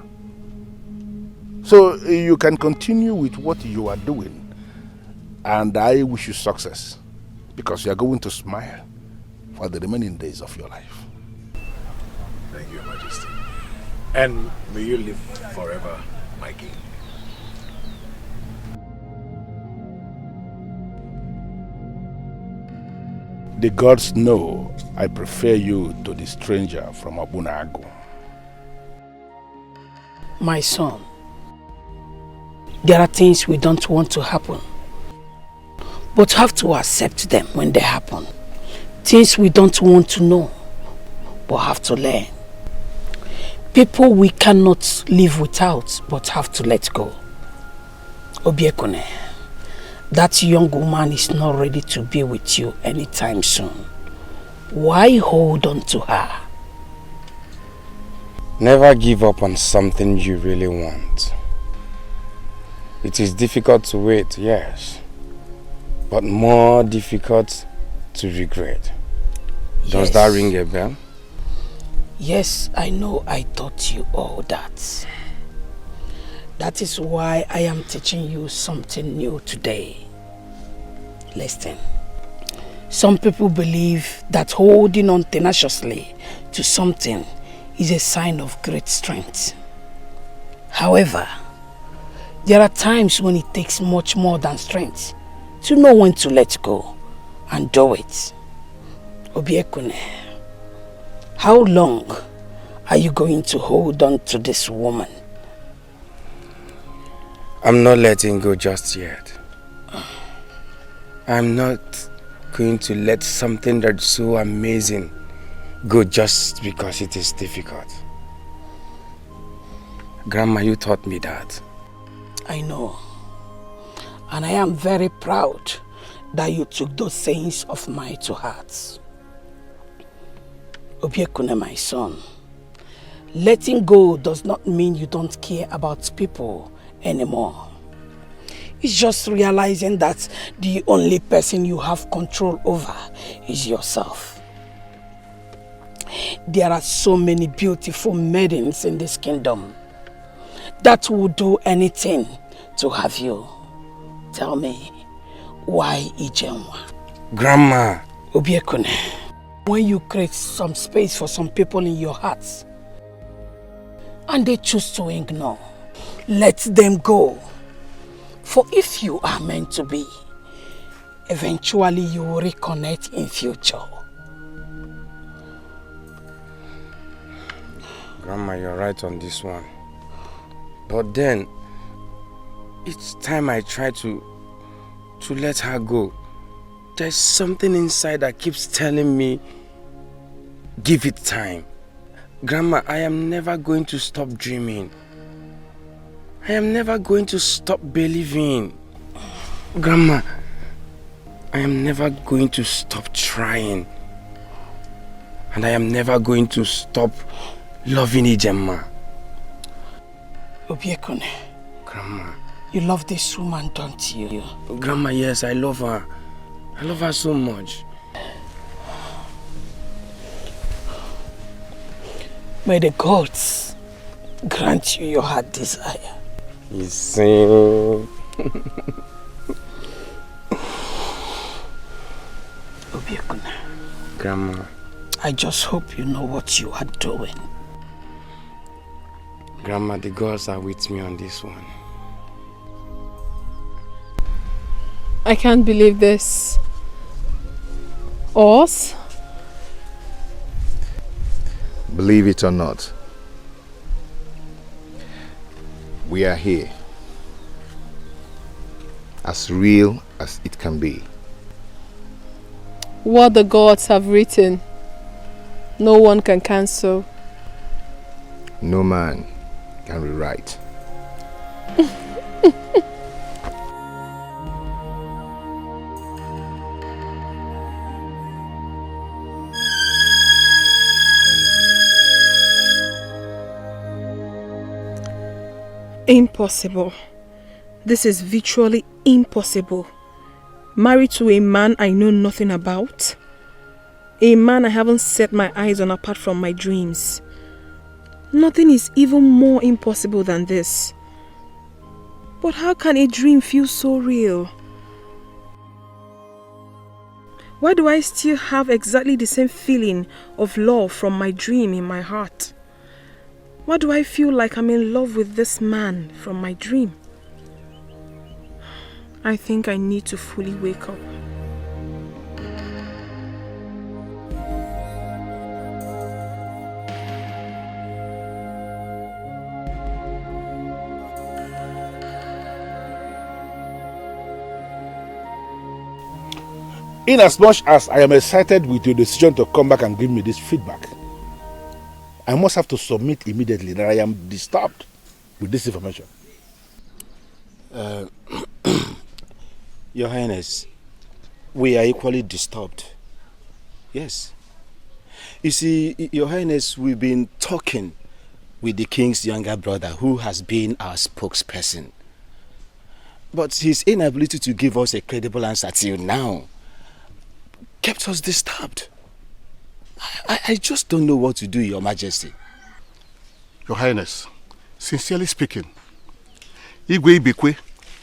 So you can continue with what you are doing, and I wish you success, because you are going to smile for the remaining days of your life. Thank you, Your Majesty. And may you live forever, my king. The gods know I prefer you to the stranger from Abunago. My son, there are things we don't want to happen, but have to accept them when they happen. Things we don't want to know, but have to learn. People we cannot live without, but have to let go. Obiekone, that young woman is not ready to be with you anytime soon. Why hold on to her? Never give up on something you really want. It is difficult to wait, yes, but more difficult to regret. Does that ring a bell? Yes, I know I taught you all that. That is why I am teaching you something new today. Listen. Some people believe that holding on tenaciously to something is a sign of great strength. However, there are times when it takes much more than strength to know when to let go and do it. Obiekune, how long are you going to hold on to this woman? I'm not letting go just yet. I'm not going to let something that's so amazing go just because it is difficult. Grandma, you taught me that. I know. And I am very proud that you took those sayings of mine to heart. Obiekune, my son, letting go does not mean you don't care about people anymore. It's just realizing that the only person you have control over is yourself. There are so many beautiful maidens in this kingdom that would do anything to have you. Tell me, why Ijenwa? Grandma! Obiekune, when you create some space for some people in your hearts and they choose to ignore, let them go. For if you are meant to be, eventually you will reconnect in future. Grandma, you're right on this one. But then, each time I try to let her go, there's something inside that keeps telling me, give it time. Grandma, I am never going to stop dreaming. I am never going to stop believing. Grandma, I am never going to stop trying. And I am never going to stop loving Ijenma. Obiekune. Grandma. You love this woman, don't you? Grandma, yes, I love her. I love her so much. May the gods grant you your heart desire. You see? Obiekuna. Grandma. I just hope you know what you are doing. Grandma, the gods are with me on this one. I can't believe this. Us? Believe it or not, we are here. As real as it can be. What the gods have written, no one can cancel. No man can rewrite. Impossible. This is virtually impossible. Married to a man I know nothing about. A man I haven't set my eyes on apart from my dreams. Nothing is even more impossible than this. But how can a dream feel so real? Why do I still have exactly the same feeling of love from my dream in my heart? Why do I feel like I'm in love with this man from my dream? I think I need to fully wake up. Inasmuch as I am excited with your decision to come back and give me this feedback, I must have to submit immediately that I am disturbed with this information. Your Highness, we are equally disturbed. Yes. You see, Your Highness, we've been talking with the king's younger brother who has been our spokesperson. But his inability to give us a credible answer till now kept us disturbed. I just don't know what to do, Your Majesty. Your Highness, sincerely speaking, Igwe Ibekwe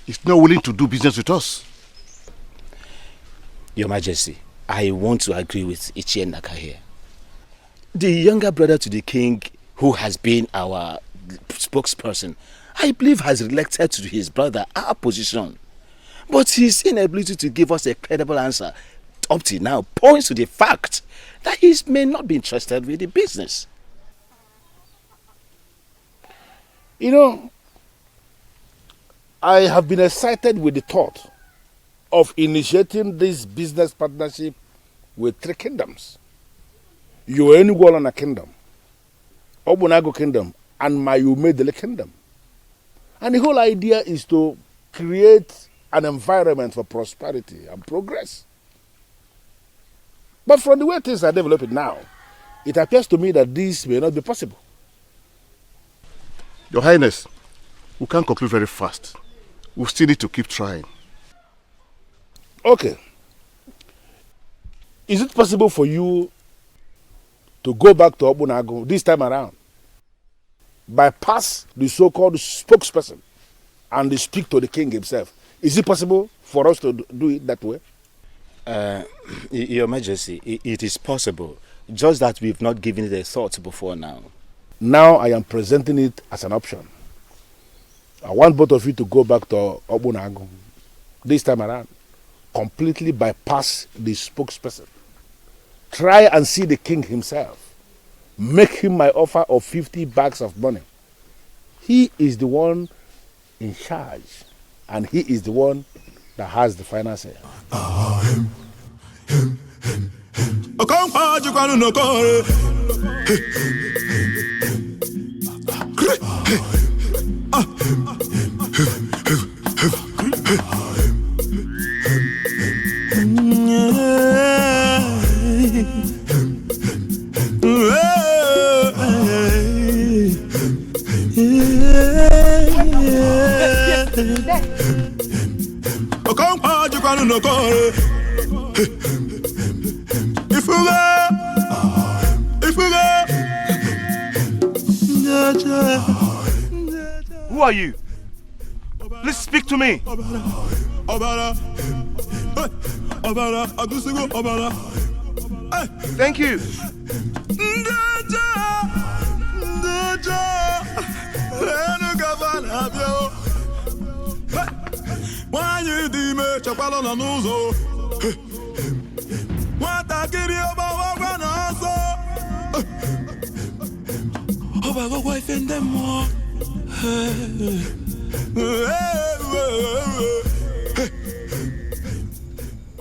is not willing to do business with us. Your Majesty, I want to agree with Ichie Naka here. The younger brother to the king, who has been our spokesperson, I believe has elected to his brother our position. But his inability to give us a credible answer up to now points to the fact that he may not be interested with the business. You know, I have been excited with the thought of initiating this business partnership with 3 kingdoms. Your Enugwalana kingdom, Obunago kingdom, and Mayumedele kingdom. And the whole idea is to create an environment for prosperity and progress. But from the way things are developing now, it appears to me that this may not be possible. Your Highness, we can't conclude very fast. We still need to keep trying. Okay. Is it possible for you to go back to Obunago this time around, bypass the so-called spokesperson and speak to the king himself? Is it possible for us to do it that way? Your Majesty, it is possible, just that we've not given it a thought before now. Now I am presenting it as an option. I want both of you to go back to Obunago this time around, completely bypass the spokesperson. Try and see the king himself. Make him my offer of 50 bags of money. He is the one in charge, and he is the one that has the final say. Who are you? Please speak to me. Thank you.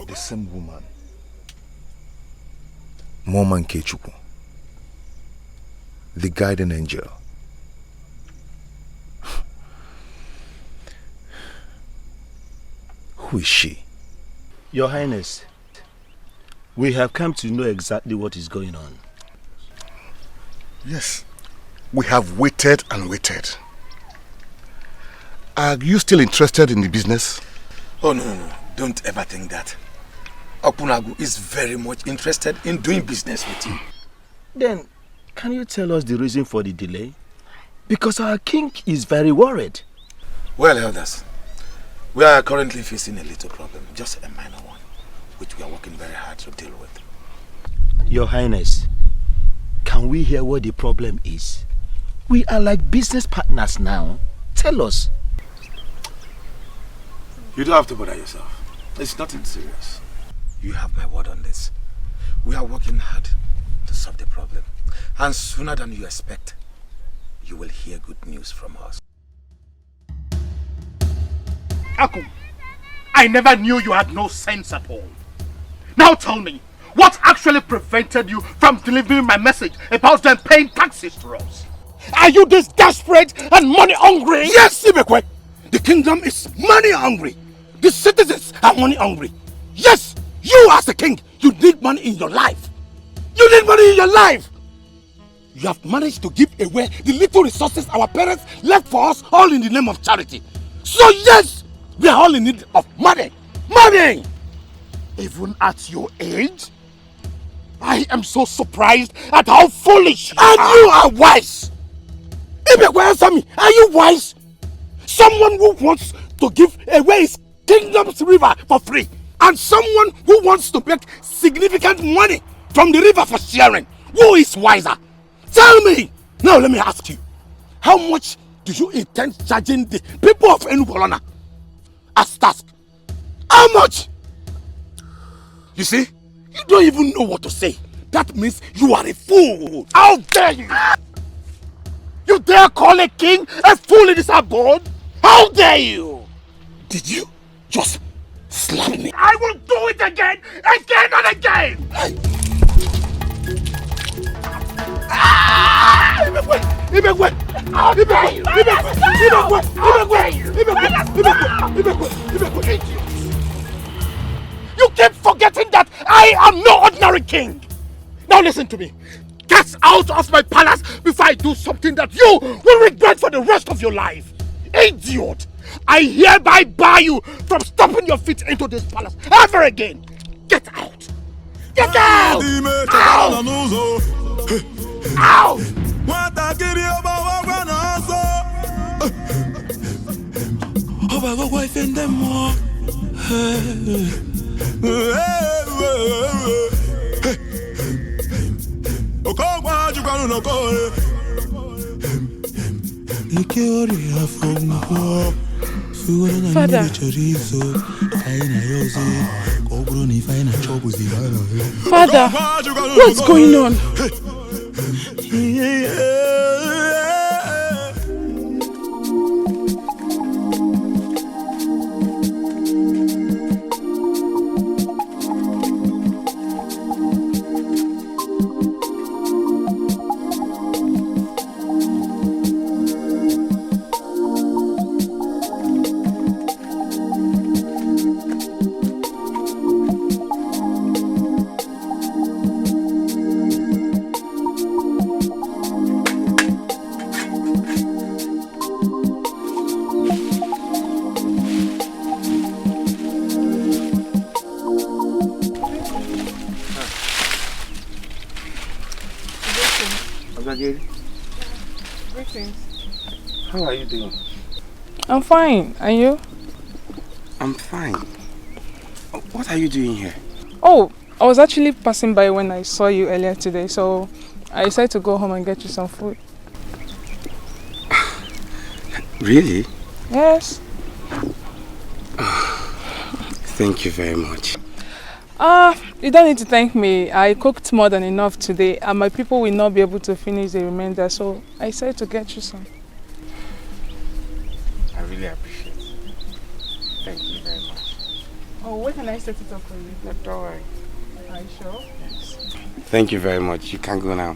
The same woman, Mama Nkechukwu, the guardian angel. Who is she? Your Highness, we have come to know exactly what is going on. Yes, we have waited and waited. Are you still interested in the business? Oh, no. Don't ever think that. Okunagu is very much interested in doing business with you. Then, can you tell us the reason for the delay? Because our king is very worried. Well, elders, we are currently facing a little problem, just a minor one, which we are working very hard to deal with. Your Highness, can we hear what the problem is? We are like business partners now. Tell us. You don't have to bother yourself. It's nothing serious. You have my word on this. We are working hard to solve the problem. And sooner than you expect, you will hear good news from us. Akum, I never knew you had no sense at all. Now tell me, what actually prevented you from delivering my message about them paying taxes to us? Are you this desperate and money hungry? Yes, Ibekwe! The kingdom is money hungry. The citizens are money hungry. Yes, you as a king, you need money in your life. You need money in your life. You have managed to give away the little resources our parents left for us, all in the name of charity. So yes, we are all in need of money. Money! Even at your age, I am so surprised at how foolish you are. And you are wise. Ibekwe, answer me. Are you wise? Someone who wants to give away his kingdom's river for free, and someone who wants to make significant money from the river for sharing. Who is wiser? Tell me! Now let me ask you, how much do you intend charging the people of Enugu as task? How much? You see, you don't even know what to say. That means you are a fool. How dare you? You dare call a king a fool in his abode? How dare you? Did you just slap me? I will do it again and again! You keep forgetting that I am no ordinary king! Now listen to me. Get out of my palace before I do something that you will regret for the rest of your life! Idiot! I hereby bar you from stepping your feet into this palace ever again! Get out! Get out! Out! Out! Father. Father, what's going on? Greetings. How are you doing? I'm fine. And you? I'm fine. What are you doing here? Oh, I was actually passing by when I saw you earlier today, so I decided to go home and get you some food. Really? Yes. Thank you very much. You don't need to thank me. I cooked more than enough today and my people will not be able to finish the remainder, so I decided to get you some. I really appreciate it. Thank you very much. Oh, where can I set it up for you? No, don't worry. Are you sure? Yes. Thank you very much. You can go now.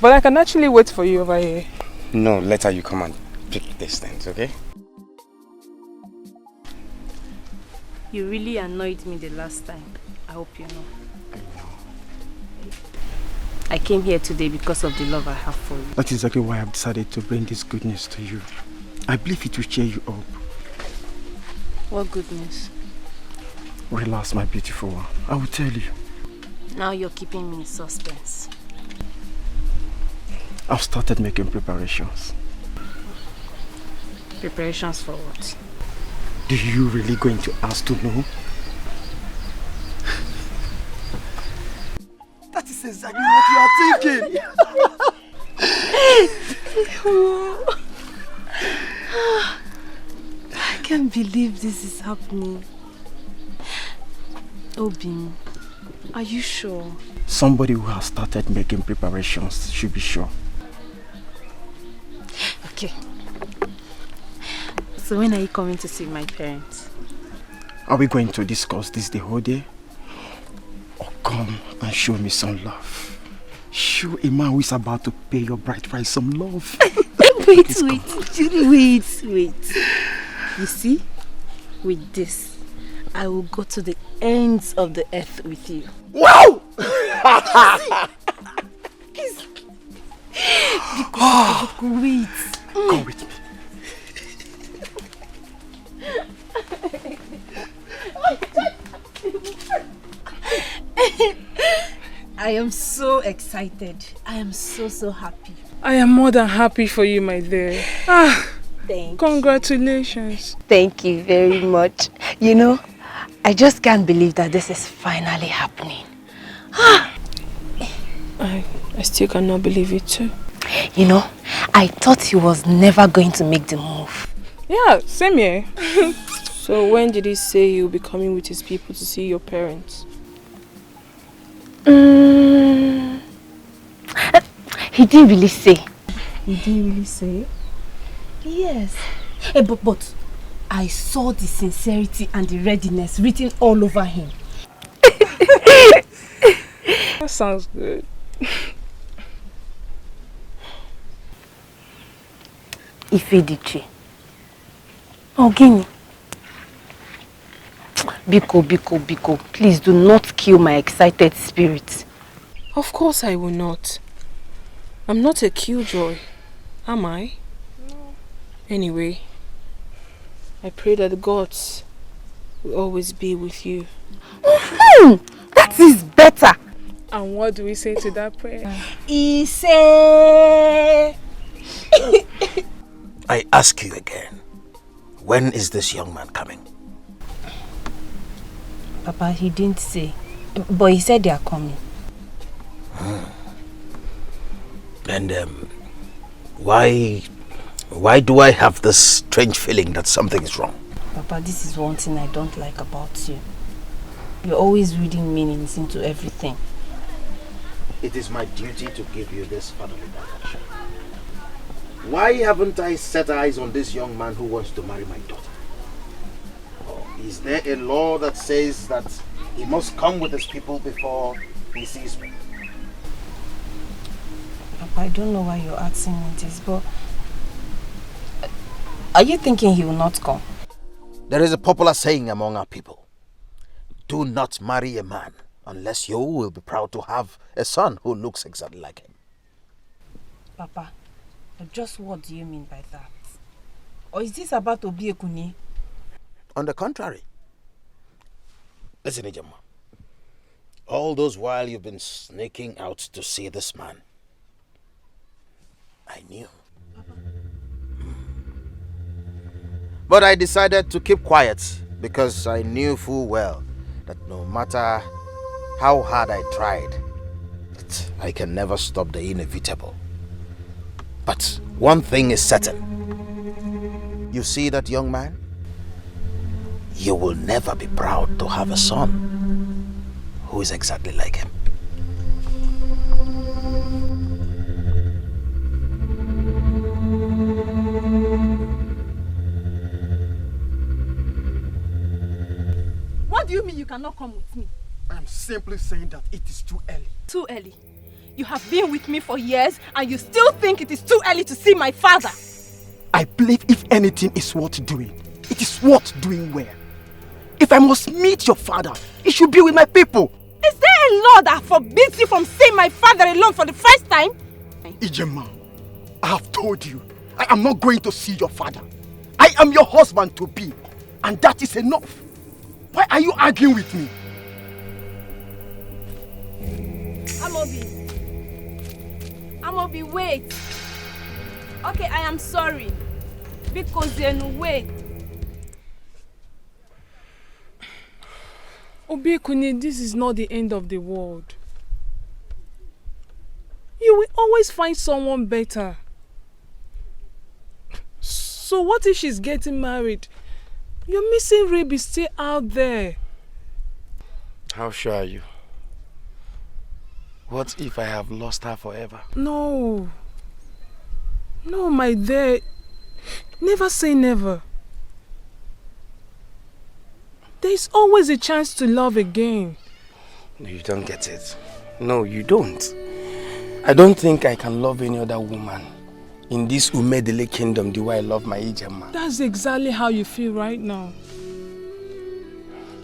But I can actually wait for you over here. No, later you come and pick these things, okay? You really annoyed me the last time. I hope you know. I know. I came here today because of the love I have for you. That's exactly why I've decided to bring this good news to you. I believe it will cheer you up. What good news? Relax, my beautiful one. I will tell you. Now you're keeping me in suspense. I've started making preparations. Preparations for what? Do you really going to ask to know? That is exactly what you are thinking. I can't believe this is happening. Obim, are you sure? Somebody who has started making preparations should be sure. Okay. So when are you coming to see my parents? Are we going to discuss this the whole day? Or come and show me some love? Show a man who is about to pay your bride price some love. wait. You see, with this, I will go to the ends of the earth with you. Wow! Wait. Come with me. I am so excited. I am so happy. I am more than happy for you, my dear. Congratulations. Thank you very much. You know, I just can't believe that this is finally happening. I still cannot believe it too. You know, I thought he was never going to make the move. Yeah, same here. So when did he say he'll be coming with his people to see your parents? He didn't really say. He didn't really say? Yes. But I saw the sincerity and the readiness written all over him. That sounds good. Ifediche. Ogini. Biko, please do not kill my excited spirit. Of course I will not. I'm not a killjoy, am I? No. Anyway, I pray that the gods will always be with you. That is better. And what do we say to that prayer? Ise. I ask you again, when is this young man coming? Papa, he didn't say, but he said they are coming. And why do I have this strange feeling that something is wrong? Papa, this is one thing I don't like about you. You're always reading meanings into everything. It is my duty to give you this fatherly direction. Why haven't I set eyes on this young man who wants to marry my daughter? Or is there a law that says that he must come with his people before he sees me? Papa, I don't know why you're asking me this, but are you thinking he will not come? There is a popular saying among our people. Do not marry a man unless you will be proud to have a son who looks exactly like him. Papa, just what do you mean by that? Or is this about Obiekuni? On the contrary. Listen, Ijama. All those while you've been sneaking out to see this man, I knew. But I decided to keep quiet because I knew full well that no matter how hard I tried, I can never stop the inevitable. But one thing is certain. You see that young man? You will never be proud to have a son who is exactly like him. What do you mean you cannot come with me? I'm simply saying that it is too early. Too early? You have been with me for years and you still think it is too early to see my father? I believe if anything is worth doing, it is worth doing well. If I must meet your father, it should be with my people. Is there a law that forbids you from seeing my father alone for the first time? Ijema, I have told you, I am not going to see your father. I am your husband to be, and that is enough. Why are you arguing with me? Amobi, wait. Okay, I am sorry. Because then wait. Obiekune, this is not the end of the world. You will always find someone better. So what if she's getting married? Your missing rib is still out there. How sure are you? What if I have lost her forever? No. No, my dear. Never say never. There is always a chance to love again. No, you don't get it. No, you don't. I don't think I can love any other woman in this Umedele kingdom the way I love my Ijema. That's exactly how you feel right now.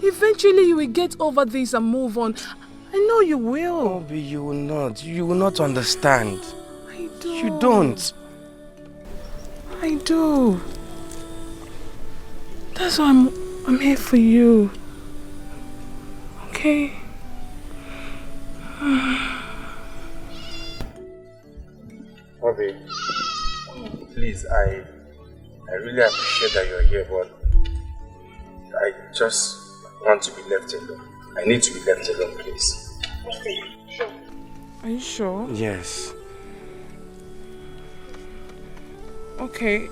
Eventually you will get over this and move on. I know you will. Obi, you will not. You will not understand. I do. You don't. I do. That's why I'm here for you. Okay? Obi, please, I really appreciate that you're here, but I just want to be left alone. I need to be left alone, please. Are you sure? Yes. Okay,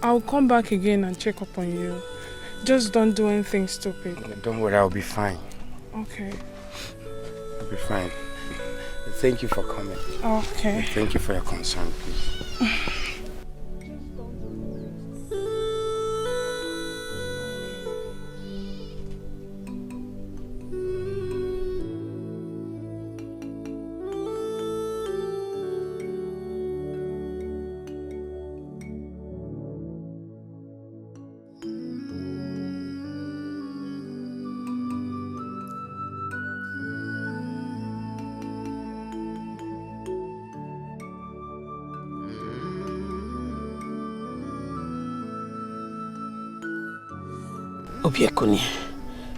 I'll come back again and check up on you. Just don't do anything stupid. Don't worry, I'll be fine. Okay. I'll be fine. Thank you for coming. Okay. Thank you for your concern, please. Obiekune,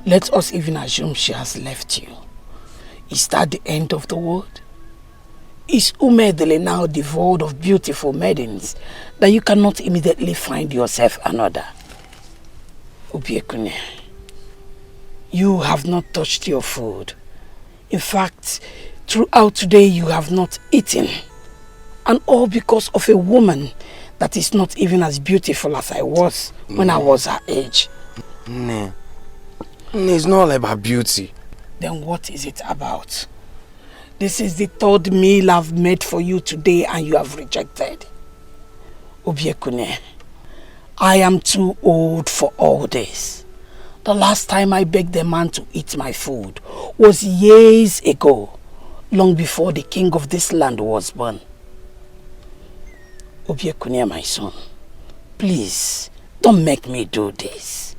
let us even assume she has left you. Is that the end of the world? Is Umedele now devoid of beautiful maidens that you cannot immediately find yourself another? Obiekune, you have not touched your food. In fact, throughout today you have not eaten. And all because of a woman that is not even as beautiful as I was when I was her age. No. It's not all about beauty. Then what is it about? This is the third meal I've made for you today and you have rejected. Obiekune, I am too old for all this. The last time I begged a man to eat my food was years ago, long before the king of this land was born. Obiekune, my son, please, don't make me do this.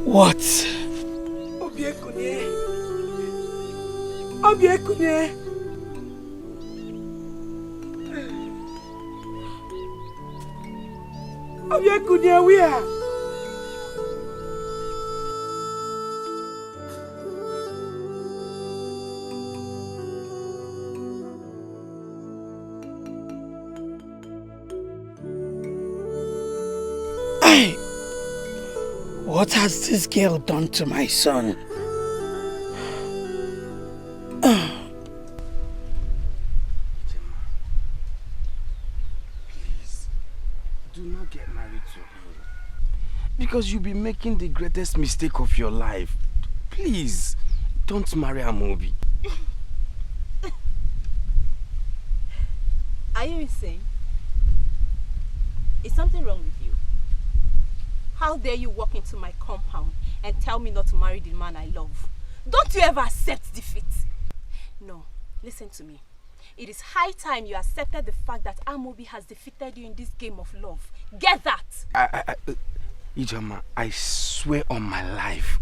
What? Obiekune. Obiekune. Obiekune, where? What has this girl done to my son? Please, do not get married to him. Because you'll be making the greatest mistake of your life. Please, don't marry Amobi. Are you insane? Is something wrong with you? How dare you walk into my compound and tell me not to marry the man I love? Don't you ever accept defeat? No, listen to me. It is high time you accepted the fact that Amobi has defeated you in this game of love. Get that! Ijoma, I swear on my life,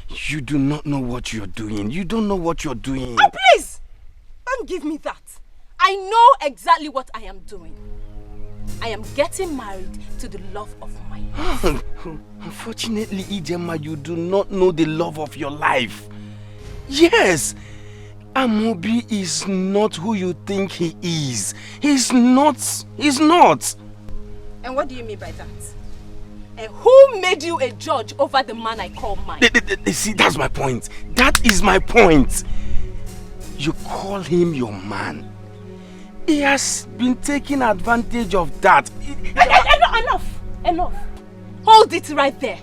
you do not know what you're doing. You don't know what you're doing. Oh, please! Don't give me that. I know exactly what I am doing. I am getting married to the love of my life. Unfortunately, Ijoma, you do not know the love of your life. Yes, Amobi is not who you think he is. He's not. He's not. And what do you mean by that? And who made you a judge over the man I call mine? See, that's my point. That is my point. You call him your man. He has been taking advantage of that. Enough. Hold it right there.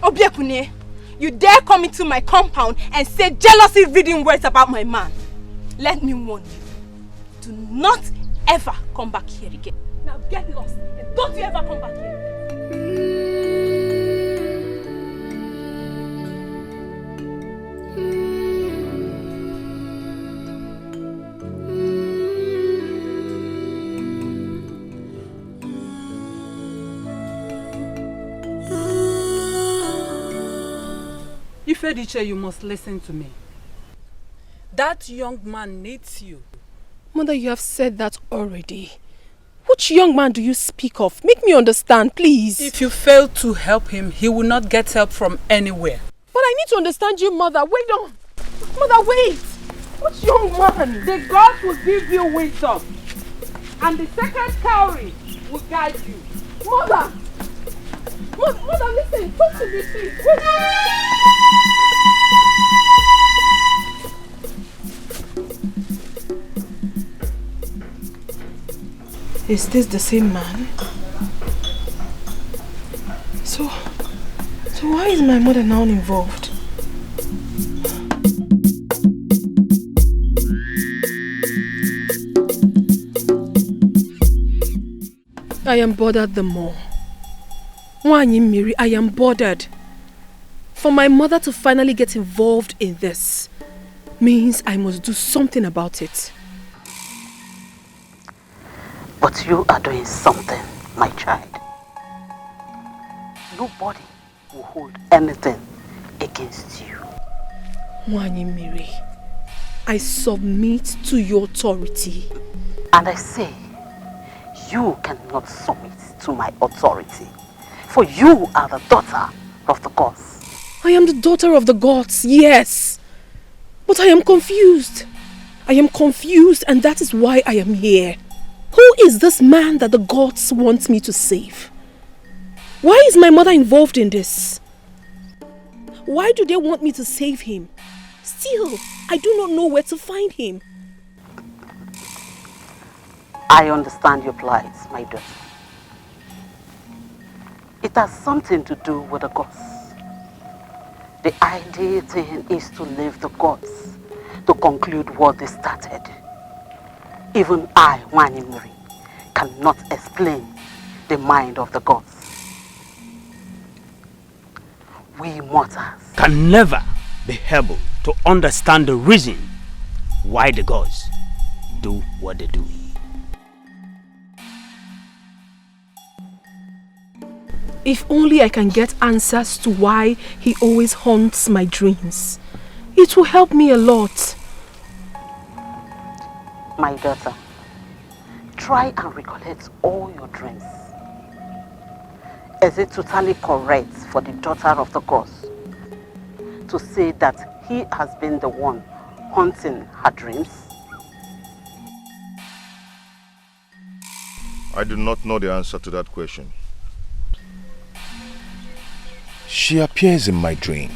Obiekune, you dare come into my compound and say jealousy-reading words about my man. Let me warn you. Do not ever come back here again. Now get lost and don't you ever come back here. Ifediche, you must listen to me. That young man needs you. Mother, you have said that already. Which young man do you speak of? Make me understand, please. If you fail to help him, he will not get help from anywhere. But I need to understand you, Mother. Wait on. Mother, wait. Which young man? The gods will give you wisdom. And the second cowrie will guide you. Mother! Mother, listen. Talk to me, please. Wait. Is this the same man? So why is my mother now involved? I am bothered the more. Wanyi Miri, I am bothered. For my mother to finally get involved in this means I must do something about it. But you are doing something, my child. Nobody will hold anything against you. Wanyi Miri, I submit to your authority. And I say, you cannot submit to my authority. For you are the daughter of the gods. I am the daughter of the gods, yes. But I am confused. I am confused, and that is why I am here. Who is this man that the gods want me to save? Why is my mother involved in this? Why do they want me to save him? Still, I do not know where to find him. I understand your plight, my daughter. It has something to do with the gods. The ideal thing is to leave the gods to conclude what they started. Even I, Wanyi Miri, cannot explain the mind of the gods. We mortals can never be able to understand the reason why the gods do what they do. If only I can get answers to why he always haunts my dreams. It will help me a lot. My daughter, try and recollect all your dreams. Is it totally correct for the daughter of the gods to say that he has been the one haunting her dreams? I do not know the answer to that question. She appears in my dream.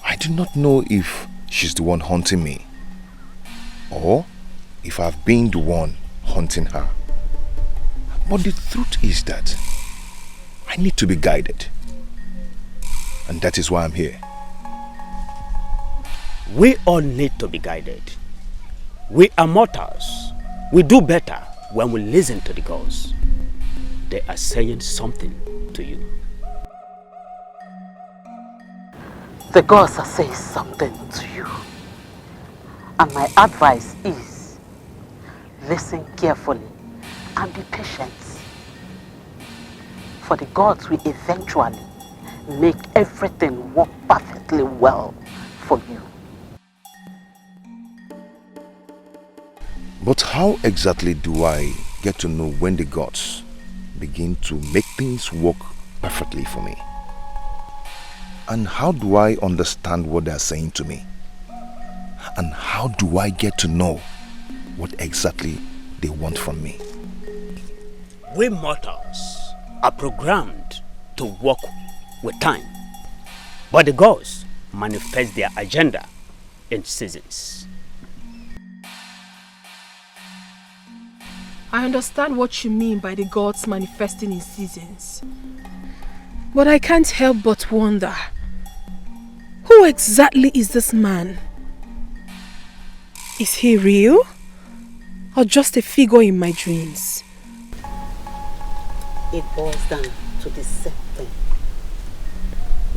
I do not know if she's the one haunting me or if I've been the one haunting her. But the truth is that I need to be guided. And that is why I'm here. We all need to be guided. We are mortals. We do better when we listen to the gods. They are saying something to you. The gods are saying something to you. And my advice is, listen carefully and be patient. For the gods will eventually make everything work perfectly well for you. But how exactly do I get to know when the gods begin to make things work perfectly for me? And how do I understand what they are saying to me? And how do I get to know what exactly they want from me? We mortals are programmed to work with time. But the gods manifest their agenda in seasons. I understand what you mean by the gods manifesting in seasons. But I can't help but wonder, who exactly is this man? Is he real? Or just a figure in my dreams? It boils down to the same thing.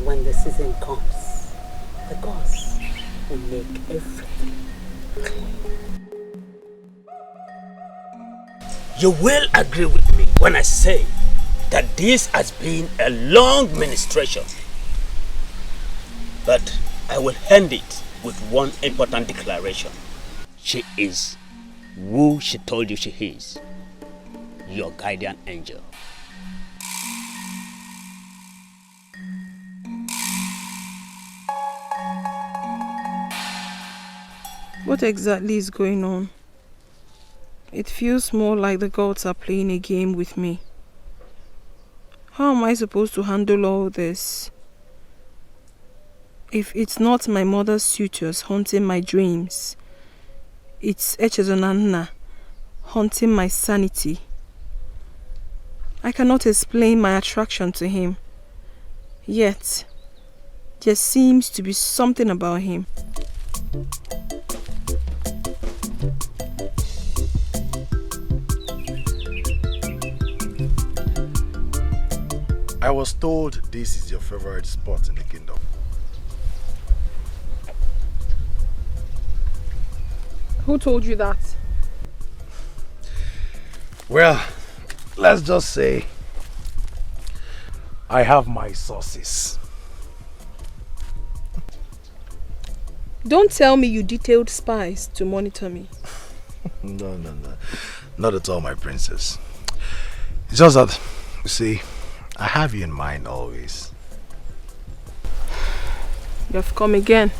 When the season comes, the gods will make everything clear. You will agree with me when I say that this has been a long ministration. But I will end it with one important declaration. She is who she told you she is. Your guardian angel. What exactly is going on? It feels more like the gods are playing a game with me. How am I supposed to handle all this? If it's not my mother's suitors haunting my dreams, it's Echezonanna haunting my sanity. I cannot explain my attraction to him. Yet, there seems to be something about him. I was told this is your favorite spot in the kingdom. Who told you that? Well, let's just say I have my sources. Don't tell me you detailed spies to monitor me. No. Not at all, my princess. It's just that, you see, I have you in mind always. You have come again.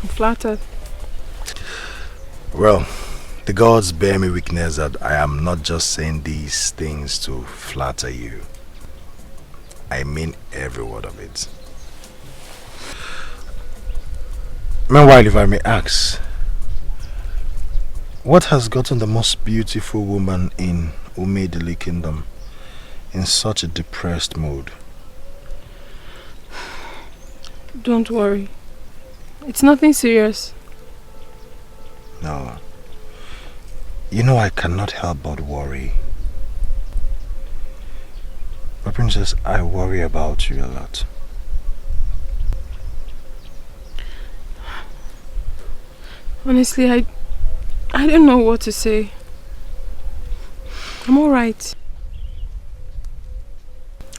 I'm flattered. Well, the gods bear me witness that I am not just saying these things to flatter you. I mean every word of it. Meanwhile, if I may ask, what has gotten the most beautiful woman in Umedili Kingdom in such a depressed mood? Don't worry. It's nothing serious. No. You know I cannot help but worry. But princess, I worry about you a lot. Honestly, I don't know what to say. I'm alright.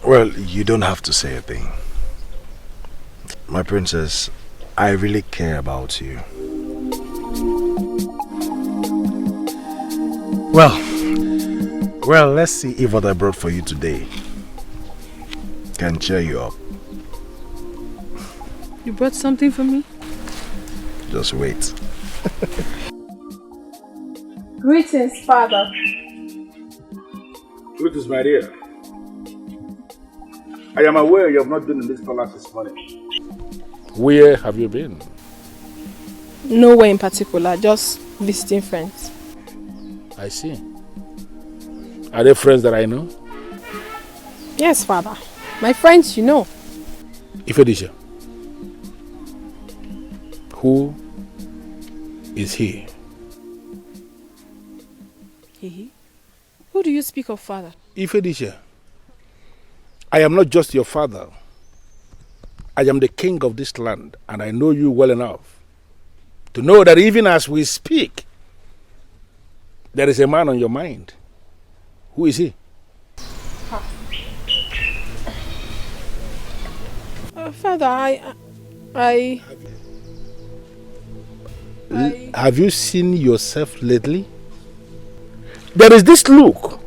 Well, you don't have to say a thing. My princess, I really care about you. Well, let's see if what I brought for you today can cheer you up. You brought something for me? Just wait. Greetings, Father. Greetings, my dear. I am aware you have not been in this palace this morning. Where have you been? Nowhere in particular, just visiting friends. I see. Are they friends that I know? Yes, Father. My friends, you know. Ifedisha, who is he? He? Who do you speak of, Father? Ifedisha, I am not just your father. I am the king of this land, and I know you well enough to know that even as we speak, there is a man on your mind. Who is he? Father, Have you seen yourself lately? There is this look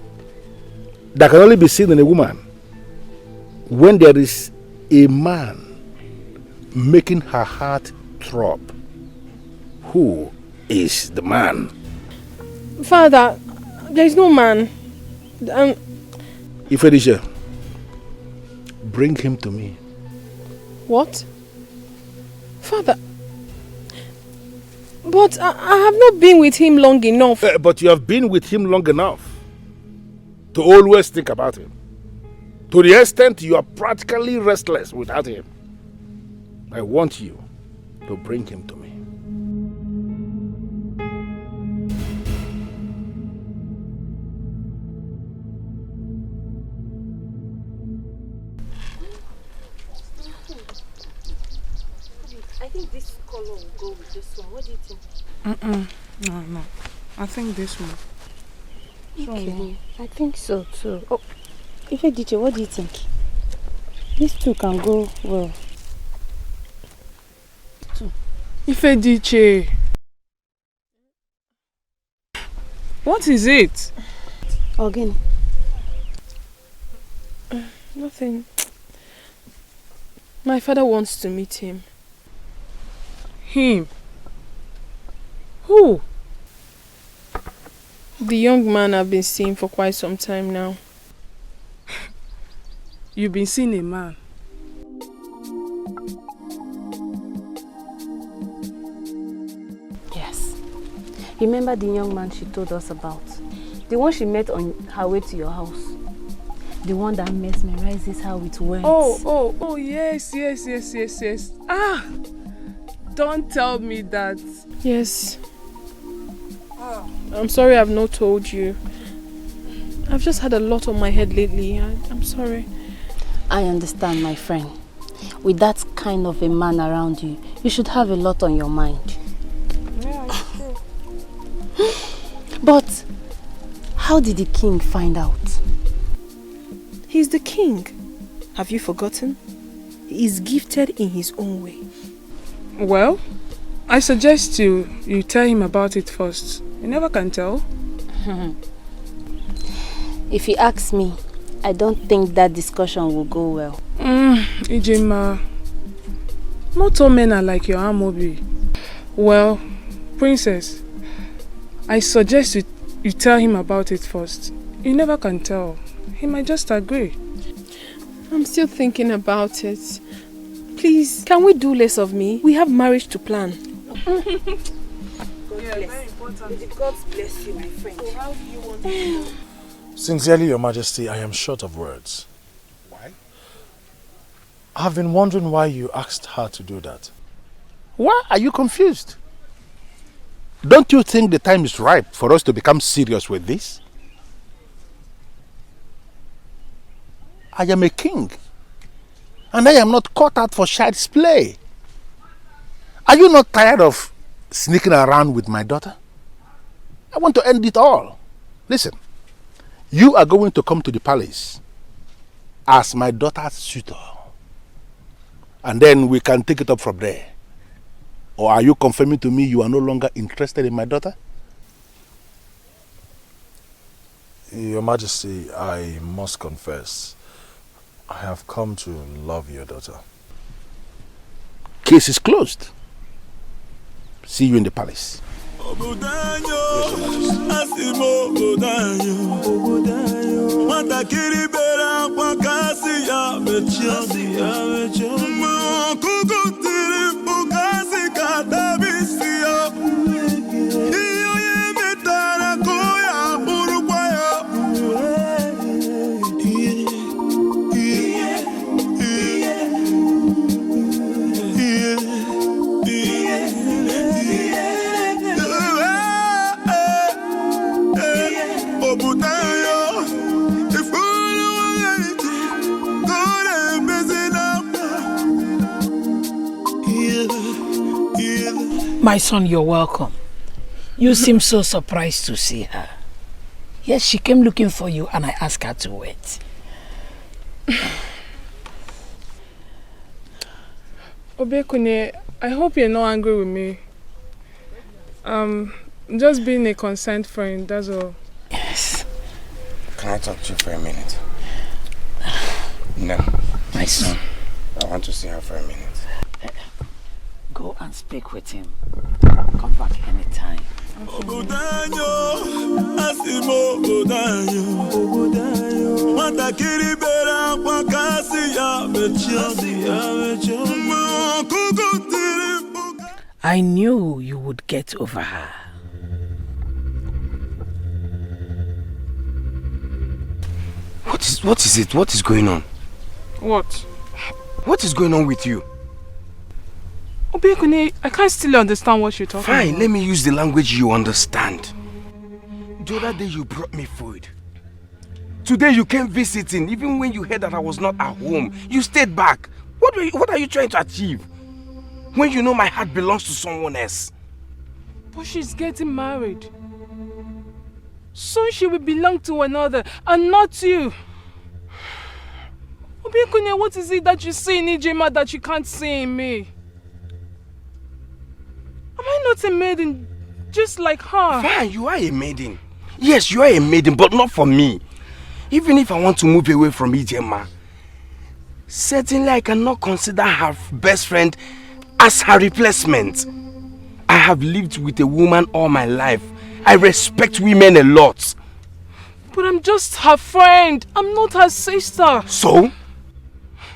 that can only be seen in a woman when there is a man making her heart throb. Who is the man? Father, there is no man. Ifedisha, bring him to me. What? Father, but I have not been with him long enough. But you have been with him long enough to always think about him. To the extent you are practically restless without him. I want you to bring him to me. I think this color will go with this one. What do you think? No. I think this one. Okay, I think so too. Oh, Ifediche, what do you think? These two can go well. Ifediche. What is it? Again. Nothing. My father wants to meet him. Him? Who? The young man I've been seeing for quite some time now. You've been seeing a man? Yes. Remember the young man she told us about? The one she met on her way to your house? The one that mesmerizes her with words? Oh, yes. Ah! Don't tell me that. Yes. I'm sorry I've not told you. I've just had a lot on my head lately. I'm sorry. I understand, my friend. With that kind of a man around you, you should have a lot on your mind. Yeah, it's true. But how did the king find out? He's the king. Have you forgotten? He is gifted in his own way. Well, I suggest you tell him about it first. You never can tell. If he asks me, I don't think that discussion will go well. Ijima, not all men are like your Amobi. Well, princess, I suggest you tell him about it first. You never can tell. He might just agree. I'm still thinking about it. Please, can we do less of me? We have marriage to plan. May the gods bless you, my friend. So how do you want to do? Sincerely, Your Majesty, I am short of words. Why? I've been wondering why you asked her to do that. Why are you confused? Don't you think the time is ripe for us to become serious with this? I am a king, and I am not caught out for child's play. Are you not tired of sneaking around with my daughter? I want to end it all. Listen, you are going to come to the palace as my daughter's suitor, and then we can take it up from there. Or are you confirming to me you are no longer interested in my daughter? Your Majesty, I must confess, I have come to love your daughter. Case is closed. See you in the palace. Yes, Your Majesty. akwa kasi ya mecho kuku tiri bukasi katabisi yo iyo ye metara koya burukwa yo My son, you're welcome. You seem so surprised to see her. Yes, she came looking for you and I asked her to wait. Obekune, I hope you're not angry with me. Just being a concerned friend, that's all. Yes. Can I talk to you for a minute? No. My son. I want to see her for a minute. Go and speak with him. Come back anytime. Obudanyo, asimo obudanyo. Matakiri bera kwa kasi ya mecho. I knew you would get over her. What is it? What is going on? What? What is going on with you? Obekune, I can't still understand what you're talking about. Fine, let me use the language you understand. The other day you brought me food. Today you came visiting, even when you heard that I was not at home. You stayed back. What are you trying to achieve? When you know my heart belongs to someone else. But she's getting married. Soon she will belong to another, and not you. Obekune, what is it that you see in Ijema that you can't see in me? Am I not a maiden just like her? Fine, you are a maiden. Yes, you are a maiden, but not for me. Even if I want to move away from Ijema, certainly I cannot consider her best friend as her replacement. I have lived with a woman all my life. I respect women a lot. But I'm just her friend. I'm not her sister. So?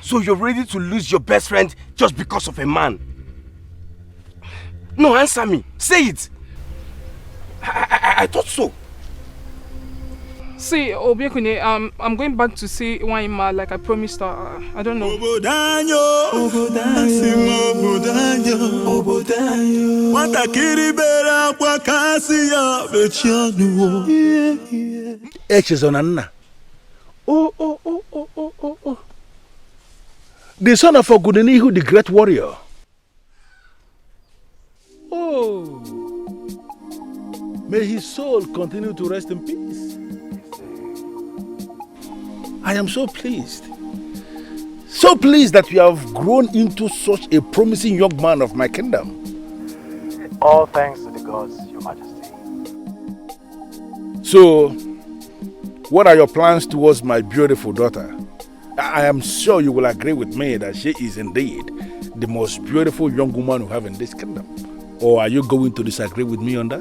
So you're ready to lose your best friend just because of a man? No, answer me. Say it. I thought so. See, Obekune, I'm going back to see Waima like I promised her. I don't know. Oh. The son of Ogudenihu, the great warrior. Oh. May his soul continue to rest in peace. I am so pleased. So pleased that you have grown into such a promising young man of my kingdom. All thanks to the gods, Your Majesty. So, what are your plans towards my beautiful daughter? I am sure you will agree with me that she is indeed the most beautiful young woman we have in this kingdom. Or are you going to disagree with me on that?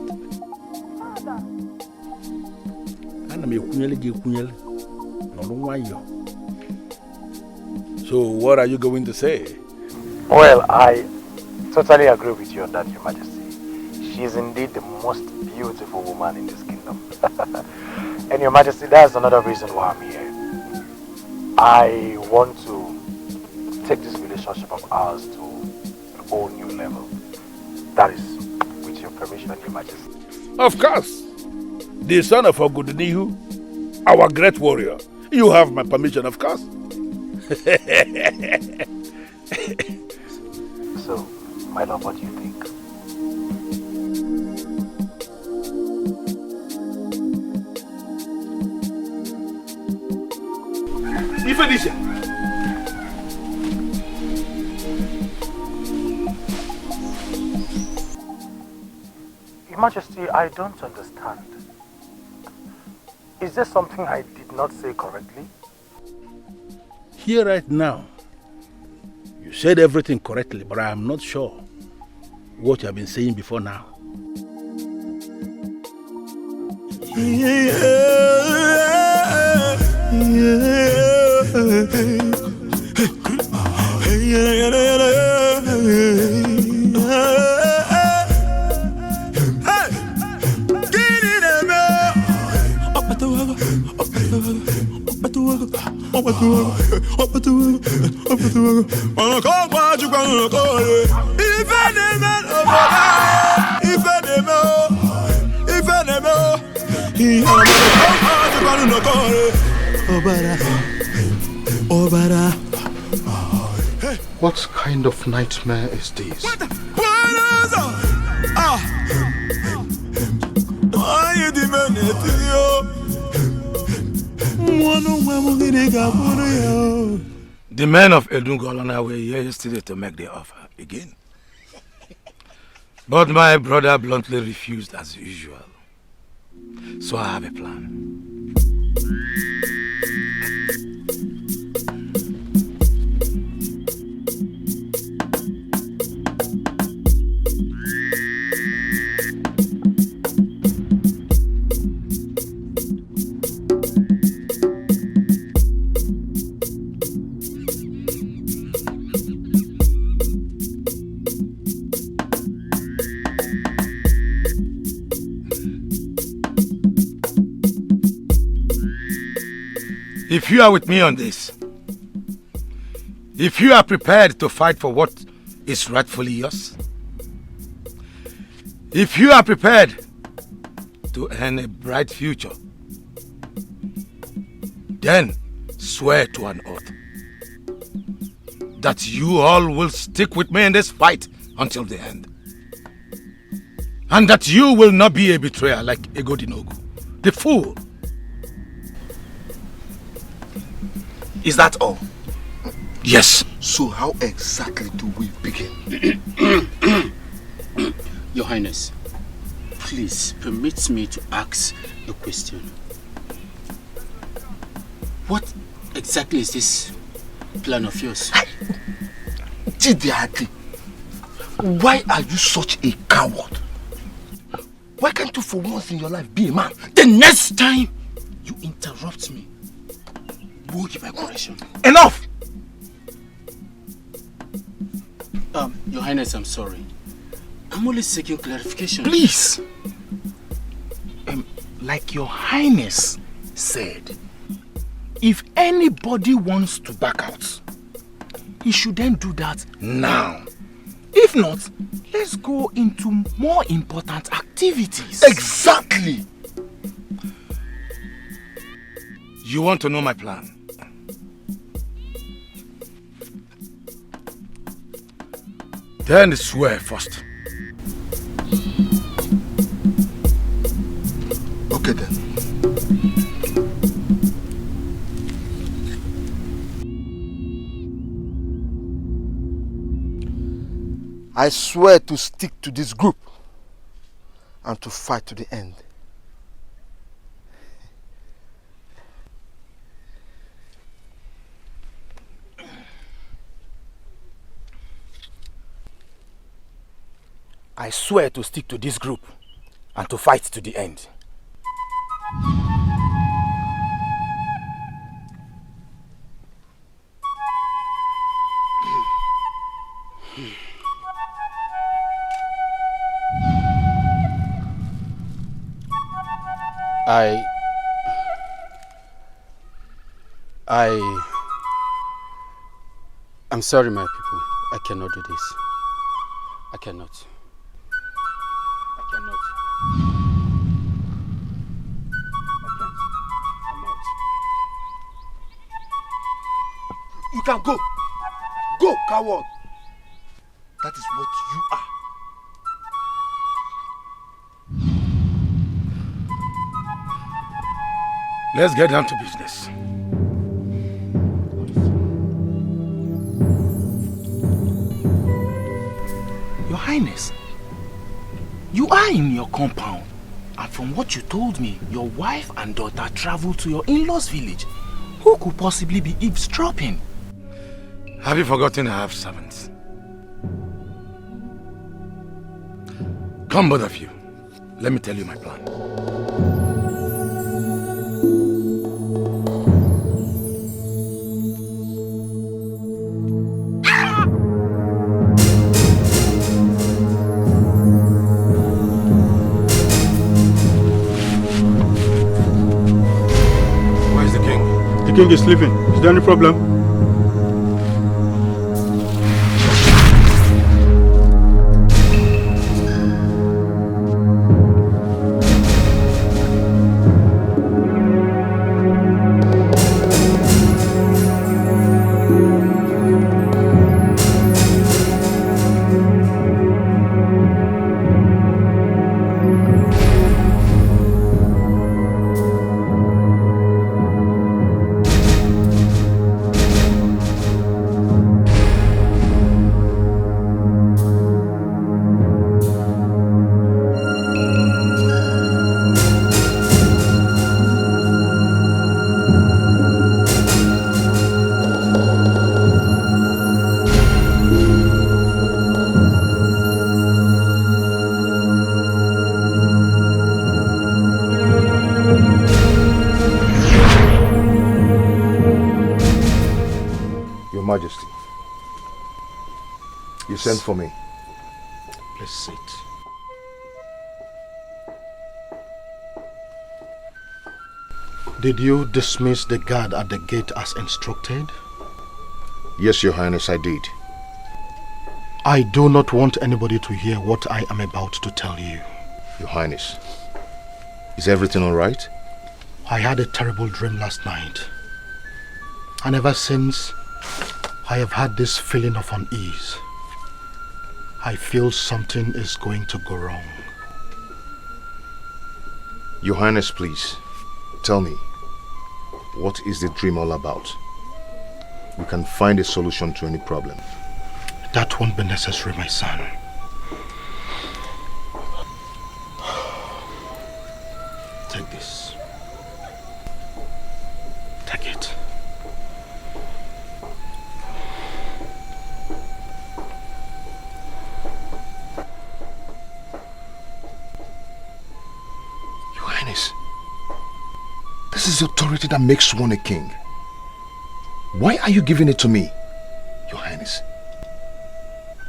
So what are you going to say? Well, I totally agree with you on that, Your Majesty. She is indeed the most beautiful woman in this kingdom. And Your Majesty, that's another reason why I'm here. I want to take this relationship of ours to a whole new level. That is with your permission, Your Majesty. Of course. The son of Ogudenihu, our great warrior. You have my permission, of course. So, my love, what do you think? Ifedisha. Your Majesty, I don't understand. Is there something I did not say correctly? Here right now, you said everything correctly, but I am not sure what you have been saying before now. What kind of nightmare is this? The men of Edungolona were here yesterday to make the offer again. But my brother bluntly refused as usual. So I have a plan. If you are with me on this, if you are prepared to fight for what is rightfully yours, if you are prepared to earn a bright future, then swear to an oath that you all will stick with me in this fight until the end. And that you will not be a betrayer like Egodinogu, the fool. Is that all? Yes. So how exactly do we begin? Your Highness, please permit me to ask a question. What exactly is this plan of yours? Chidiati, why are you such a coward? Why can't you for once in your life be a man? The next time you interrupt me, we'll give a correction. Enough! Your Highness, I'm sorry. I'm only seeking clarification. Please. Like Your Highness said, if anybody wants to back out, he should then do that now. If not, let's go into more important activities. Exactly! You want to know my plan? Then swear first. Okay then. I swear to stick to this group and to fight to the end. I swear to stick to this group and to fight to the end. I'm sorry, my people. I cannot do this. I cannot. You can go. Go, coward. That is what you are. Let's get down to business. Your Highness, you are in your compound, and from what you told me, your wife and daughter traveled to your in-laws' village. Who could possibly be eavesdropping? Have you forgotten I have servants? Come, both of you. Let me tell you my plan. king is leaving. Is there any problem? Majesty, you sent for me. Please sit. Did you dismiss the guard at the gate as instructed? Yes, Your Highness, I did. I do not want anybody to hear what I am about to tell you. Your Highness, is everything all right? I had a terrible dream last night. And ever since, I have had this feeling of unease. I feel something is going to go wrong. Your Highness, please, tell me, what is the dream all about? We can find a solution to any problem. That won't be necessary, my son. Take this. Take it. Your Highness, this is the authority that makes one a king. Why are you giving it to me, Your Highness?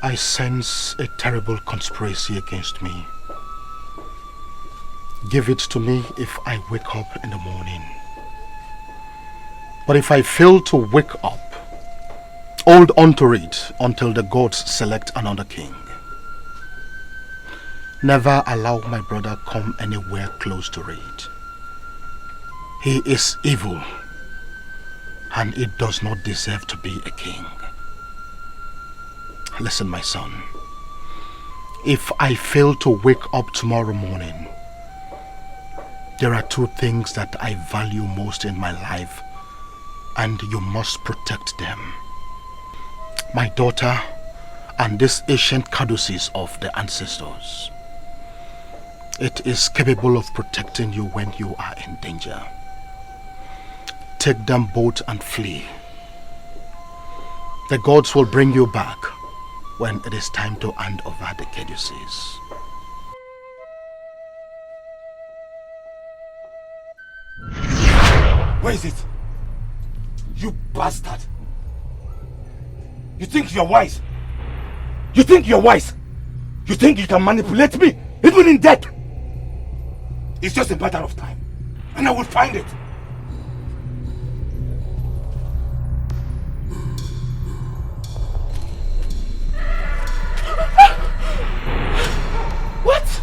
I sense a terrible conspiracy against me. Give it to me if I wake up in the morning. But if I fail to wake up, hold on to it until the gods select another king. Never allow my brother come anywhere close to it. He is evil, and he does not deserve to be a king. Listen, my son. If I fail to wake up tomorrow morning, there are two things that I value most in my life, and you must protect them. My daughter and this ancient caduceus of the ancestors. It is capable of protecting you when you are in danger. Take them both and flee. The gods will bring you back when it is time to hand over the caduceus. Where is it? You bastard! You think you're wise? You think you're wise? You think you can manipulate me, even in death? It's just a matter of time, and I will find it. What?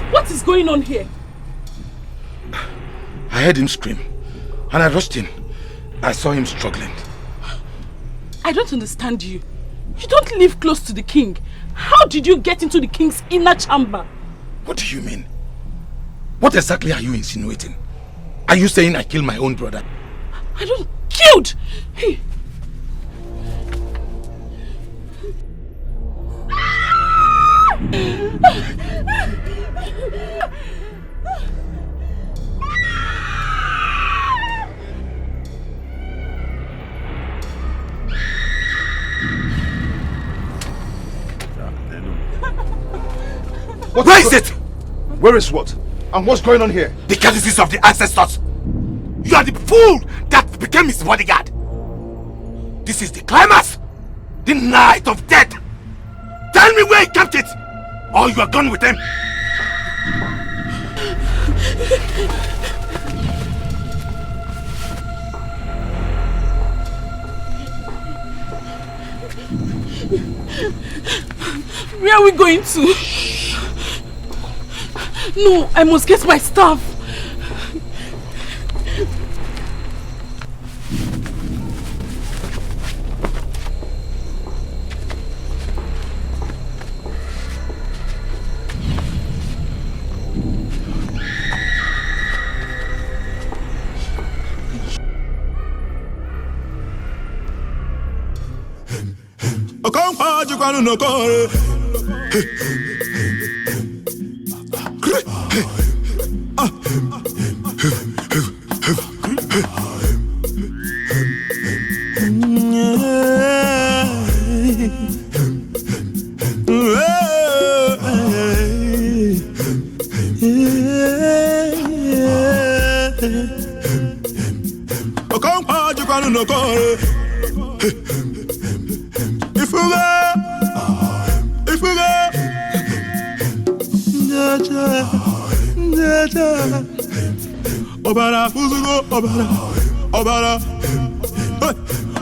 What is going on here? I heard him scream, and I rushed in. I saw him struggling. I don't understand you. You don't live close to the king. How did you get into the king's inner chamber? What do you mean? What exactly are you insinuating? Are you saying I killed my own brother? I don't... Killed! Hey. Where is it? Where is what? And what's going on here? The courtesies of the ancestors. You are the fool that became his bodyguard. This is the climax. The night of death. Tell me where he kept it, or you are gone with him. Where are we going to? No, I must get my staff.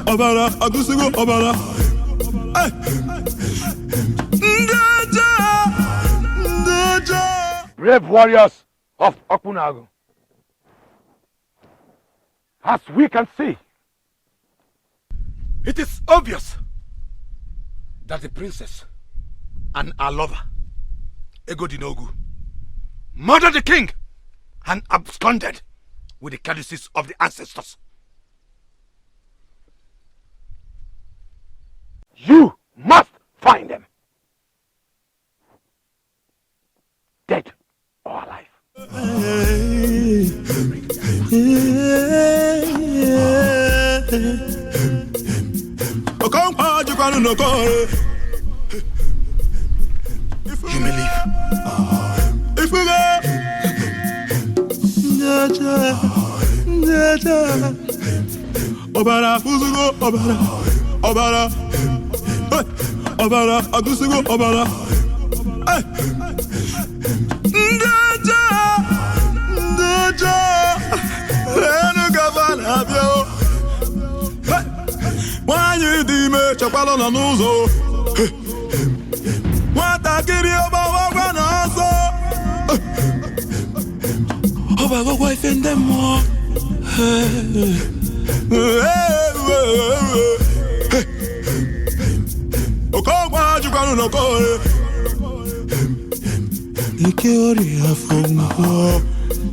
Obara, Agusugo, Obara. Brave warriors of Okunago, as we can see, it is obvious that the princess and our lover, Egodinogu, murdered the king and absconded with the courtesies of the ancestors. You must find them, dead or alive. You may leave. Obara, Agusugo, Obara. Wanyi dime chapalo na nuzo. Wata kiri oba wagwa na aso. Oba go kwa ifende mo. Okogwa jukwanu no kore. Ike ori afongo.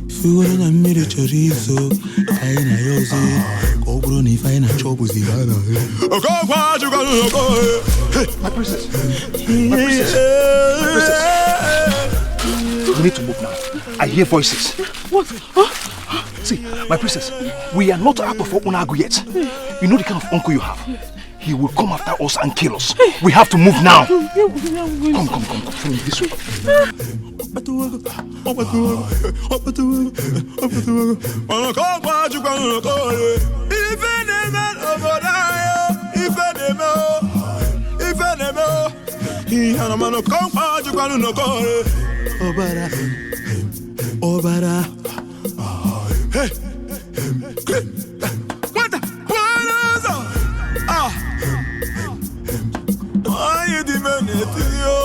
Figura na mire chorizo. Kaina yoze. Kobro ni faina chobu zigana. Okogwa jukwanu no kore. My princess. My princess. My princess. We need to move now. I hear voices. What? Huh? See, my princess, we are not out of Unagu yet. You know the kind of uncle you have. He will come after us and kill us. We have to move now. Come. Follow me this way. Obara. Hey. What the? Why you demanding yo?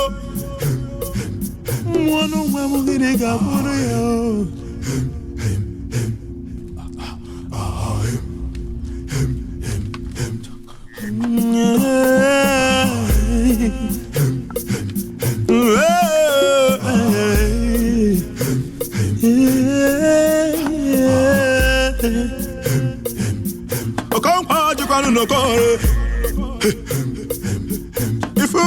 One of my money got for you. No kore. If we go,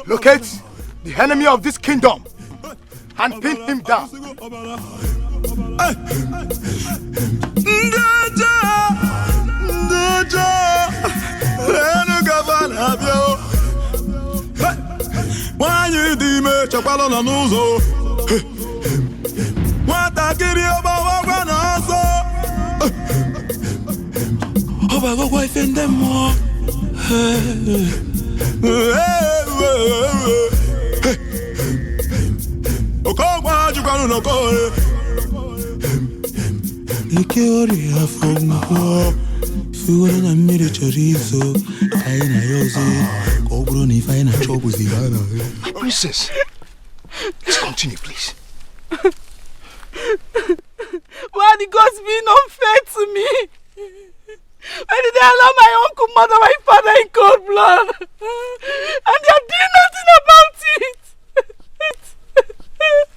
locate the enemy of this kingdom and pin him down. Nwanyi di me chakwalo na n'ụzọ. Nwatakịrị ọgbawagwa n'ọsọ. Ọgbagwagwa ife ndị mmụọ. Okogwa jukwanụ n'okore. Ike ọrịa afọ ngwọ. Fuwara na mmiri chọrọ izo. Anyị na ya ọzọ. Ka ọ bụrụ na ife anyị na-achọ bụzi ya na. Princess, let's continue, please. Why are the gods being unfair to me? Why did they allow my uncle murder my father in cold blood? And they are doing nothing about it.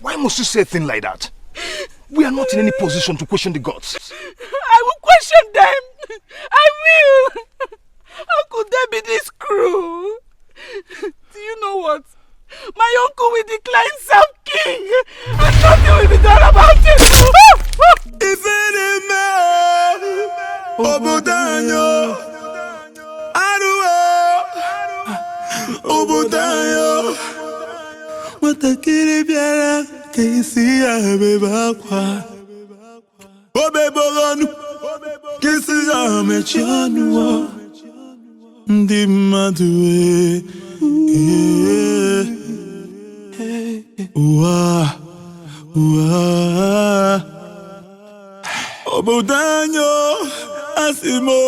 Why must you say a thing like that? We are not in any position to question the gods. I will question them. I will. How could they be this cruel? Do you know what? My uncle will decline self-king and nothing will be done about it. If any man, Obudanyo, Aruo, Obudanyo, Watakiri biara, Kisi ya bebakwa, Obebogonu, Kisi ya mechanu, Ndi madue, Obudanyo, asimo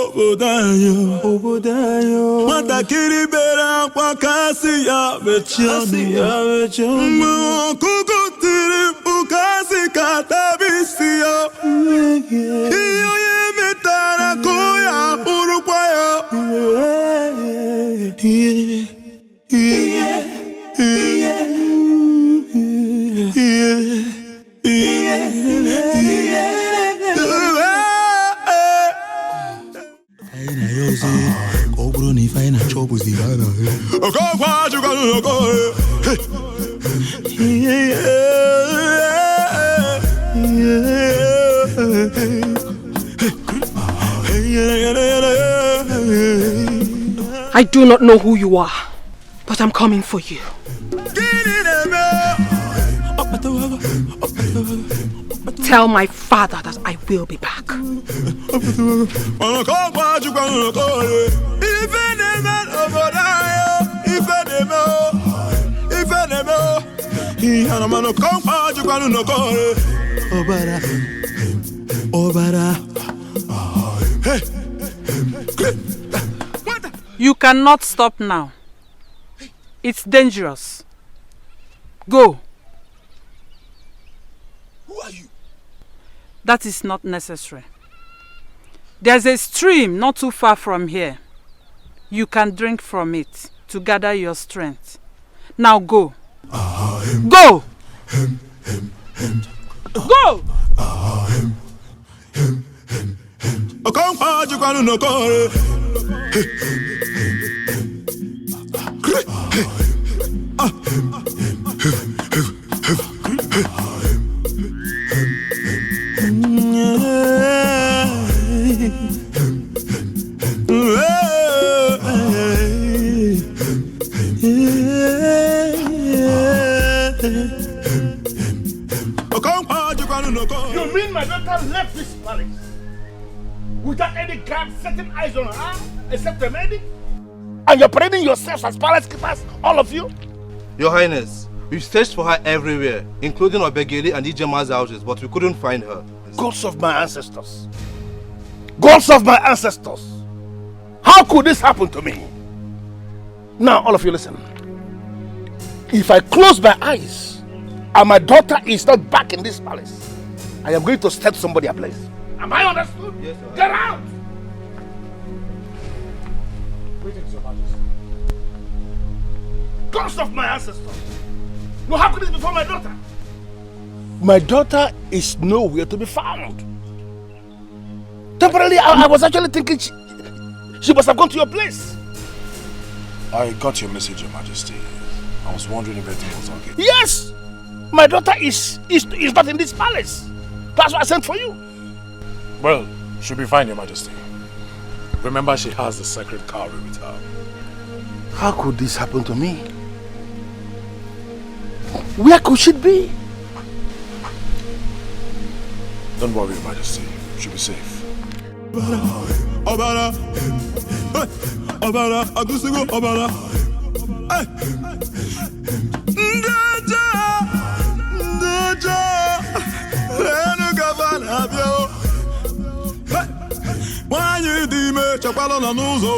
Obudanyo, Watakiri bera kwa kasi ya mechanu, Kukutiri ukasi katabisi yo, Iyo ye metara kuya urukwayo. I do not know who you are, but I'm coming for you. Tell my father that I will be back. You cannot stop now. It's dangerous. Go. Who are you? That is not necessary. There's a stream not too far from here. You can drink from it to gather your strength. Now go. Go! Go! You mean my daughter left this palace without any guard setting eyes on her except the medic? And you're parading yourselves as palace keepers, all of you? Your Highness, we've searched for her everywhere, including Obegeli and Ijema's houses, but we couldn't find her. Gods of my ancestors! Gods of my ancestors! How could this happen to me? Now, all of you listen. If I close my eyes and my daughter is not back in this palace, I am going to set somebody ablaze. Am I understood? Yes, sir. Get out! Greetings, Your Majesty. Ghost of my ancestors! No, how could this be for my daughter? My daughter is nowhere to be found. Temporarily, I was actually thinking she must have gone to your place. I got your message, Your Majesty. I was wondering if everything was okay. Yes! My daughter is not in this palace. That's why I sent for you. Well, she'll be fine, Your Majesty. Remember, she has the sacred cowrie with her. How could this happen to me? Where could she be? Don't worry, Your Majesty. She'll be safe. Obara, Obara, Agusigo, Obara. Ndaja, Lenu Gavana, Bio. Wanyi dime, Chapalo Nanuzo.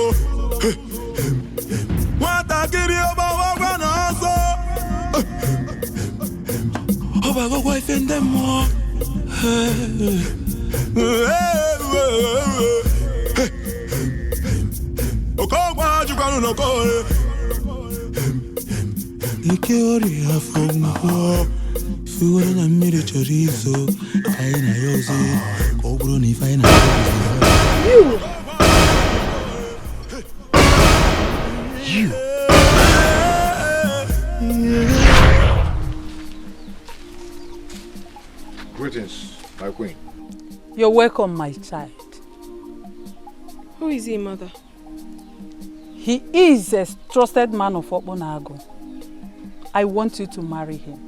Watakiri Oba Naso. Oba go wife and them more. Nikiori afongwa Figura na mire chorizo Kaina yoze Koguro ni faina You Greetings, my queen. You're welcome, my child. Who is he, mother? He is a trusted man of Obonago. I want you to marry him.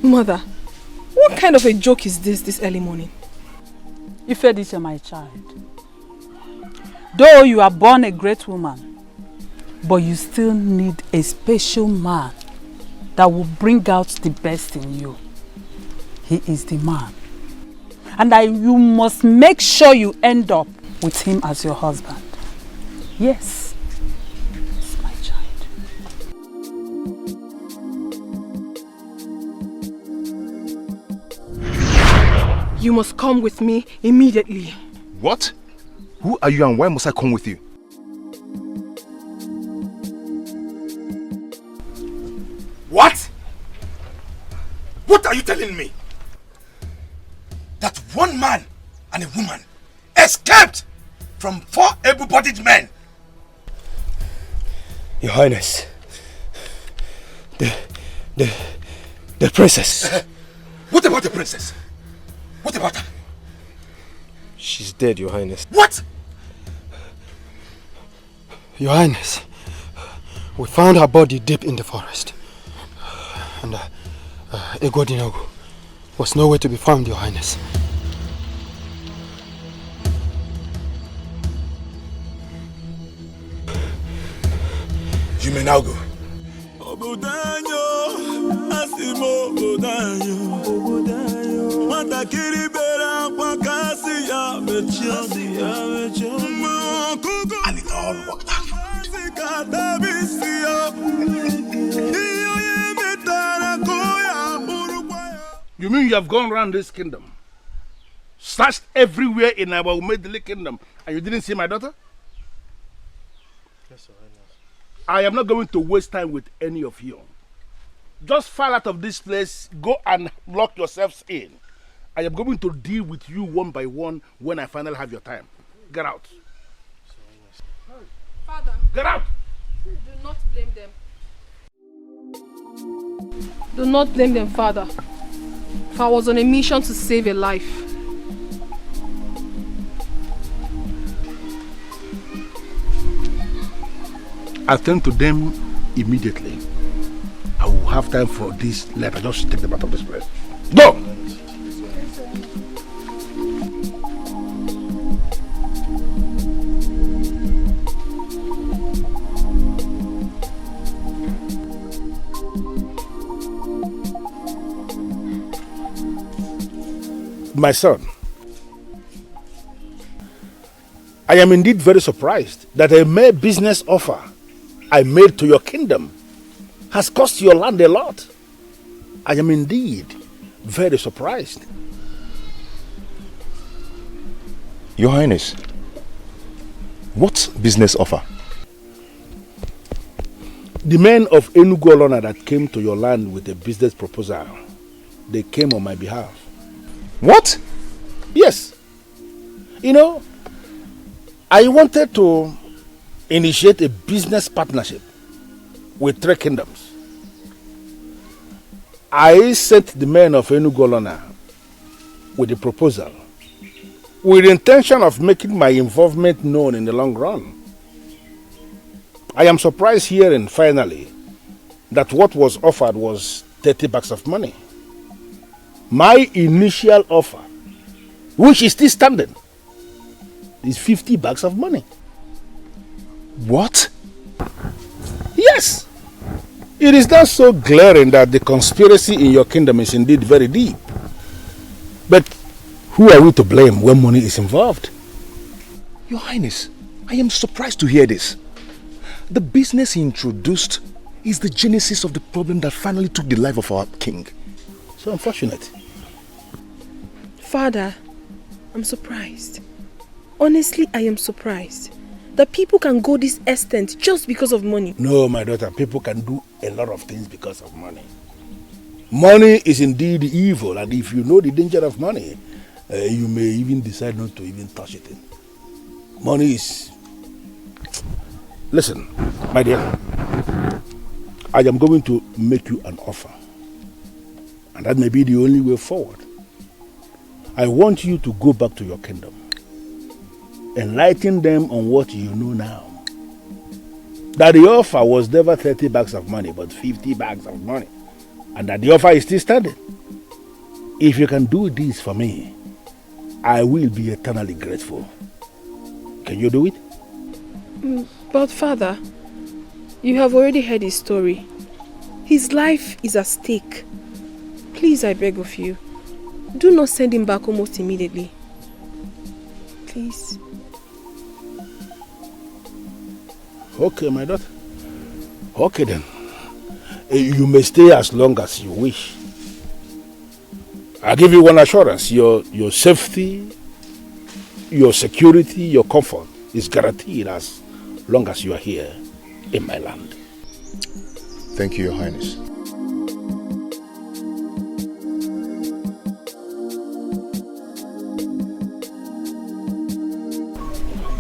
Mother, what kind of a joke is this early morning? Ifedisha, my child. Though you are born a great woman, but you still need a special man that will bring out the best in you. He is the man. And you must make sure you end up with him as your husband. Yes. Yes, my child. You must come with me immediately. What? Who are you and why must I come with you? What? What are you telling me? That one man and a woman escaped from 4 able-bodied men? Your Highness, the princess. What about the princess? What about her? She's dead, Your Highness. What? Your Highness, we found her body deep in the forest. And Egodinogu was nowhere to be found, Your Highness. You may now go. And it all worked out for good. You mean you have gone around this kingdom, searched everywhere in our Umedili kingdom, and you didn't see my daughter? Yes, Your Highness. I am not going to waste time with any of you. Just file out of this place, go and lock yourselves in. I am going to deal with you one by one when I finally have your time. Get out. Father, get out! Do not blame them. Do not blame them, Father. For I was on a mission to save a life. Attend to them immediately. I will have time for this letter. Just take them out of this place. Go! My son, I am indeed very surprised that a mere business offer I made to your kingdom has cost your land a lot. I am indeed very surprised. Your Highness, what business offer? The men of Enugu Olona that came to your land with a business proposal, they came on my behalf. What? Yes. You know, I wanted to initiate a business partnership with 3 kingdoms. I sent the men of Enugu Olona with a proposal with the intention of making my involvement known in the long run. I am surprised hearing finally that what was offered was 30 bags of money. My initial offer, which is still standing, is 50 bags of money. What? Yes! It is not so glaring that the conspiracy in your kingdom is indeed very deep. But who are we to blame when money is involved? Your Highness, I am surprised to hear this. The business he introduced is the genesis of the problem that finally took the life of our king. So unfortunate. Father, I'm surprised. Honestly, I am surprised that people can go this extent just because of money. No, my daughter, people can do a lot of things because of money. Money is indeed evil, and if you know the danger of money, you may even decide not to even touch it. Money is... Listen, my dear, I am going to make you an offer, and that may be the only way forward. I want you to go back to your kingdom. Enlighten them on what you know now. That the offer was never 30 bags of money, but 50 bags of money. And that the offer is still standing. If you can do this for me, I will be eternally grateful. Can you do it? But Father, you have already heard his story. His life is at stake. Please, I beg of you, do not send him back almost immediately. Please. Okay, my daughter. Okay then. You may stay as long as you wish. I give you one assurance. Your safety, your security, your comfort is guaranteed as long as you are here in my land. Thank you, Your Highness.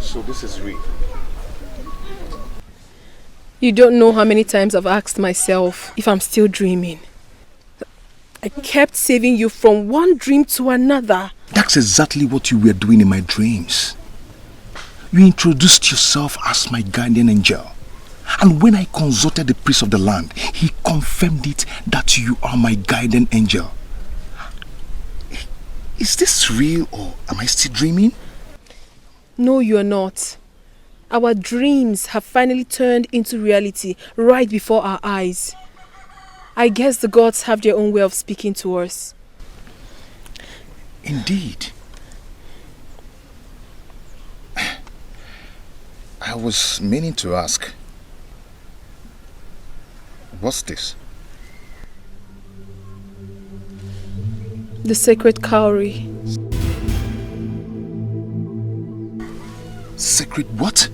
So this is real. You don't know how many times I've asked myself if I'm still dreaming. I kept saving you from one dream to another. That's exactly what you were doing in my dreams. You introduced yourself as my guardian angel. And when I consulted the priest of the land, he confirmed it that you are my guardian angel. Is this real or am I still dreaming? No, you're not. Our dreams have finally turned into reality right before our eyes. I guess the gods have their own way of speaking to us. Indeed. I was meaning to ask, what's this? The sacred cowrie. Sacred what?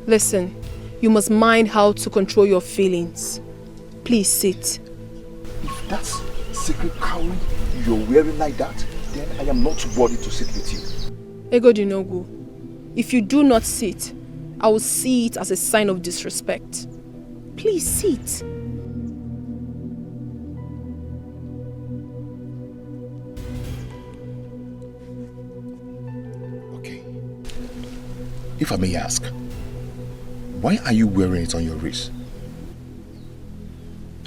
Listen, you must mind how to control your feelings. Please sit. If that's sacred cowrie you're wearing like that, then I am not worried to sit with you. Egodinogu, if you do not sit, I will see it as a sign of disrespect. Please sit. Okay. If I may ask, why are you wearing it on your wrist?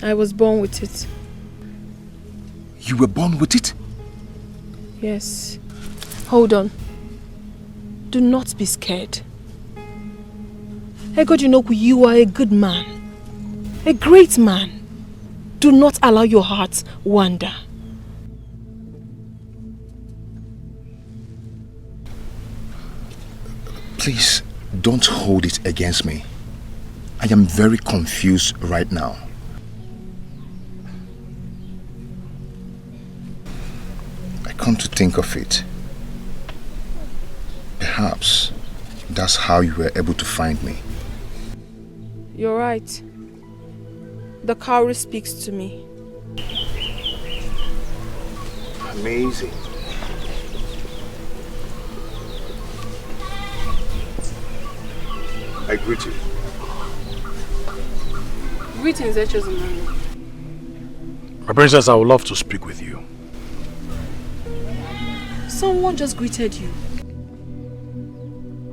I was born with it. You were born with it? Yes. Hold on. Do not be scared. Egodinogu, you are a good man. A great man. Do not allow your heart wander. Please, don't hold it against me. I am very confused right now. I come to think of it. Perhaps that's how you were able to find me. You're right. The cowrie speaks to me. Amazing. I greet you. Greetings, Echezimani. My princess, I would love to speak with you. Someone just greeted you.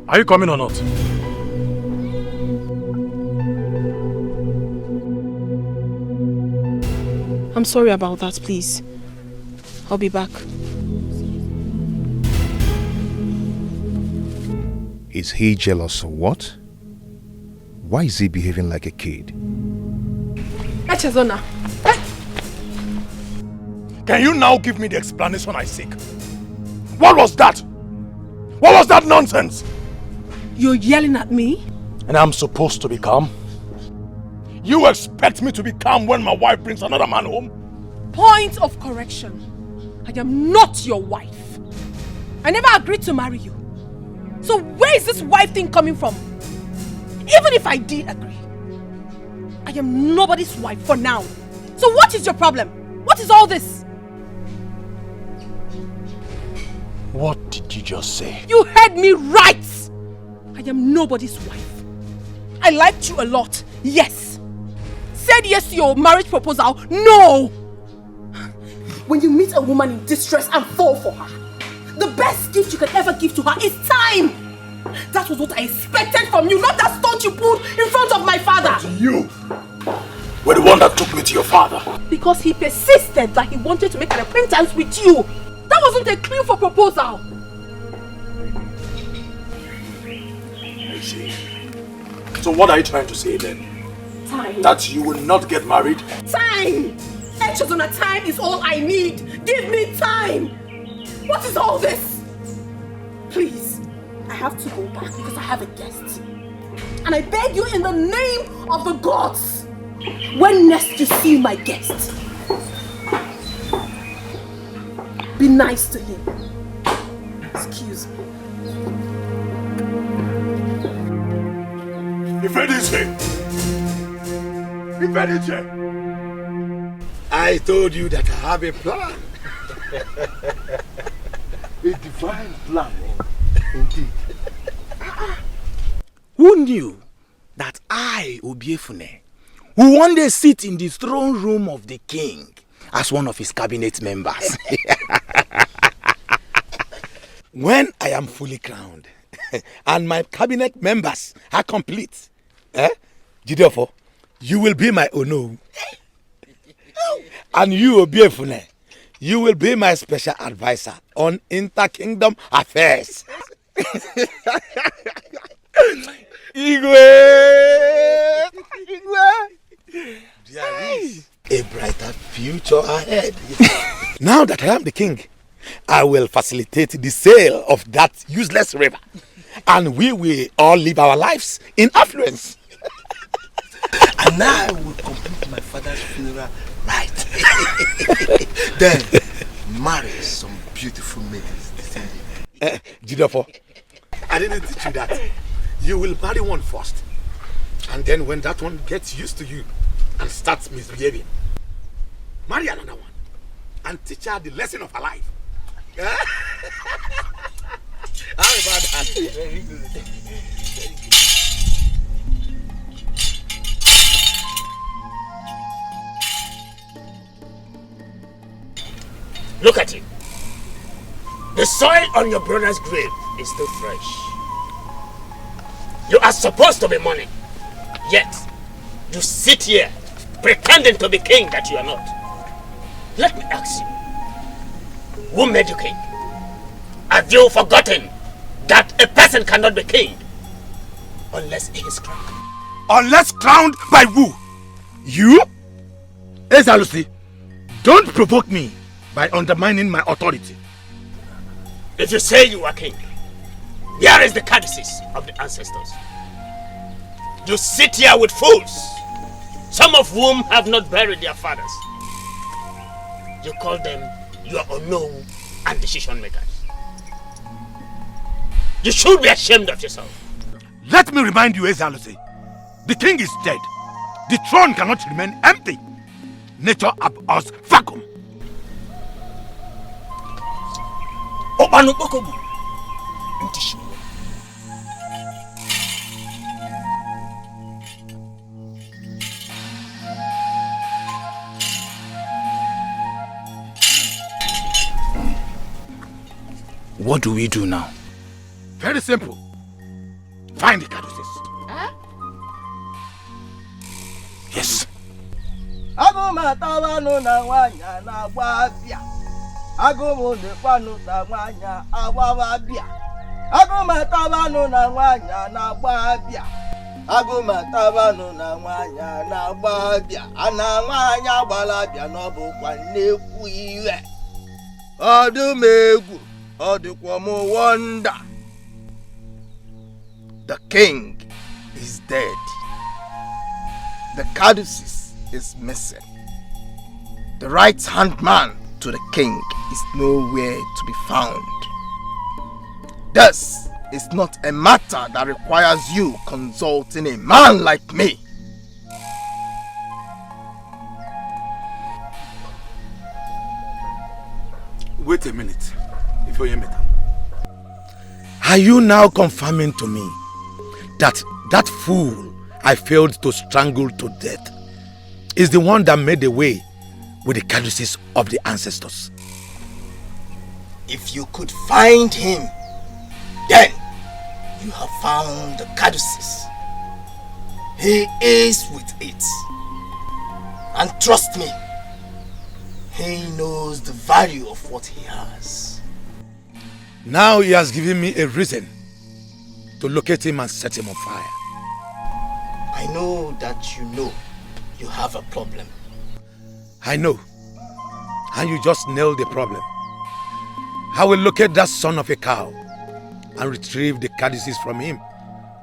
Are you coming or not? I'm sorry about that, please. I'll be back. Is he jealous or what? Why is he behaving like a kid? Echezona. Can you now give me the explanation I seek? What was that? What was that nonsense? You're yelling at me? And I'm supposed to be calm? You expect me to be calm when my wife brings another man home? Point of correction. I am not your wife. I never agreed to marry you. So where is this wife thing coming from? Even if I did agree, I am nobody's wife for now. So what is your problem? What is all this? What did you just say? You heard me right! I am nobody's wife. I liked you a lot, yes. Said yes to your marriage proposal, no! When you meet a woman in distress and fall for her, the best gift you can ever give to her is time! That was what I expected from you, not that stunt you pulled in front of my father! But you were the one that took me to your father. Because he persisted that he wanted to make an acquaintance with you. That wasn't a clue for proposal. I see. So what are you trying to say then? Time. That you will not get married? Time! Echezona, time is all I need. Give me time. What is all this? Please, I have to go back because I have a guest. And I beg you in the name of the gods, when next you see my guest, be nice to him. Excuse me. I told you that I have a plan. A divine plan, indeed. Who knew that I, Obiefune, will one day sit in the throne room of the king as one of his cabinet members? When I am fully crowned and my cabinet members are complete, Jideofo, you will be my Ono. And you, Obiefune, you will be my special advisor on inter-kingdom affairs. Igwe! There is a brighter future ahead. Now that I am the king, I will facilitate the sale of that useless river. And we will all live our lives in affluence. And I will complete my father's funeral right. Then marry some beautiful maidens. Jideofo, I didn't teach you that. You will marry one first. And then when that one gets used to you and starts misbehaving, marry another one and teach her the lesson of her life. How about that? Very good. Very good. Look at you. The soil on your brother's grave is still fresh. You are supposed to be mourning, yet you sit here pretending to be king that you are not. Let me ask you, who made you king? Have you forgotten that a person cannot be king unless he is crowned? Unless crowned by who? You? Ezalusi, don't provoke me by undermining my authority. If you say you are king, here is the caddices of the ancestors. You sit here with fools, some of whom have not buried their fathers. You call them your unknown and decision makers. You should be ashamed of yourself. Let me remind you, Ezalusi, the king is dead. The throne cannot remain empty. Nature abhors vacuum. What do we do now? Very simple. Find the caddices. Yes. Agụmatabanu na nwanya na-agba abịa. Agụmụdekwanụ na nwanya agbawa abịa. Agụmatabanu na nwanya na-agba abịa. Agụmatabanu na nwanya na-agba abịa. Ana nwanya gbara abịa n'ọbụkwa nnekwu iwe. Ọdụm egwu, ọ dịkwa m wonder. The king is dead. The caduceus is missing. The right-hand man to the king is nowhere to be found. This is not a matter that requires you consulting a man like me. Wait a minute. Before you meet him. Are you now confirming to me that fool I failed to strangle to death is the one that made away with the caduceus of the ancestors? If you could find him, then you have found the caduceus. He is with it. And trust me, he knows the value of what he has. Now he has given me a reason to locate him and set him on fire. I know that you have a problem. I know. And you just nailed the problem. I will locate that son of a cow and retrieve the caduceus from him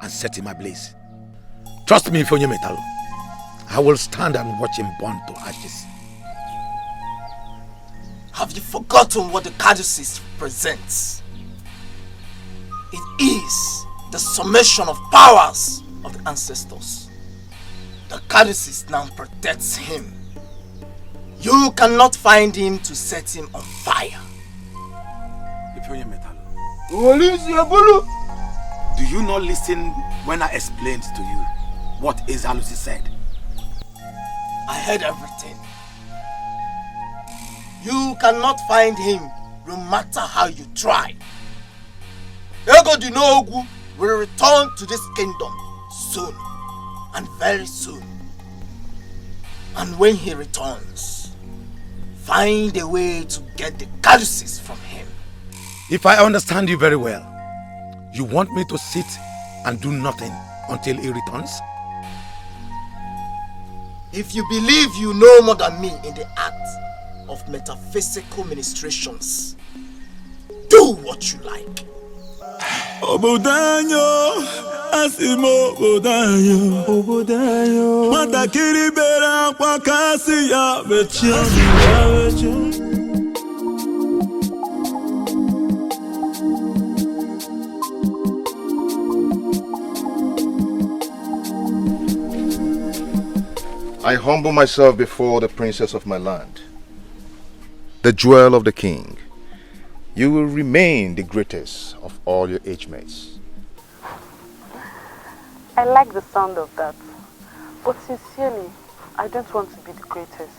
and set him ablaze. Trust me, Ifonye Metalo. I will stand and watch him burn to ashes. Have you forgotten what the caduceus represents? It is the summation of powers of the ancestors. The caduceus now protects him. You cannot find him to set him on fire. Do you not listen when I explained to you what Ezalusi said? I heard everything. You cannot find him no matter how you try. Ego Dinogu will return to this kingdom soon, and very soon. And when he returns, find a way to get the caduceus from him. If I understand you very well, you want me to sit and do nothing until he returns? If you believe you know more than me in the act of metaphysical ministrations, do what you like. Obodanyo, asimo obodanyo, matakiri bera kwa kasi ya betrayal. I humble myself before the princess of my land, the jewel of the king. You will remain the greatest of all your age mates. I like the sound of that. But sincerely, I don't want to be the greatest.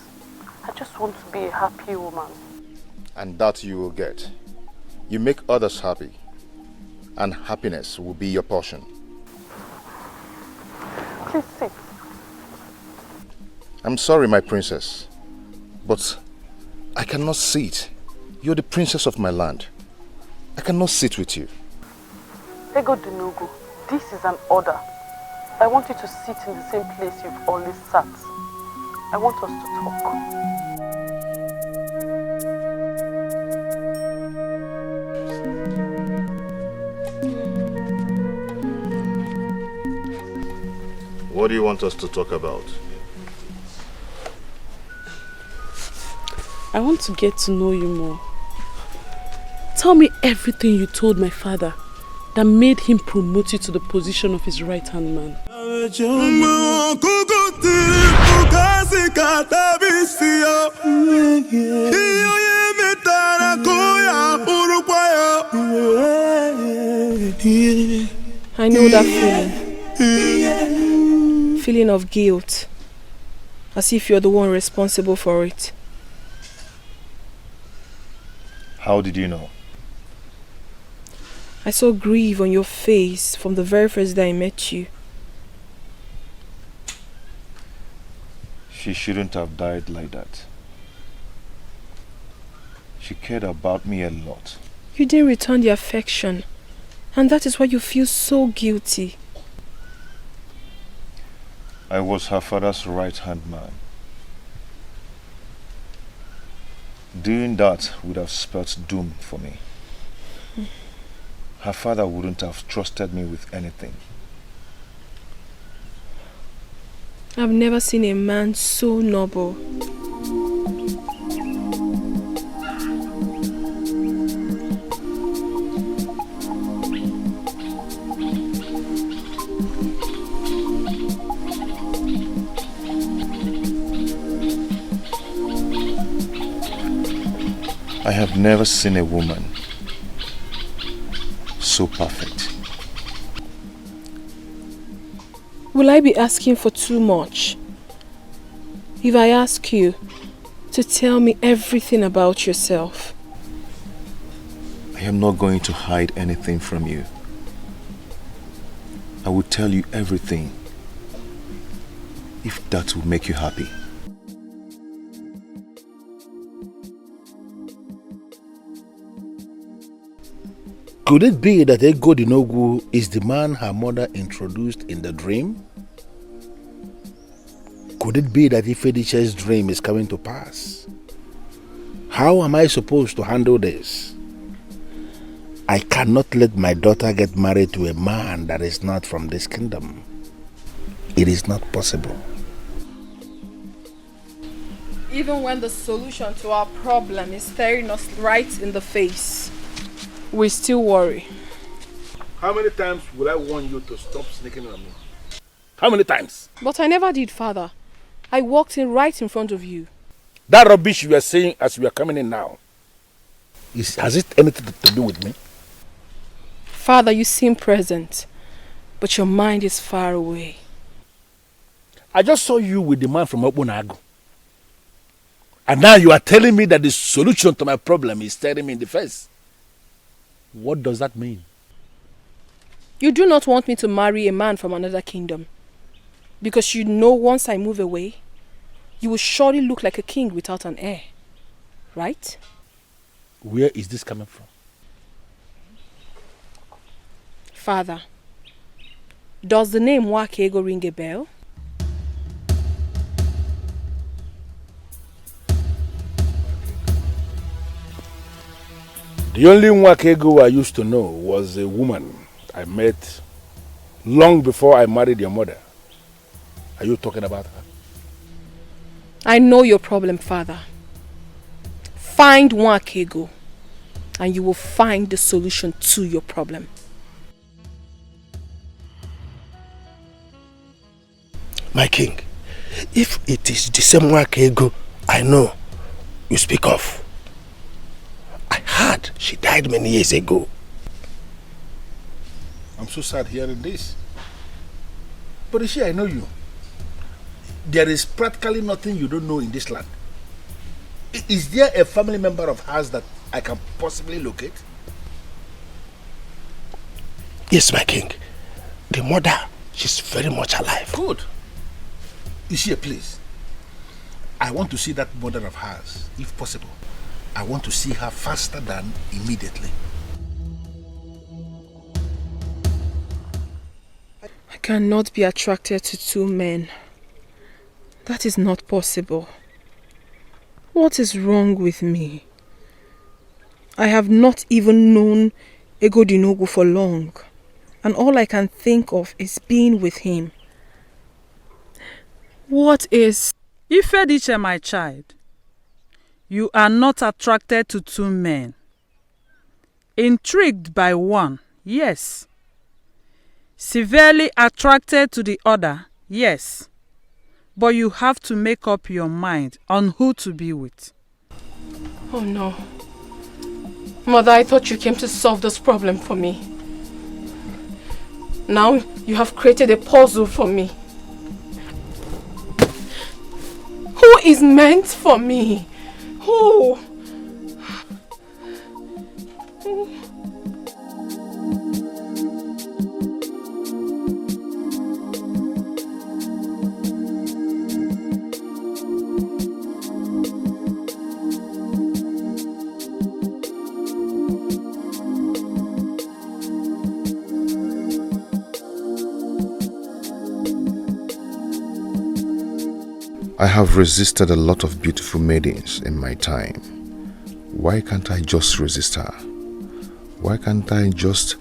I just want to be a happy woman. And that you will get. You make others happy, and happiness will be your portion. Please sit. I'm sorry, my princess, but I cannot sit. You're the princess of my land. I cannot sit with you. Ego Dinogo, this is an order. I want you to sit in the same place you've always sat. I want us to talk. What do you want us to talk about? I want to get to know you more. Tell me everything you told my father that made him promote you to the position of his right-hand man. I know that feeling. Feeling of guilt. As if you're the one responsible for it. How did you know? I saw grief on your face from the very first day I met you. She shouldn't have died like that. She cared about me a lot. You didn't return the affection, and that is why you feel so guilty. I was her father's right-hand man. Doing that would have spelt doom for me. Her father wouldn't have trusted me with anything. I've never seen a man so noble. I have never seen a woman so perfect. Will I be asking for too much if I ask you to tell me everything about yourself? I am not going to hide anything from you. I will tell you everything if that will make you happy. Could it be that Egodinogu is the man her mother introduced in the dream? Could it be that Ifediche's dream is coming to pass? How am I supposed to handle this? I cannot let my daughter get married to a man that is not from this kingdom. It is not possible. Even when the solution to our problem is staring us right in the face, we still worry. How many times will I warn you to stop sneaking on me? How many times? But I never did, Father. I walked in right in front of you. That rubbish you are saying as we are coming in now, has it anything to do with me? Father, you seem present, but your mind is far away. I just saw you with the man from Obunagu. And now you are telling me that the solution to my problem is staring me in the face. What does that mean? You do not want me to marry a man from another kingdom. Because you know once I move away, you will surely look like a king without an heir. Right? Where is this coming from? Father, does the name Wakego ring a bell? The only Wakego I used to know was a woman I met long before I married your mother. Are you talking about her? I know your problem, Father. Find Wakego, and you will find the solution to your problem. My king, if it is the same Wakego I know you speak of, I heard she died many years ago. I'm so sad hearing this. But you see, I know you. There is practically nothing you don't know in this land. Is there a family member of hers that I can possibly locate? Yes, my king. The mother, she's very much alive. Good. You see, please, I want to see that mother of hers, if possible. I want to see her faster than immediately. I cannot be attracted to two men. That is not possible. What is wrong with me? I have not even known Egodinogu for long, and all I can think of is being with him. What is... Ifediche, my child, you are not attracted to two men. Intrigued by one, yes. Severely attracted to the other, yes. But you have to make up your mind on who to be with. Oh no. Mother, I thought you came to solve this problem for me. Now you have created a puzzle for me. Who is meant for me? Who? I have resisted a lot of beautiful maidens in my time. Why can't I just resist her? Why can't I just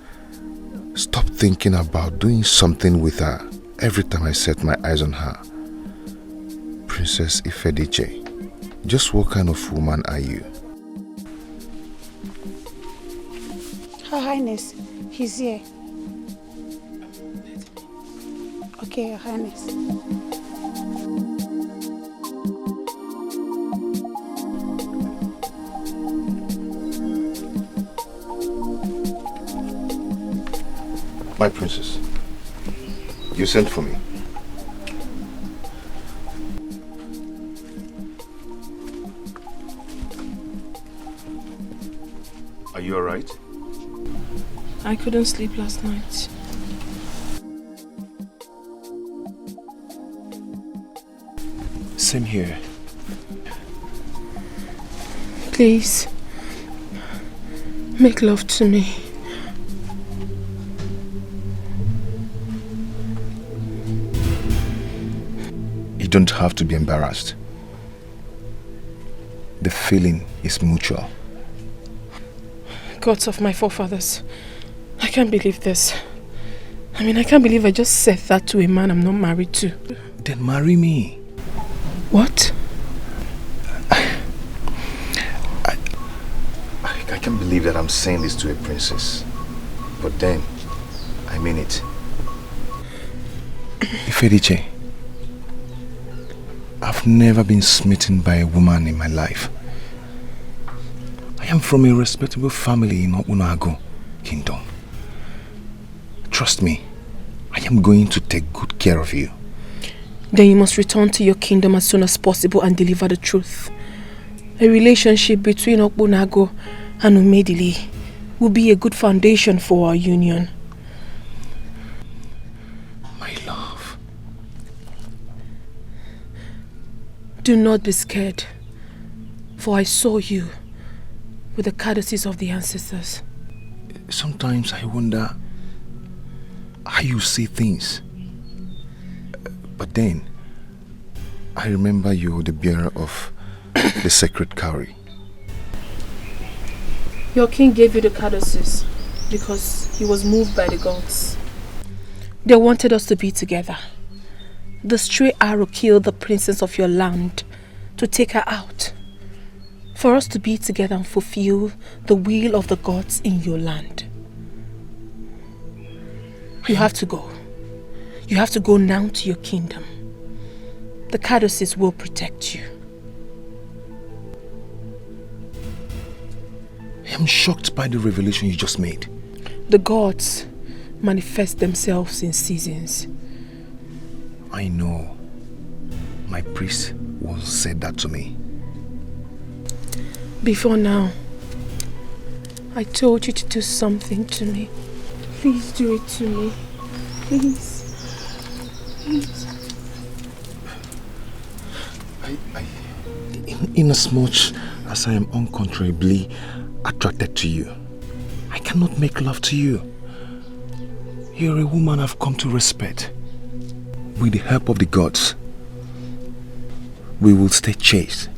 stop thinking about doing something with her every time I set my eyes on her? Princess Ifediche, just what kind of woman are you? Her Highness, he's here. Okay, Your Highness. My princess, you sent for me. Are you alright? I couldn't sleep last night. Same here. Please, make love to me. You don't have to be embarrassed. The feeling is mutual. Gods of my forefathers, I can't believe this. I can't believe I just said that to a man I'm not married to. Then marry me. What? I can't believe that I'm saying this to a princess. But then, I mean it. Ifediche, I've never been smitten by a woman in my life. I am from a respectable family in Obunago Kingdom. Trust me, I am going to take good care of you. Then you must return to your kingdom as soon as possible and deliver the truth. A relationship between Obunago and Umedili will be a good foundation for our union. My love. Do not be scared, for I saw you with the courtesies of the ancestors. Sometimes I wonder how you see things. But then, I remember you're the bearer of the sacred cowrie. Your king gave you the courtesies because he was moved by the gods. They wanted us to be together. The stray arrow killed the princess of your land to take her out. For us to be together and fulfill the will of the gods in your land. You have to go. You have to go now to your kingdom. The courtesies will protect you. I am shocked by the revelation you just made. The gods manifest themselves in seasons. I know. My priest once said that to me. Before now, I told you to do something to me. Please do it to me. Please. Please. Inasmuch as I am uncontrollably attracted to you, I cannot make love to you. You're a woman I've come to respect. With the help of the gods, we will stay chaste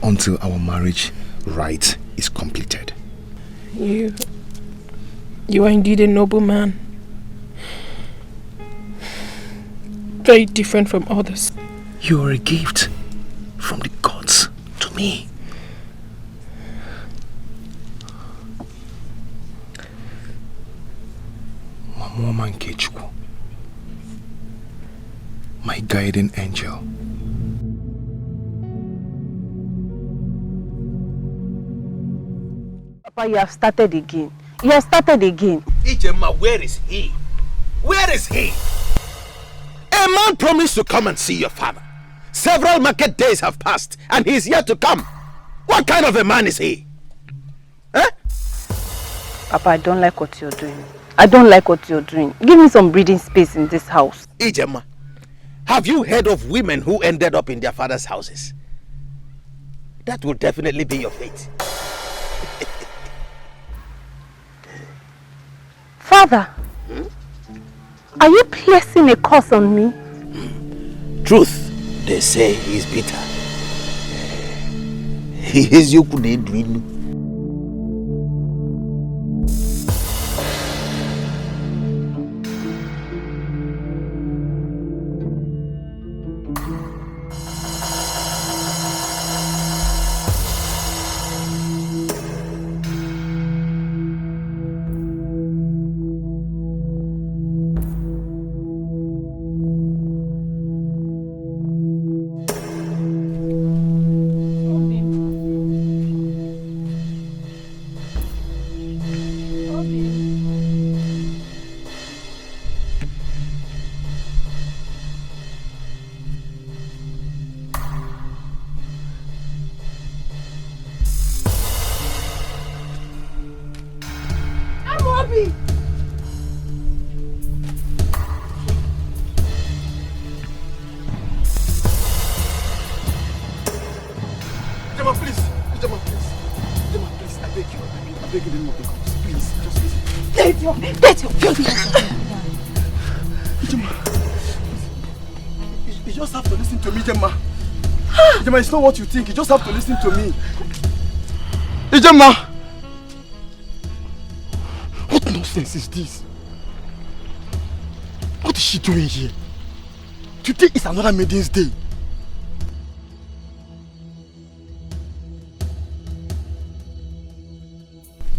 until our marriage rite is completed. You are indeed a noble man. Very different from others. You are a gift from the gods to me. Mama Nkechukwu, my guiding angel. Papa, you have started again. You have started again. Ijema, where is he? Where is he? A man promised to come and see your father. Several market days have passed and he's yet to come. What kind of a man is he? Eh? Papa, I don't like what you're doing. I don't like what you're doing. Give me some breathing space in this house. Ijema, have you heard of women who ended up in their father's houses? That will definitely be your fate. Father, are you placing a curse on me? Truth They say he's bitter. He is you could dream. It's not what you think. You just have to listen to me. Ijema! What nonsense is this? What is she doing here? Today is another maiden's day.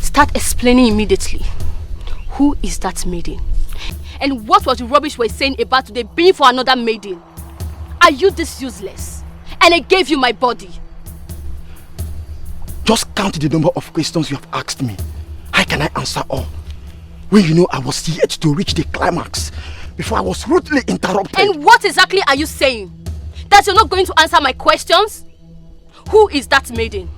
Start explaining immediately. Who is that maiden? And what was the rubbish we're saying about today being for another maiden? Are you this useless? And I gave you my body. Just count the number of questions you have asked me. How can I answer all? When you know I was yet to reach the climax before I was rudely interrupted. And what exactly are you saying? That you're not going to answer my questions? Who is that maiden?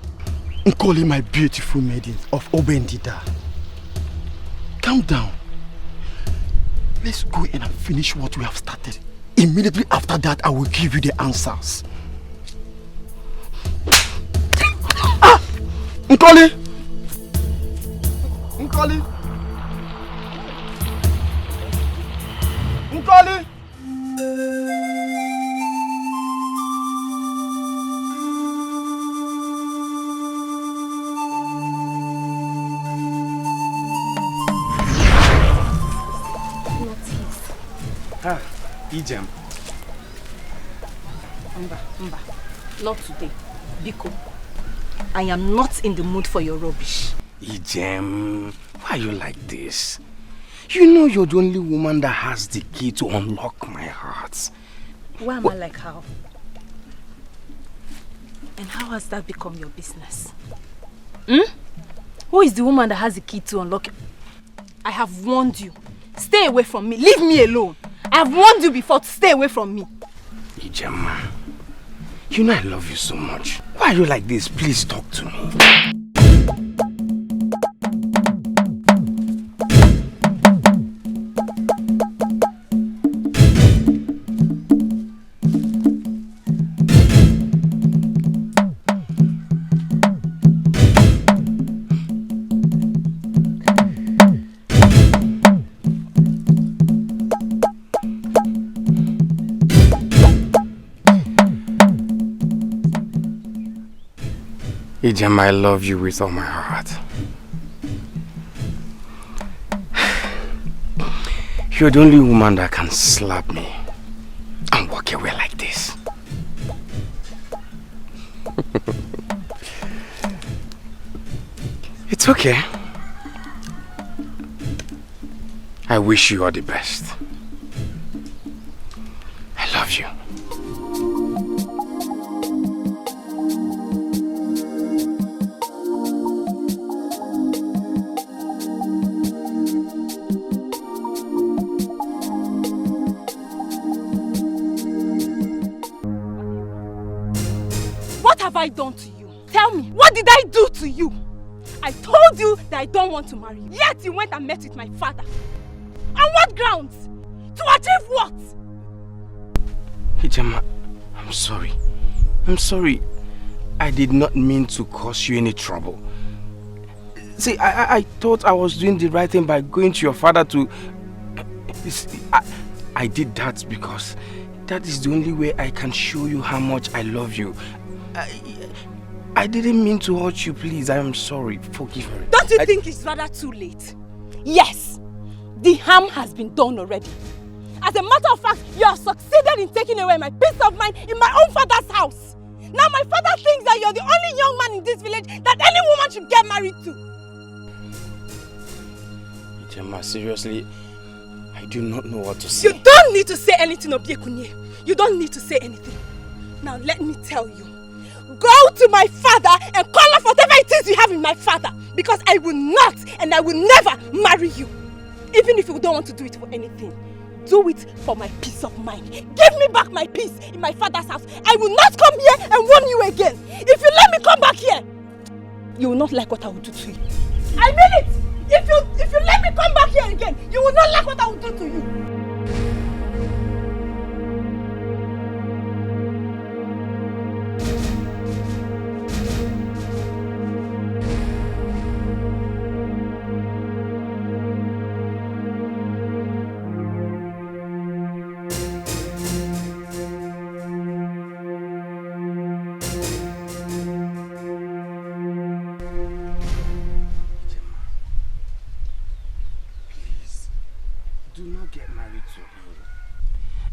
Nkoli, my beautiful maiden of Obendida. Calm down. Let's go in and finish what we have started. Immediately after that, I will give you the answers. Nkoli! Nkoli! Nkoli! Ijem. Mba, not today. Biko, I am not in the mood for your rubbish. Ijem, why are you like this? You know you're the only woman that has the key to unlock my heart. Why am I like how? And how has that become your business? Who is the woman that has the key to unlock it? I have warned you. Stay away from me. Leave me alone. I have warned you before to stay away from me. Ijema, you know I love you so much. Why are you like this? Please talk to me. Ijem, I love you with all my heart. You're the only woman that can slap me and walk away like this. It's okay. I wish you all the best. I love you. What have I done to you? Tell me, what did I do to you? I told you that I don't want to marry you. Yet you went and met with my father. On what grounds? To achieve what? Ijema, I'm sorry. I'm sorry. I did not mean to cause you any trouble. See, I thought I was doing the right thing by going to your father to... I did that because That is the only way I can show you how much I love you. I didn't mean to hurt you, please. I am sorry. Forgive me. Don't you think it's rather too late? Yes, the harm has been done already. As a matter of fact, you have succeeded in taking away my peace of mind in my own father's house. Now my father thinks that you're the only young man in this village that any woman should get married to. Gemma, seriously, I do not know what to say. You don't need to say anything, Obiekunye. You don't need to say anything. Now let me tell you. Go to my father and call off whatever it is you have in my father. Because I will not and I will never marry you. Even if you don't want to do it for anything. Do it for my peace of mind. Give me back my peace in my father's house. I will not come here and warn you again. If you let me come back here, you will not like what I will do to you. I mean it! If you let me come back here again, you will not like what I will do to you.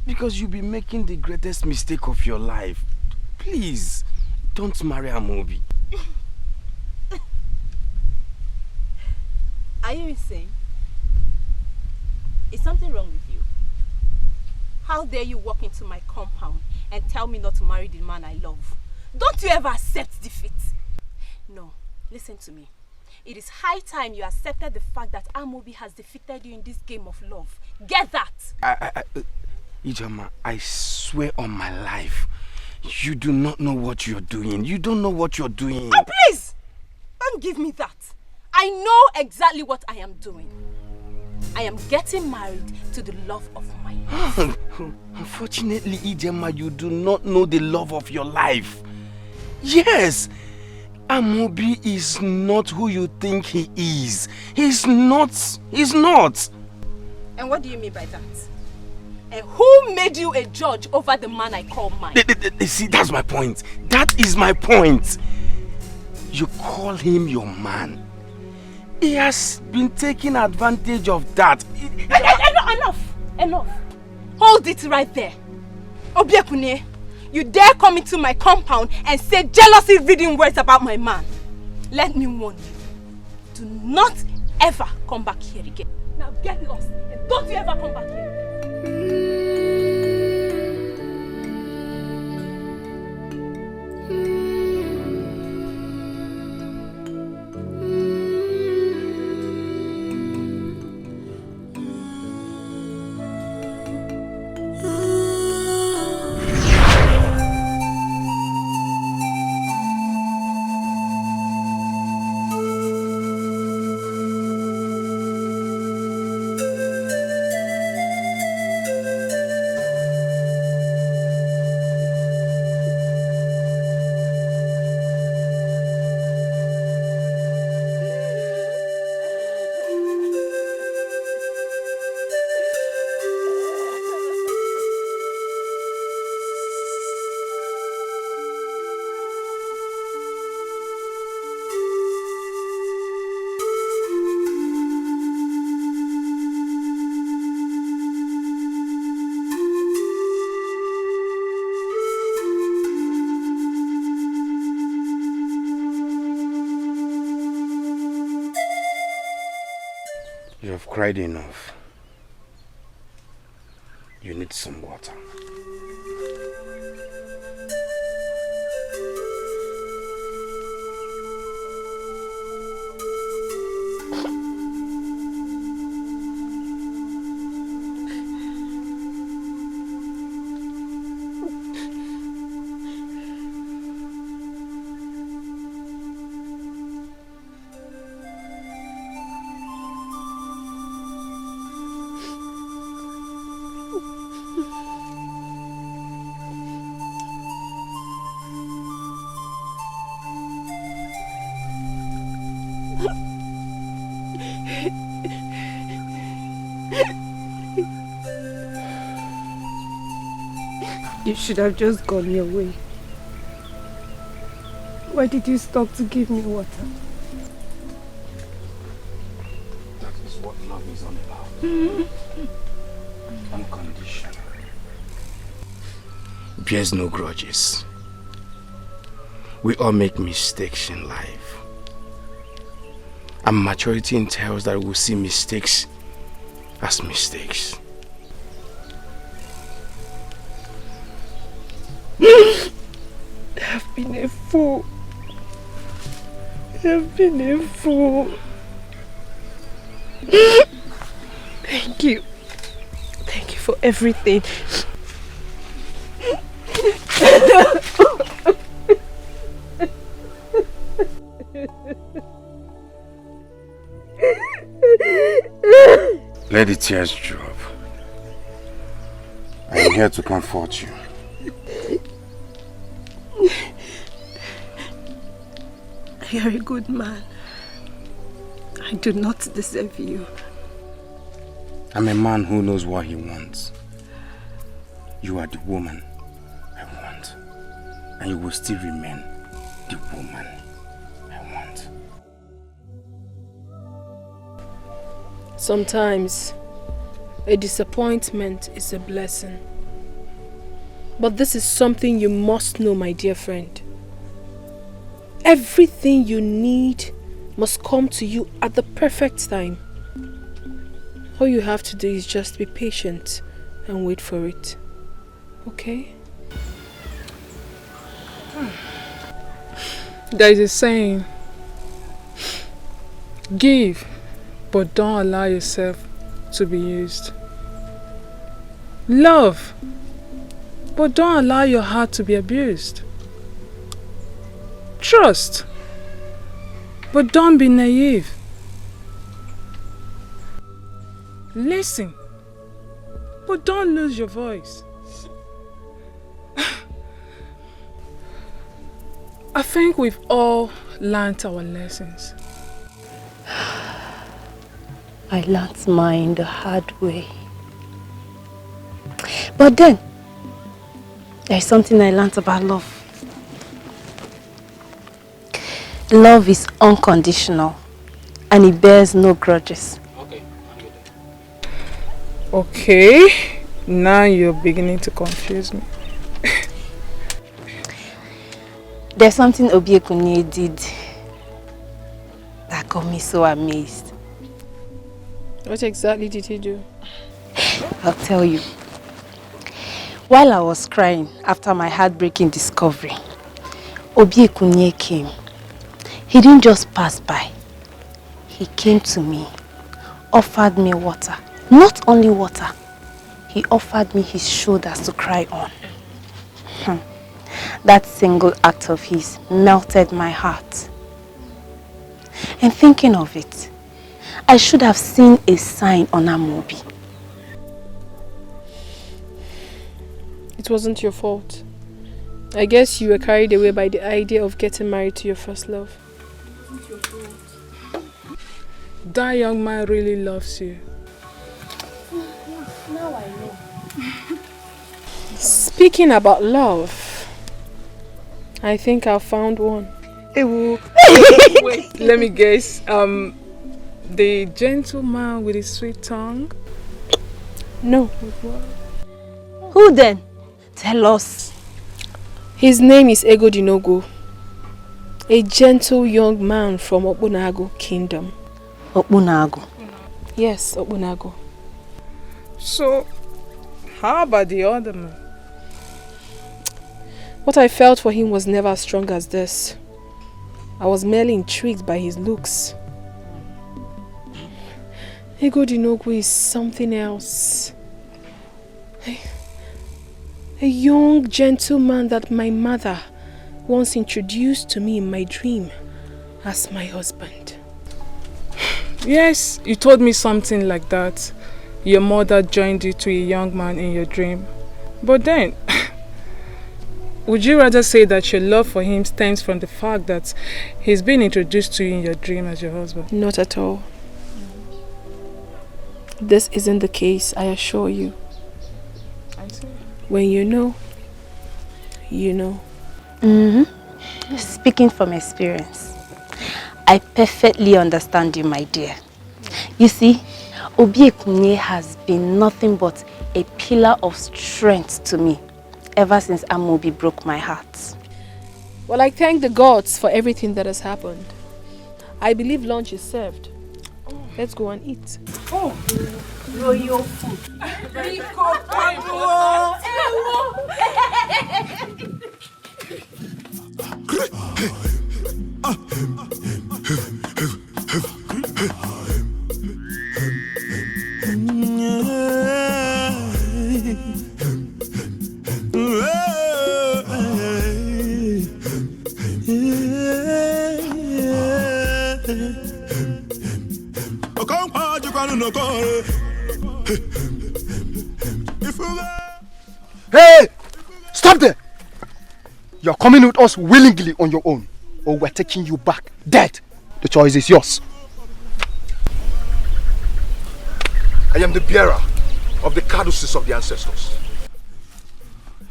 Because you'll be making the greatest mistake of your life. Please, don't marry Amobi. Are you insane? Is something wrong with you? How dare you walk into my compound and tell me not to marry the man I love? Don't you ever accept defeat? No, listen to me. It is high time you accepted the fact that Amobi has defeated you in this game of love. Get that! Ijoma, I swear on my life, you do not know what you're doing. You don't know what you're doing. Oh, please! Don't give me that. I know exactly what I am doing. I am getting married to the love of my life. Unfortunately, Ijoma, you do not know the love of your life. Yes, Amobi is not who you think he is. He's not. He's not. And what do you mean by that? And who made you a judge over the man I call mine? See, that's my point. That is my point. You call him your man. He has been taking advantage of that. Enough. Hold it right there. Obiekune, you dare come into my compound and say jealousy-reading words about my man. Let me warn you. Do not ever come back here again. Now get lost and don't you ever come back here. You have cried enough. You need some water. You should have just gone your way. Why did you stop to give me water? That is what love is all about. Unconditional. Bears no grudges. We all make mistakes in life. And maturity entails that we'll see mistakes as mistakes. I've been a fool. I've been a fool. Thank you. Thank you for everything. Let the tears drop. I am here to comfort you. You're a good man. I do not deserve you. I'm a man who knows what he wants. You are the woman I want. And you will still remain the woman I want. Sometimes a disappointment is a blessing. But this is something you must know, my dear friend. Everything you need must come to you at the perfect time. All you have to do is just be patient and wait for it. Okay? There is a saying, give, but don't allow yourself to be used. Love, but don't allow your heart to be abused. Trust, but don't be naive. Listen, but don't lose your voice. I think we've all learnt our lessons. I learnt mine the hard way. But then, there's something I learnt about love. Love is unconditional and it bears no grudges. Okay, now you're beginning to confuse me. There's something Obiekunye did that got me so amazed. What exactly did he do? I'll tell you. While I was crying after my heartbreaking discovery, Obiekunye came. He didn't just pass by. He came to me, offered me water. Not only water, he offered me his shoulders to cry on. That single act of his melted my heart. And thinking of it, I should have seen a sign on Amobi. It wasn't your fault. I guess you were carried away by the idea of getting married to your first love. That young man really loves you. Now I know. Speaking about love, I think I found one. Wait, let me guess. The gentleman with his sweet tongue? No. Who then? Tell us. His name is Egodinogo, a gentle young man from Obunago Kingdom. Obunago? Yes, Obunago. So, how about the other man? What I felt for him was never as strong as this. I was merely intrigued by his looks. Egodinogo is something else. A young gentleman that my mother once introduced to me in my dream as my husband. Yes, you told me something like that. Your mother joined you to a young man in your dream. But then, would you rather say that your love for him stems from the fact that he's been introduced to you in your dream as your husband? Not at all. This isn't the case, I assure you. I see. When you know, you know. Speaking from experience, I perfectly understand you, my dear. You see, Obi Ekunye has been nothing but a pillar of strength to me ever since Amobi broke my heart. Well, I thank the gods for everything that has happened. I believe lunch is served. Let's go and eat. Oh, royal food. Hey! Stop there! You're coming with us willingly on your own, or we're taking you back dead. The choice is yours. I am the bearer of the caduceus of the ancestors.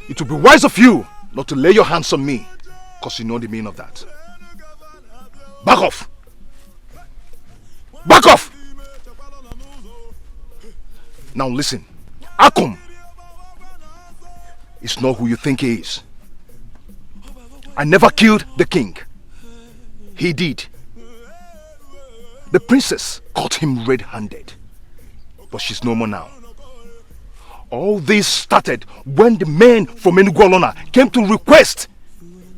It would be wise of you not to lay your hands on me, because you know the meaning of that. Back off! Back off! Now listen, Akum is not who you think he is. I never killed the king. He did. The princess caught him red-handed, but she's no more now. All this started when the men from Enugu came to request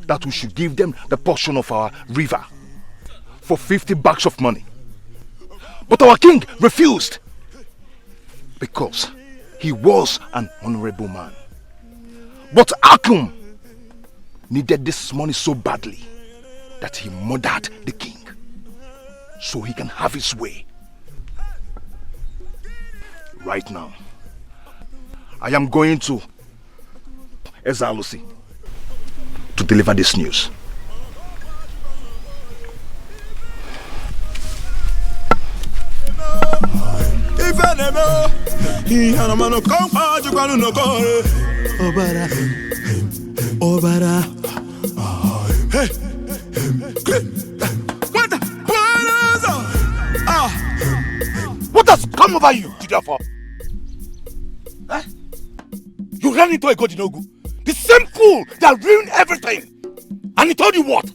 that we should give them the portion of our river for 50 bags of money. But our king refused because he was an honorable man. But Akum needed this money so badly that he murdered the king so he can have his way. Right now, I am going to Ezalusi to deliver this news. Obara. Hey. What has come over you, Tidafa? Huh? You ran into a Godinogu, the same fool that ruined everything. And he told you what?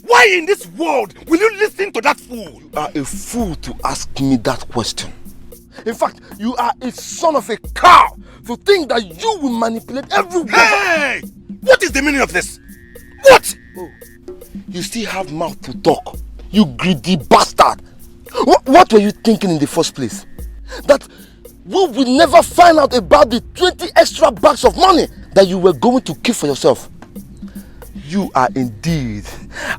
Why in this world will you listen to that fool? You are a fool to ask me that question. In fact, you are a son of a cow to think that you will manipulate everyone. Hey! What is the meaning of this? What? Oh, you still have mouth to talk, you greedy bastard. What were you thinking in the first place? That we will never find out about the 20 extra bags of money that you were going to keep for yourself. You are indeed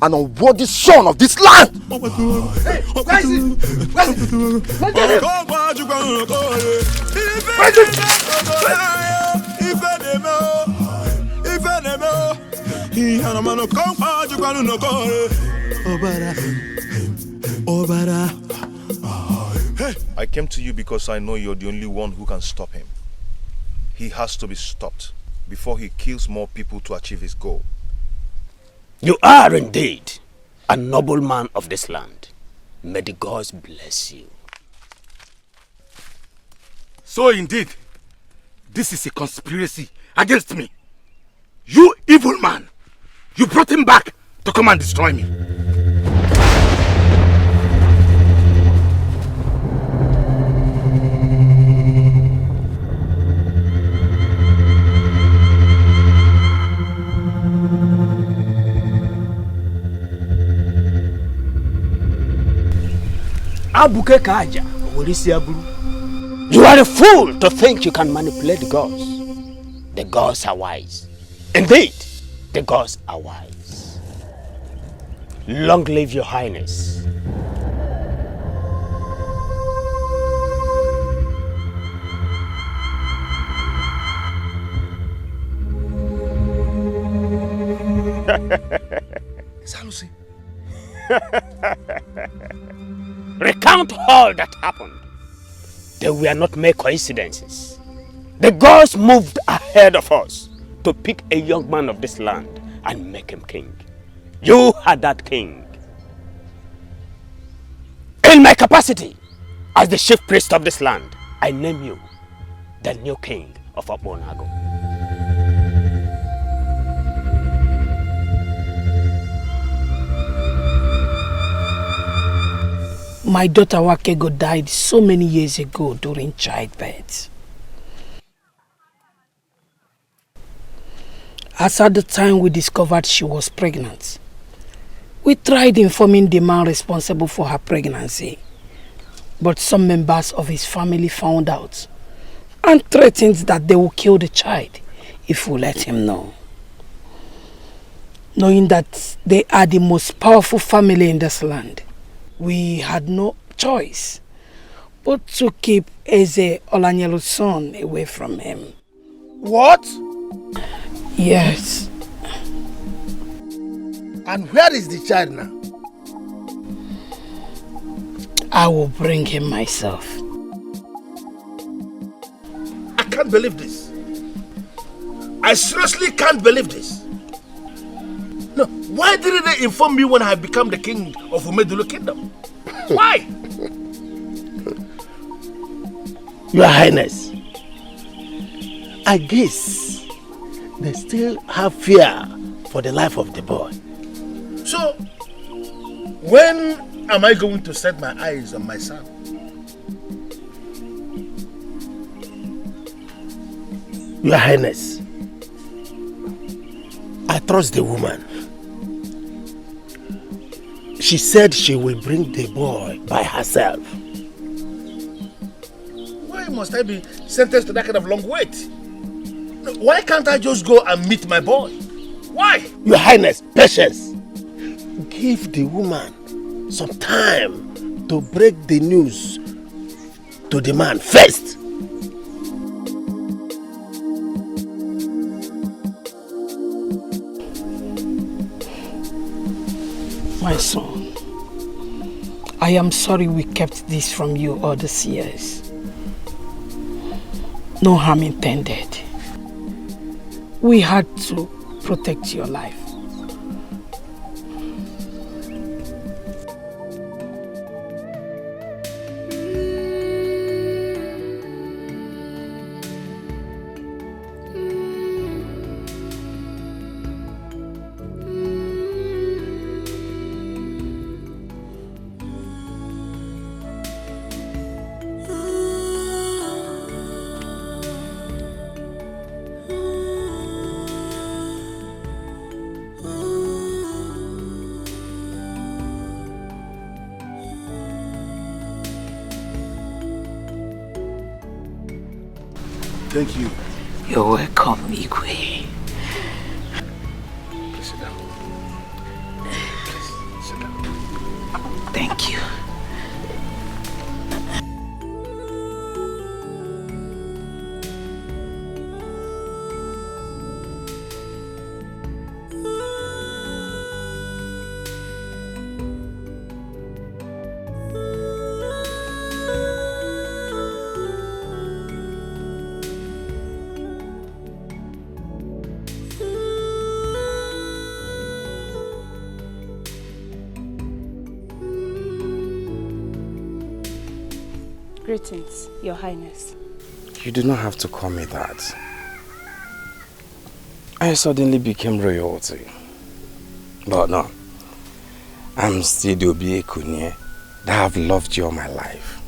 an unworthy son of this land. Hey, where is it? Where is it? I came to you because I know you're the only one who can stop him. He has to be stopped before he kills more people to achieve his goal. You are indeed a noble man of this land. May the gods bless you. So indeed, this is a conspiracy against me. You evil man, you brought him back to come and destroy me. You are a fool to think you can manipulate the gods. The gods are wise. Indeed, the gods are wise. Long live your highness. Salusi. Recount all that happened. They were not mere coincidences. The gods moved ahead of us to pick a young man of this land and make him king. You are that king. In my capacity as the chief priest of this land, I name you the new king of Obonago. My daughter Wakego died so many years ago during childbirth. As at the time we discovered she was pregnant, we tried informing the man responsible for her pregnancy, but some members of his family found out and threatened that they will kill the child if we let him know. Knowing that they are the most powerful family in this land, we had no choice but to keep Eze Olanyelu's son away from him. What? Yes. And where is the child now? I will bring him myself. I can't believe this. I seriously can't believe this. No, why didn't they inform me when I had become the king of Umedulu Kingdom? Why? Your Highness, I guess they still have fear for the life of the boy. So, when am I going to set my eyes on my son? Your Highness, I trust the woman. She said she will bring the boy by herself. Why must I be sentenced to that kind of long wait? Why can't I just go and meet my boy? Why? Your Highness, patience. Give the woman some time to break the news to the man first. My son, I am sorry we kept this from you all these years. No harm intended. We had to protect your life. Thank you. You're welcome, Igwe. Please sit down. Please sit down. Thank you. Greetings, Your Highness. You do not have to call me that. I suddenly became royalty. But no, I'm still the Obi Ekunye that have loved you all my life.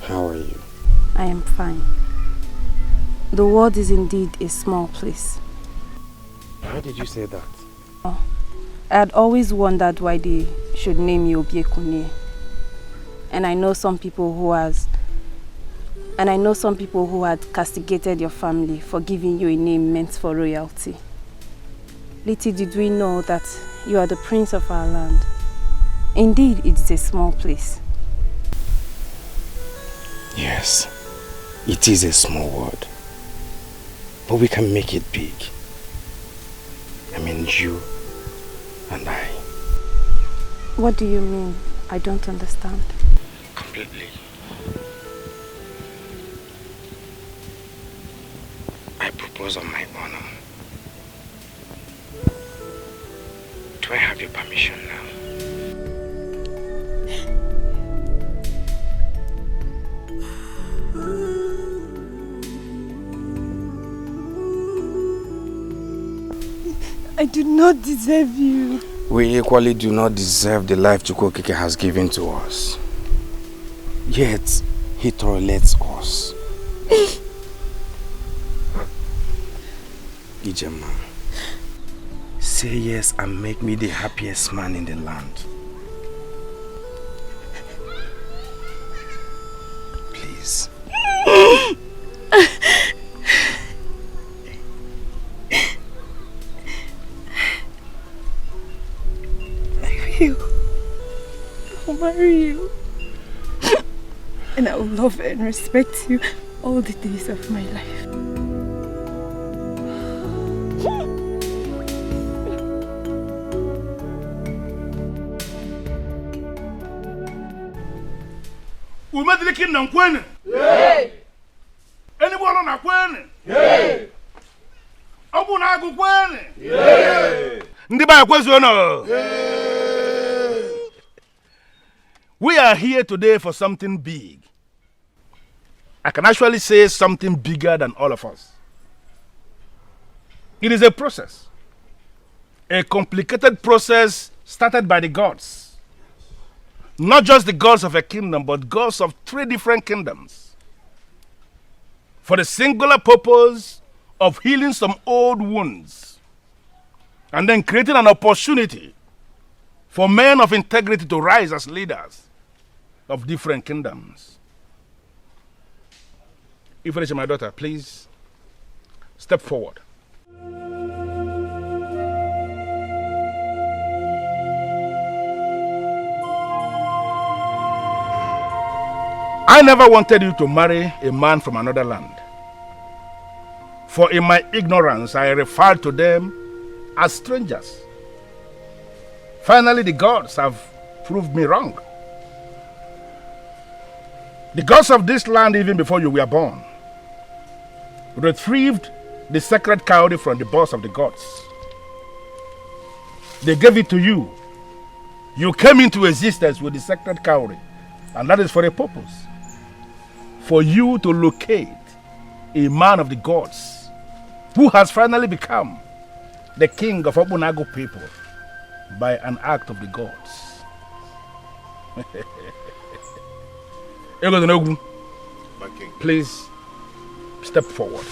How are you? I am fine. The world is indeed a small place. Why did you say that? I had always wondered why they should name you Obi Ekunye. And I know some people who had castigated your family for giving you a name meant for royalty. Little did we know that you are the prince of our land. Indeed, it is a small place. Yes, it is a small world. But we can make it big. I mean, you and I. What do you mean? I don't understand. completely. I propose on my honor. Do I have your permission now? I do not deserve you. We equally do not deserve the life Chukwokeke has given to us. Yet, he tolerates us. Ijema, say yes and make me the happiest man in the land. Please. I'll marry you. And I will love and respect you all the days of my life. Umedilikin na nkwene? Yay! Anyone na kwene? Yay! Obu na agu kwene? Yay! Ndi ba kwezo no? Yay! We are here today for something big. I can actually say something bigger than all of us. It is a process. A complicated process started by the gods. Not just the gods of a kingdom, but gods of 3 different kingdoms. For the singular purpose of healing some old wounds. And then creating an opportunity for men of integrity to rise as leaders of different kingdoms. Ifeanyi, my daughter, please step forward. I never wanted you to marry a man from another land. For in my ignorance, I referred to them as strangers. Finally, the gods have proved me wrong. The gods of this land, even before you were born, retrieved the sacred cowrie from the boss of the gods. They gave it to you. You came into existence with the sacred cowrie, and that is for a purpose. For you to locate a man of the gods who has finally become the king of Obunagu people by an act of the gods. Please step forward.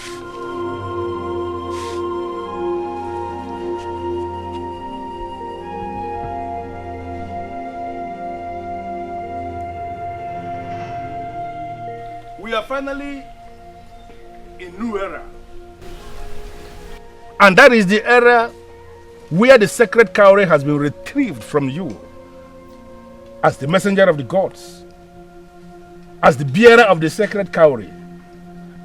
We are finally in a new era. And that is the era where the sacred cowrie has been retrieved from you as the messenger of the gods, as the bearer of the sacred cowrie.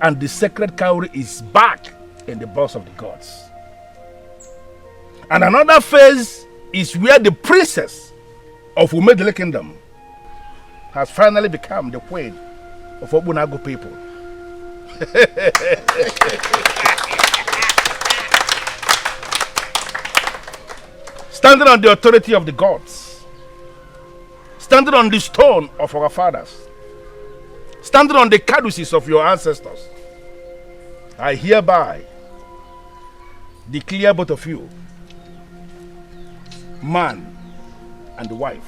And the sacred cowrie is back in the boss of the gods. And another phase is where the princess of Umedile Kingdom has finally become the queen of Obunagu people. Standing on the authority of the gods, standing on the stone of our fathers, standing on the caduceus of your ancestors, I hereby declare both of you man and wife.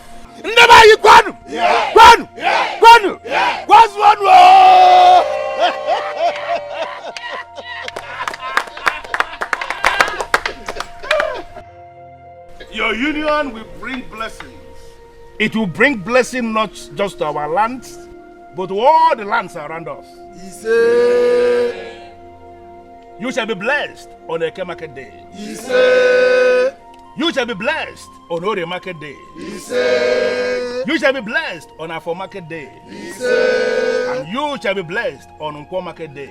Your union will bring blessings. It will bring blessing not just to our lands, but to all the lands around us. You shall be blessed on Eke Market Day. You shall be blessed on Ore Market Day. You shall be blessed on Afo Market Day. And you shall be blessed on Nkwo Market Day.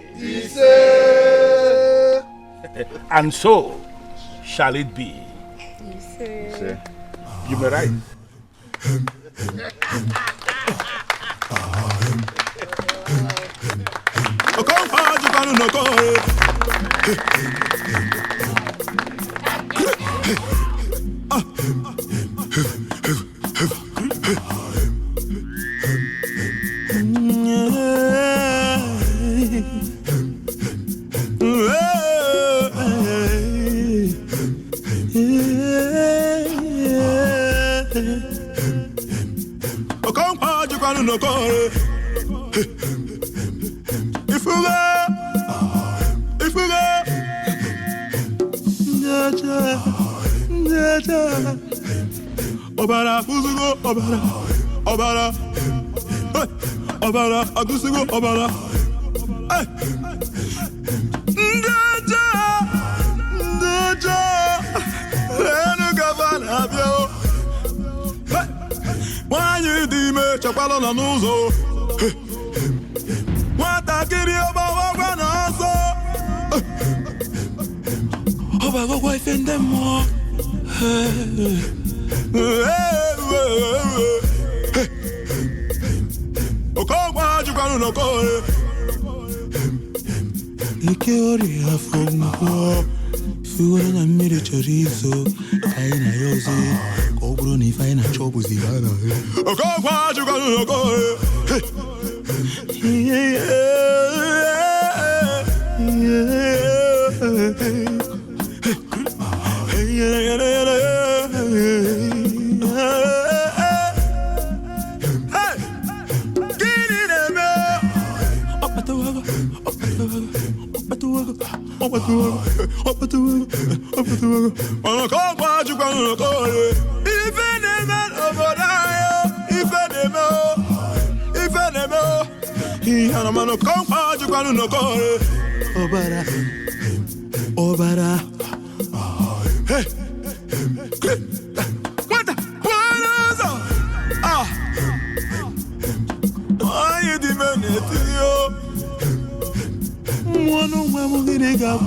And so shall it be. You may write. Obara, Uzugo, Obara, Obara, Obara, Agusugo, Obara. Ndaja, Renu Gavana, Bio. Why you dime, Chapalo Nanuzo? What I get you about Wanaso? Obago wife and them more. Ikeori afongo Figura na mire chorizo Kaina yoze Kobro ni faina chobu zigana Okokwa chukanu nokore Obara, Obara. Hey, what? Ah, why you demanding it? One of my muggy nigga,